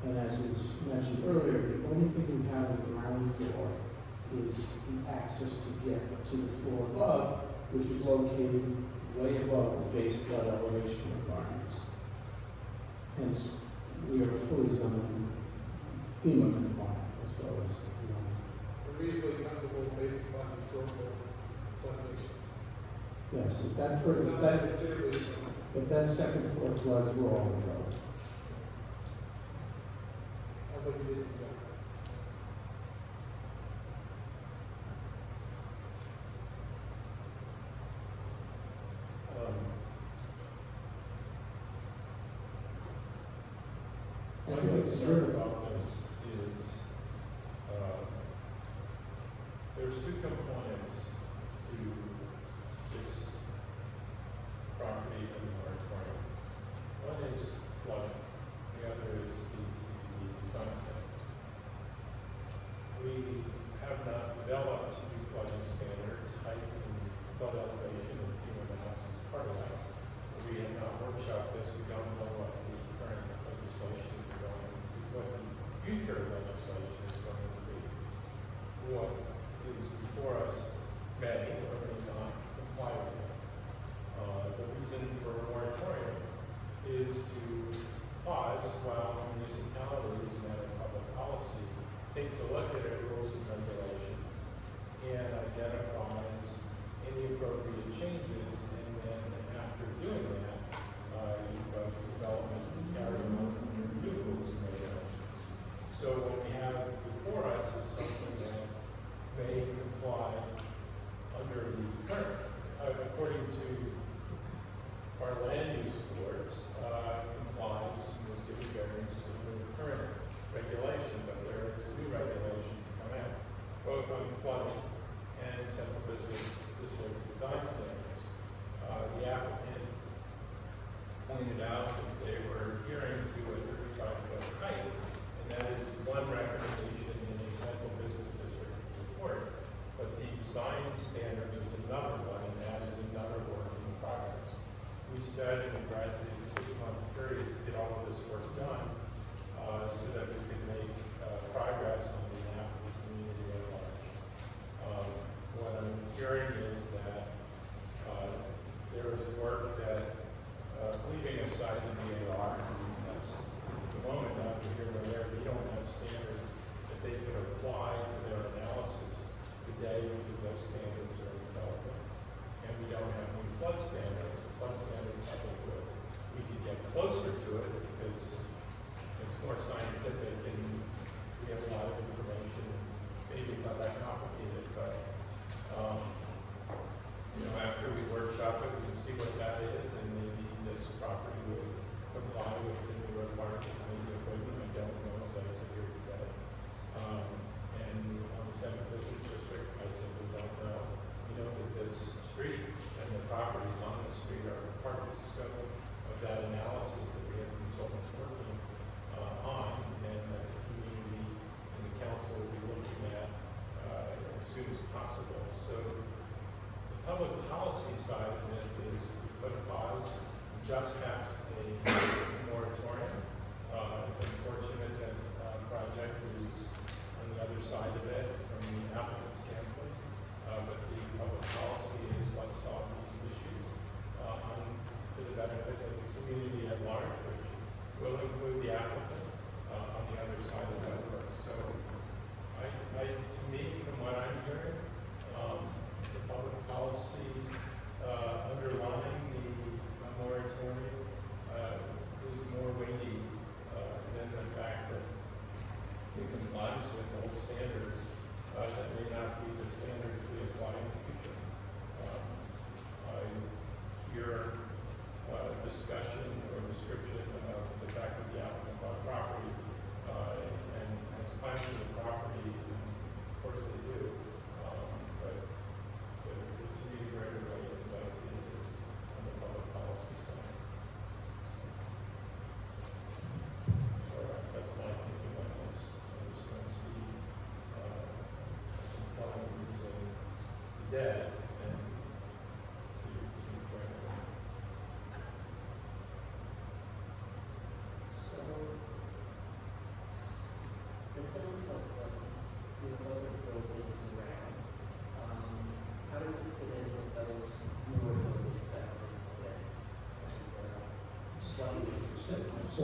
And as was mentioned earlier, the only thing we have on the ground floor is the access to get to the floor above, which is located way above the base flood elevation requirements. Hence, we are fully zoned FEMA compliant as well as. We're reasonably comfortable based upon historical definitions. Yes, if that second floor floods, we're all in trouble. Sounds like you did your job. My concern about this is, there's 2 components to this property and the moratorium. One is flooding, the other is the design standards. We have not developed new flooding standards, height and flood elevation and FEMA maps is part of that. We have not workshopped this, we don't know what the current legislation is going to, what the future legislation is going to be. What is before us may or may not comply with it. The reason for a moratorium is to pause while municipalities, matter of public policy, takes a look at our rules and regulations and identifies any appropriate changes, and then after doing that, invites development to carry on new rules and regulations. So what we have before us is something that may comply under the current, according to our land use boards, complies with giving variance to the current regulation, but there is new regulation to come out, both on flooding and central business district design standards. policy side of this is we put a pause, just passed a moratorium. It's unfortunate that project is on the other side of it from the applicant standpoint, but the public policy is let's solve these issues to the benefit of the community at large, which will include the applicant on the other side of that work. So to me, from what I'm hearing, the public policy underlying the moratorium is more weighty than the fact that it complies with old standards that may not be the standards we apply in the future. I hear discussion or description of the fact that the applicant bought property and has plans for the property, and of course they do. But to me, the greater weight, as I see it, is on the public policy side. So that's my thinking on this. I just don't see compelling reason today and to grant it. So, the 10-foot zone, with other buildings around, how does it fit in with those newer buildings that are there? So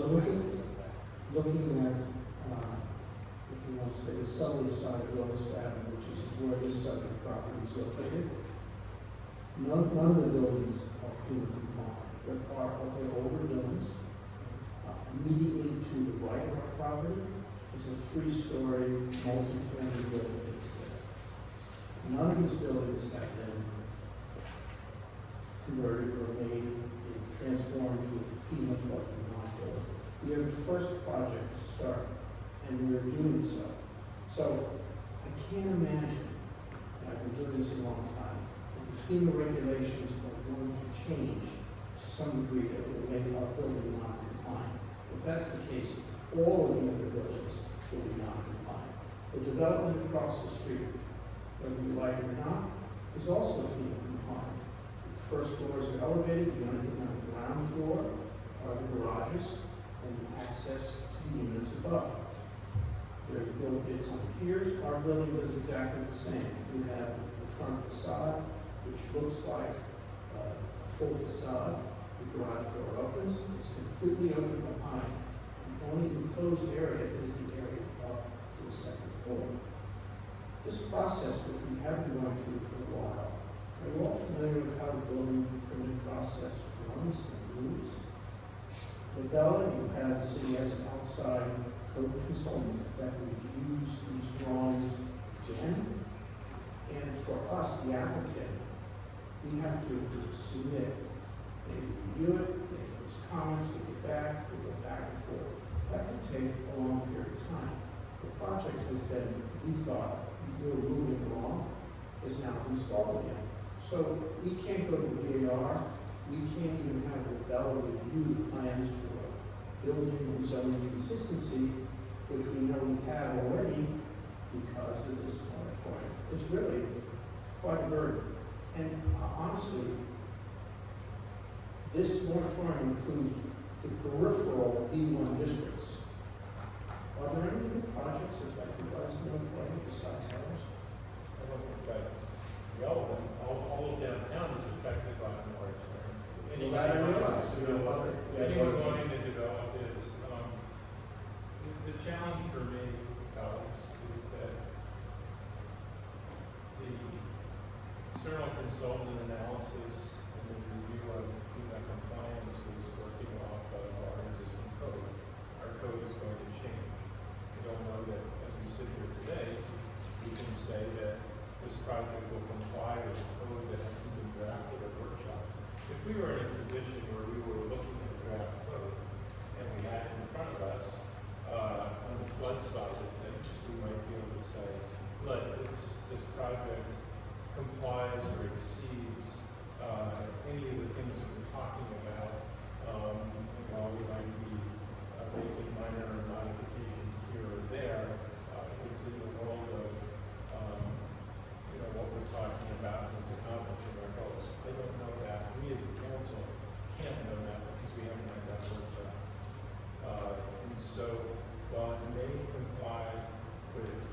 looking at, if you want to say, the southerly side of Locust Avenue, which is where this subject property is located, none of the buildings are FEMA compliant. There are older buildings. Immediately to the right of our property is a 3-story multi-family building that's there. None of these buildings have been converted or made, transformed to a FEMA flood control building. We are the first project to start, and we are doing so. So I can't imagine, and I've been doing this a long time, that the FEMA regulations are going to change to some degree that will make our building non-compliant. If that's the case, all of the other buildings will be non-compliant. The development across the street, whether you like it or not, is also FEMA compliant. The first floors are elevated, the only thing on the ground floor are the garages and the access to the units above. There's built bits on piers. Our building is exactly the same. We have the front facade, which looks like a full facade. The garage door opens, it's completely open behind. The only enclosed area is the area up to the second floor. This process, which we have been going through for a while, are you all familiar with how the building permit process runs and moves? With Bella, you have the city as an outside code consultant that reviews these drawings again. And for us, the applicant, we have to submit. They review it, they give us comments, we get back, we go back and forth. That can take a long period of time. The project has been, we thought, we were moving along, is now installed again. So we can't go to DAR, we can't even have the Bella review the plans for building and zoning consistency, which we know we have already because of this moratorium. It's really quite a burden. And honestly, this moratorium includes the peripheral B1 districts. Are there any other projects affected by this moratorium besides ours? I don't think that's relevant. All of downtown is affected by the moratorium. Anyone wanting to develop is, the challenge for me, colleagues, is that the external consultant analysis and the review of FEMA compliance was working off of our existing code. Our code is going to change. I don't know that as we sit here today, we can say that this project will comply with code that hasn't been drafted or workshopped. If we were in a position where we were looking at a draft code and we had it in front of us, on the flood side of things, we might be able to say, look, this project complies or exceeds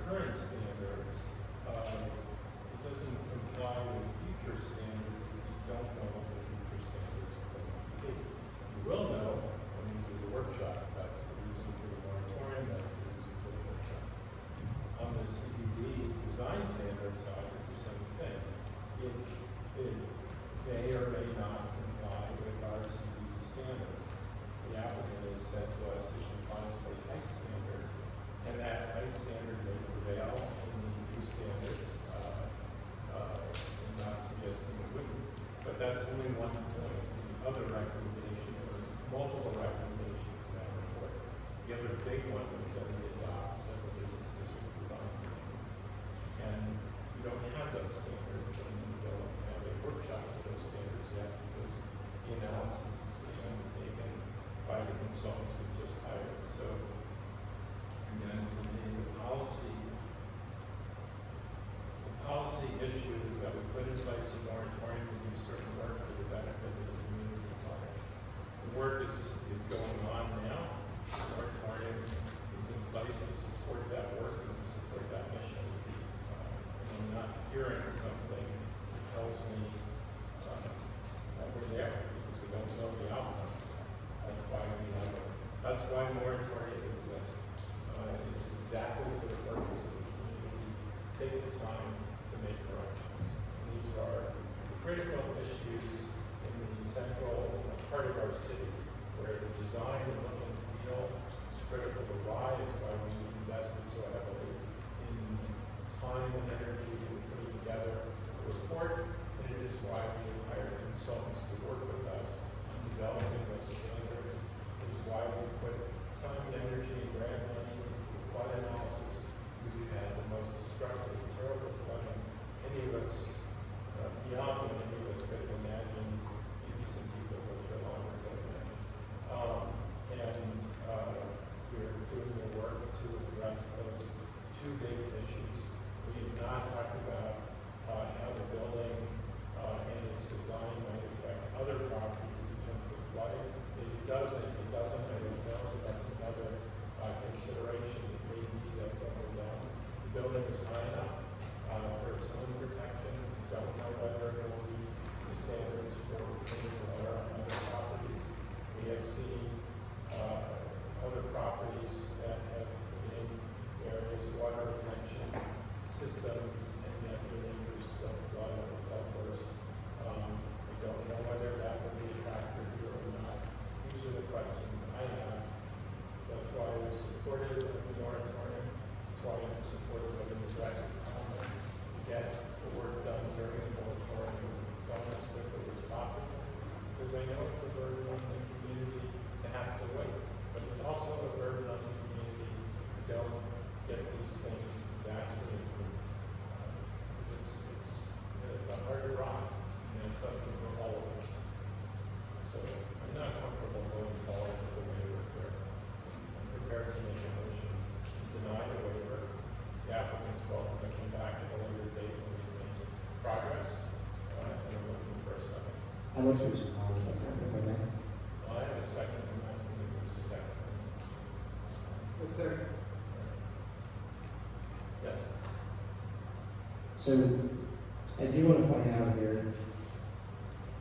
current standards, it doesn't comply with future standards because you don't know what the future standards are going to be. You will know when you do the workshop. That's the reason for the moratorium, that's the reason for the workshop. On the CBD design standard side, it's the same thing. It may or may not comply with our CBD standards. The applicant has said to us it complies with the height standard, and that height standard may prevail in the new standards. I'm not suggesting it wouldn't, but that's only one point. The other recommendation, or multiple recommendations in that report. The other big one was that we adopt several business district design standards. And you don't have those standards, and you don't have a workshop for those standards yet because the analysis is being undertaken by the consultants we just hired. So, again, for me, the policy issue is that we put in place a moratorium to do certain work for the benefit of the community at large. The work is going on now. The moratorium is in place to support that work and to support that mission. And I'm not hearing something that tells me that we're there because we don't know the outcome. That's why moratorium exists. It's exactly for the purpose of the community. Take the time to make corrections. These are critical issues in the central part of our city, where the design and look and feel is critical to why. It's why we invested so heavily in time and energy in putting together a report, and it is why we have hired consultants to work with us on developing those standards. It is why we put time and energy and grant money into the flood analysis, because we've had the most destructive, terrible flooding any of us, beyond what any of us could have imagined, maybe some people which are longer than that. We're doing the work to address those two big issues. We have not talked about how the building and its design might affect other properties in terms of flooding. If it doesn't, I don't know, but that's another consideration. It may be that going down. The building is high enough for its own protection. We don't know whether it will meet the standards for clean water on other properties. We have seen other properties that have been various water retention systems, and yet the neighbors still flood or flood worse. We don't know whether that will be a factor here or not. These are the questions I have. That's why I was supportive of the moratorium. That's why I'm supportive of an aggressive timeline to get the work done during the moratorium going as quickly as possible. Because I know it's a burden on the community to have to wait, but it's also a burden on the community to don't get these things vastly improved. Because it's a hard ride, and it's something for all of us. So I'm not comfortable going forward with the waiver here. I'm prepared to make a motion to deny the waiver. The applicant's welcome to come back at a later date when we make progress. And I'm looking for a second. I'd like to respond if I may. Well, I have a second. I'm asking if there's a second. A second. Yes. So, I do want to point out here,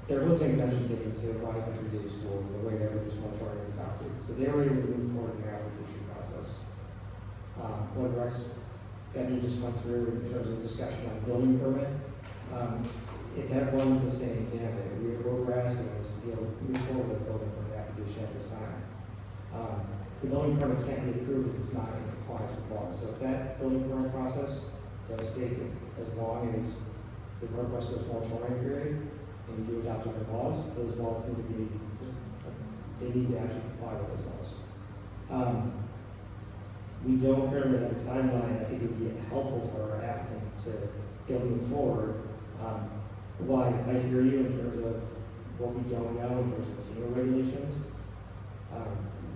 there was an exemption given to Rye Country Day School, the way that this moratorium was adopted. So they already moved forward in their application process. What Rex Benny just went through in terms of discussion on building permit, that runs the same gamut. What we're asking is to be able to move forward with a building permit application at this time. The building permit can't be approved if it's not in compliance with laws. So if that building permit process does take as long as the rest of the moratorium period, and we do adopt different laws, those laws need to actually comply with those laws. We don't currently have a timeline. I think it would be helpful for our applicant to be able to move forward. Why I hear you in terms of what we don't know in terms of FEMA regulations.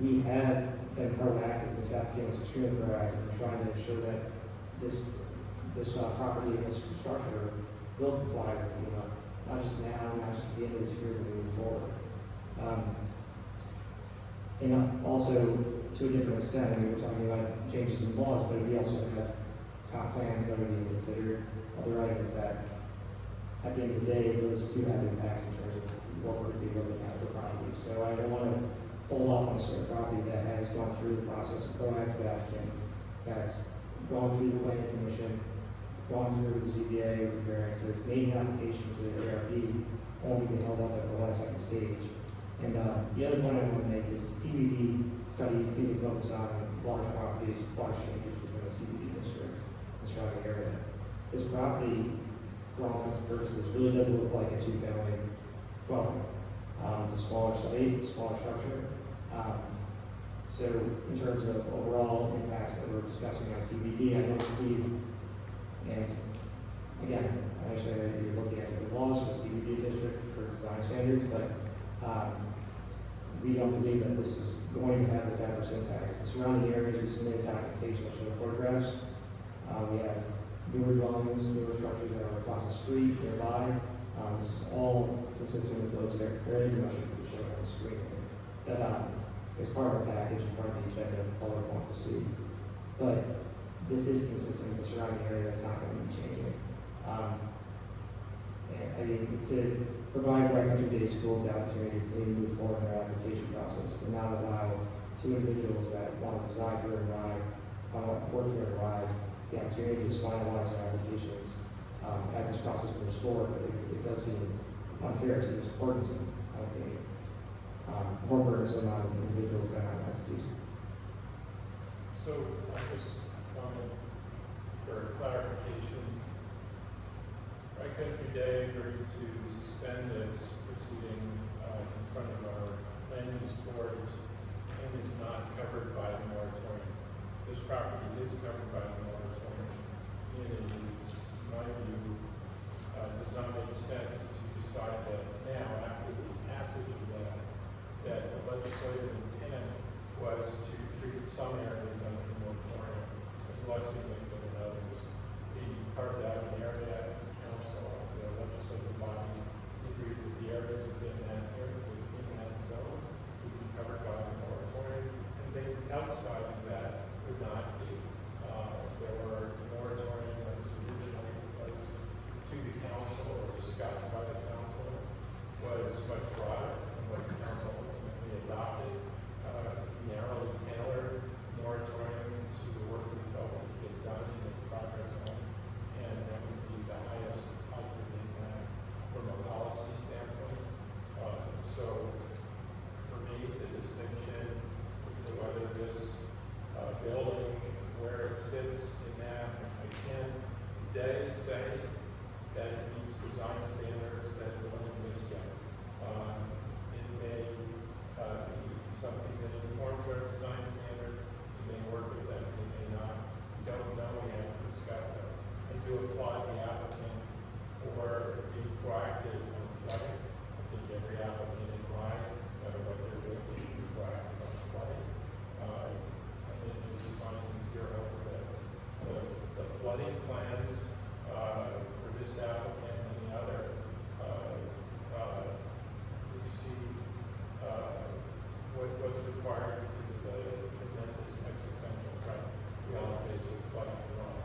We have been proactive. This applicant was extremely proactive in trying to ensure that this property and this structure will comply with FEMA, not just now, not just at the end of this year, but moving forward. And also, to a different extent, I mean, we're talking about changes in laws, but we also have comp plans that are being considered, other items that, at the end of the day, those do have impacts in terms of what we're going to be looking at for properties. So I don't want to hold off on a certain property that has gone through the process of proactive applicant, that's gone through the planning commission, gone through the ZBA with variances, made an application to the ARB, only to be held up at the last second stage. And the other point I want to make is CBD study and seem to focus on large properties, large changes within the CBD district, the surrounding area. This property, for all intents and purposes, really does look like a two-family dwelling. It's a smaller site, smaller structure. So in terms of overall impacts that we're discussing on CBD, I don't believe, and again, I understand that you're looking at the laws for the CBD district for design standards, but we don't believe that this is going to have this adverse impacts. The surrounding areas, we submitted documentation that show photographs. We have newer dwellings, newer structures that are across the street, nearby. This is all consistent with those areas, and I'm sure we show it on the screen. That is part of our package and part of the agenda if the public wants to see. But this is consistent with the surrounding area, that's not going to be changing. And I mean, to provide Breckenridge Day School the opportunity to move forward in their application process, but not allow two individuals that want to reside here in Rye, want to work here in Rye, the opportunity to just finalize their applications as this process moves forward. But it does seem unfair, it seems burdensome on the community. More burdensome on individuals than on entities. So I just comment for clarification. Right Country Day agreed to suspend its proceeding in front of our land use boards and is not covered by the moratorium. This property is covered by the moratorium. And it is, in my view, does not make sense to decide that now, after the passage of that the legislative intent was to treat some areas under the moratorium as less significant than others. We carved out an area as a council, as a legislative body, agreed with the areas within that area, within that zone, would be covered by the moratorium, and things outside of that would not be. There were the moratorium that was originally proposed to the council or discussed by the council was much broader than what the council ultimately adopted. Narrowly tailored moratorium to the work we felt we could get done and make progress on, and that would be the highest positive impact from a policy standpoint. So for me, the distinction as to whether this building, where it sits in that, I can't today say that it meets design standards that don't exist yet. It may be something that informs our design standards. We may work with them, we may not. We don't know, we have to discuss them. I do applaud the applicant for being proactive on flooding. I think every applicant in line, no matter what they're doing, should be proactive on flooding. And it is my sincere hope that the flooding plans for this applicant and the other receive what's required because of the tremendous existential threat we all face with flooding in Rome.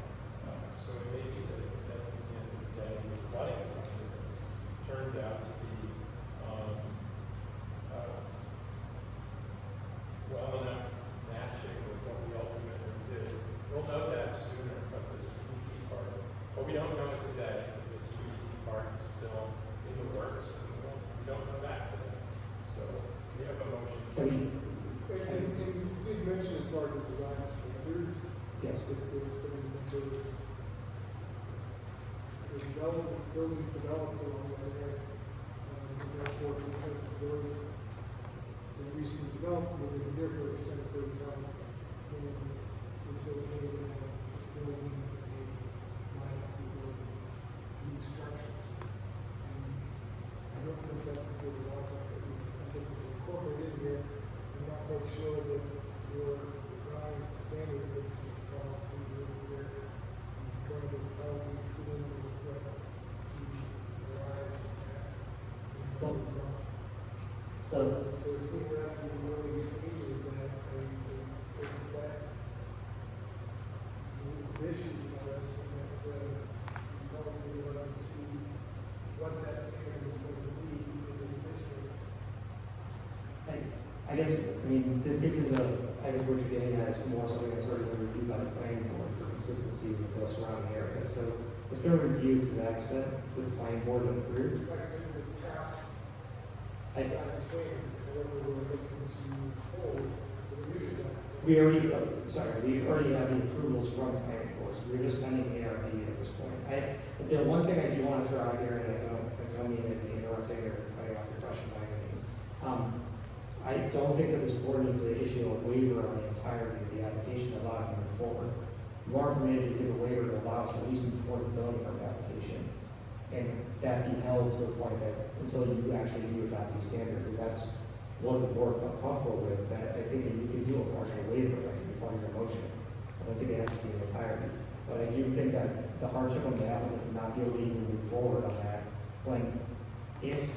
So it may be that at the end of the day, the flooding side of this turns out to be well enough matching with what we ultimately do. We'll know that sooner, but the CDP part, well, we don't know it today. The CDP part is still in the works, and we don't know that today. So we have a motion. And you did mention as far as the design standards. Yes. That there's been a number of buildings developed along that area. And therefore, because of those that recently developed, they've been there for an extended period of time. And so they have building a line up with those new structures. And I don't think that's a good logic that we think to incorporate in here. I'm not quite sure that your design standard that you follow through here is going to probably fit in with what the rise in both months. So it seems that in the early stages of that, that so the issue, we probably would like to see what that standard is going to be in this district. I guess, I mean, this gets into, I think what you're getting at is more something that's already been reviewed by the planning board for consistency with the surrounding area. So it's been reviewed to that extent with the planning board and approved. Like in the past, I- design standard, however, we're looking to move forward with a new design standard. We already have the approvals from the planning board, so we're just pending the ARB at this point. The one thing I do want to throw out here, and I don't mean to be interrupting or cutting off your question by any means. I don't think that this board needs to issue a waiver on the entirety of the application to allow it to move forward. You are permitted to give a waiver to allow us to at least move forward the building permit application, and that be held to a point that until you actually do adopt these standards, if that's what the board felt comfortable with, that I think that you can do a partial waiver that can be part of your motion. I don't think it has to be an entirety, but I do think that the hardship on the applicant to not be able to even move forward on that, when if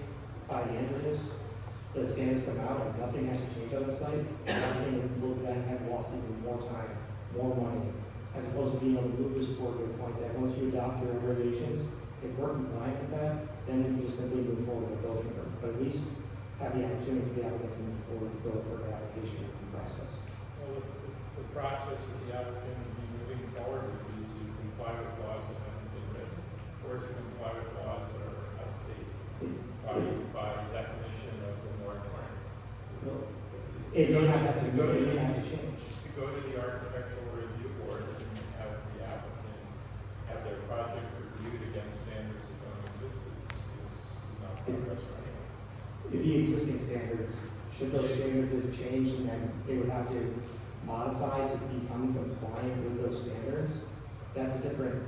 by the end of this, the standards come out and nothing has to change on the site, and will then have lost even more time, more money, as opposed to being able to move this forward to a point that once you adopt your regulations, if we're compliant with that, then we can just simply move forward with the building permit. But at least have the opportunity for the applicant to move forward with the building permit application process. Well, the process is the applicant will be moving forward with these to comply with laws that haven't been written, or to comply with laws that are outdated by definition of the moratorium. It may not have to change. To go to the architectural review board and have the applicant have their project reviewed against standards that don't exist is not progress for anyone. It'd be existing standards. Should those standards have changed, and then they would have to modify to become compliant with those standards, that's a different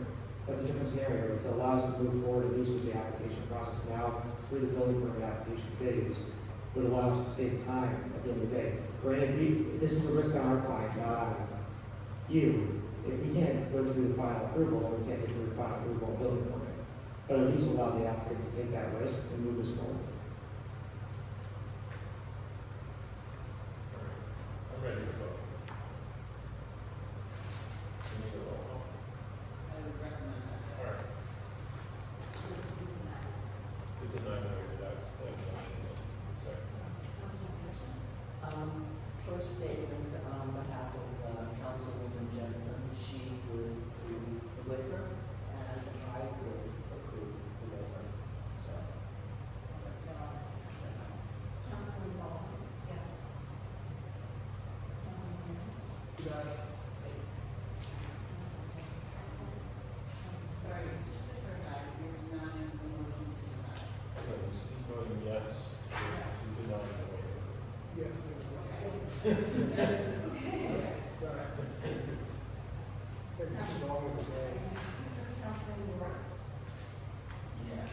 scenario. It allows us to move forward at least with the application process now through the building permit application phase. Would allow us to save time at the end of the day. Granted, this is a risk on our client, not on you. If we can't go through the final approval, then we can't get through the final approval of building permit. But at least allow the applicant to take that risk and move this forward. I'm ready to vote. We need a roll call. I would recommend that. All right. To deny the waiver, that's the motion. The second. First statement on behalf of Councilwoman Jensen, she would approve the waiver, and I would approve the waiver. So. Councilwoman Ball? Yes. Councilwoman? That Sorry, just to clarify, you're denying the motion to deny. So she's voting yes to deny the waiver. yes. Okay. Sorry. Been too long of a day. Councilwoman Roy? Yes.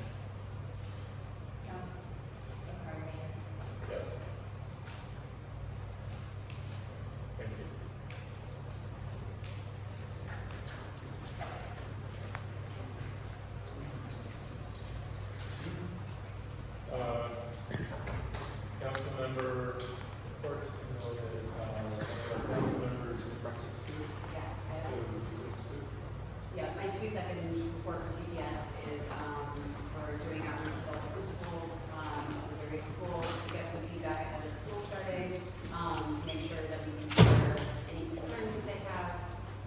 Sorry, Mayor. Yes. Thank you. Councilmember reports, Councilmember Scoot. Yeah, my 2-second report for TPS is, we're doing outreach with all the principals, of the various schools to get some feedback ahead of school starting, to make sure that we can hear any concerns that they have.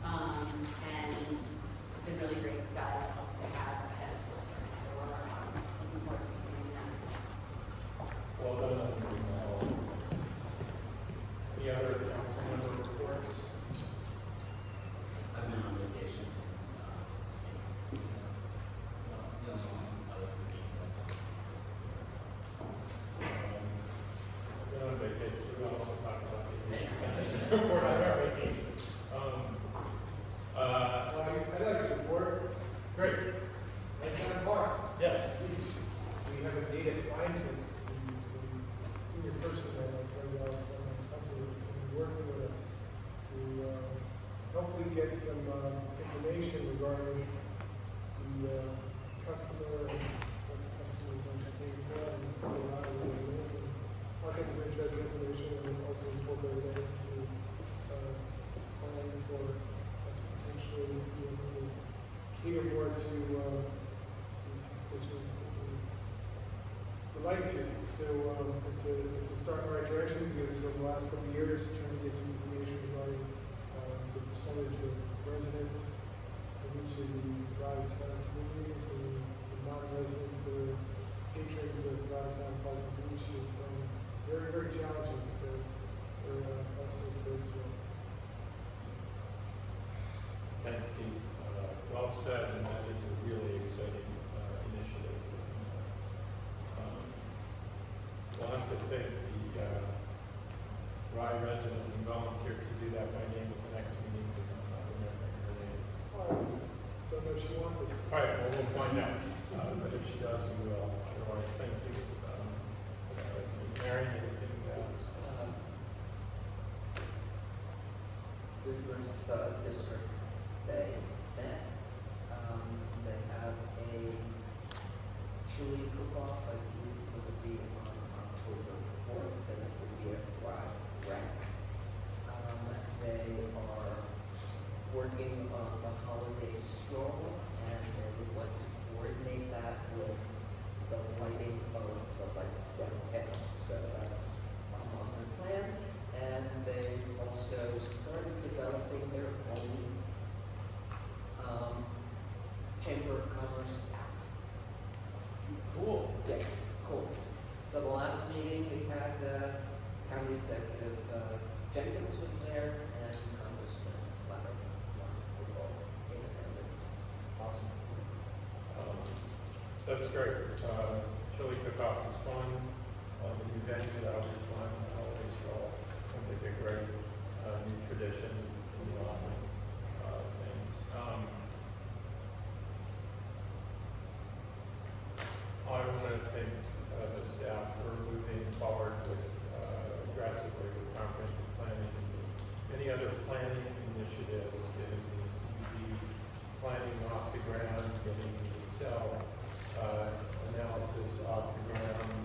And it's been really great dialogue to have ahead of school starting, so we're, looking forward to continuing that. Well done on doing that. Any other councilmember reports? I've been on vacation. The only one other than I've been on vacation, we all want to talk about vacation. We're not on vacation. I'd like to report, Great, at Town Park, yes. we have a data scientist, who's a senior person that I very well from the company, who's working with us to hopefully get some information regarding the customer and what the customers are paying for, and a lot of all kinds of interesting information, and also incorporate that into planning for us potentially be able to cater to the constituents that we would like to. So it's a start in the right direction because over the last couple of years, trying to get some information regarding the percentage of residents from each of the Raleigh town communities and the non-residents that are patrons of Raleigh Town Park and Beach has been very, very challenging. So we're absolutely grateful. Thanks, Keith. Well said, and that is a really exciting initiative. We'll have to thank the Rye resident who volunteered to do that by name at the next meeting because I'm not remembering her name. Don't know if she wants us. All right, well, we'll find out. But if she does, we will. Otherwise, thank you. Mary, anything? Business district, they met. They have a chili cook-off, I believe it's going to be on October 4th, and it will be at Thrive Rec. They are working on the holiday stroll, and they would like to coordinate that with the lighting of the lights downtown. So that's on their plan. And they've also started developing their own Chamber of Commerce app. Cool. Yeah, cool. So the last meeting we had, County Executive Jenkins was there, and Congressman Ladder were both in attendance. Awesome. That's great. Chili cook-off is fun. The new venue, that'll be fun. Always fall. Sounds like a great new tradition in the offering things. I want to thank the staff for moving forward with aggressively with comprehensive planning and many other planning initiatives, getting the CBD planning off the ground, getting the Excel analysis off the ground.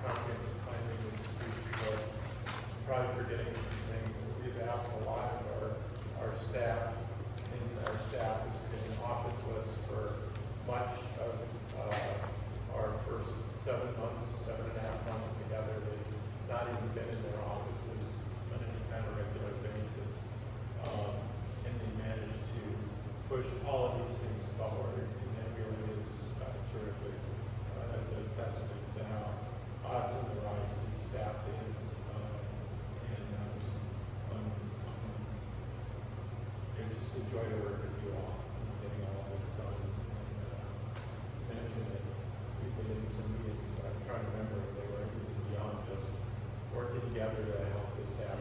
Comprehensive planning is a huge deal. I'm probably forgetting some things. We've asked a lot of our staff, and our staff has been officeless for much of our first 7 months, 7.5 months together. They've not even been in their offices on any kind of regular basis. And they managed to push all of these things forward, and that really is terrific. That's a testament to how awesome the RIC staff is. It's just a joy to work with you all and getting all of this done. And imagine that we've been in some meetings, but I'm trying to remember if they were anything beyond just working together to help the staff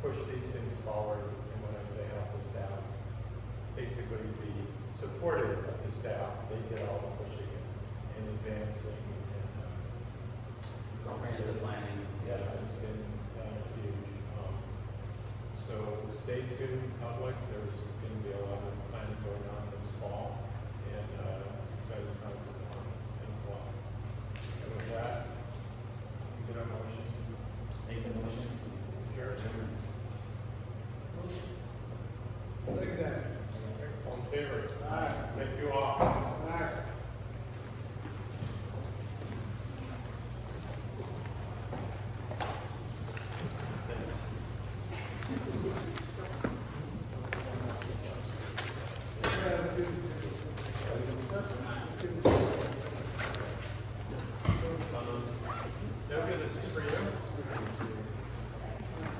push these things forward. And when I say help the staff, basically be supportive of the staff. They did all the pushing and advancing. Comprehensive planning. Yeah, it's been huge. So stay tuned, public. There's going to be a lot of planning going on this fall, and it's exciting times in the morning. Thanks a lot. And with that, we get a motion. Make the motion. Sure. Motion. Second that. All in favor? Aye. Thank you all.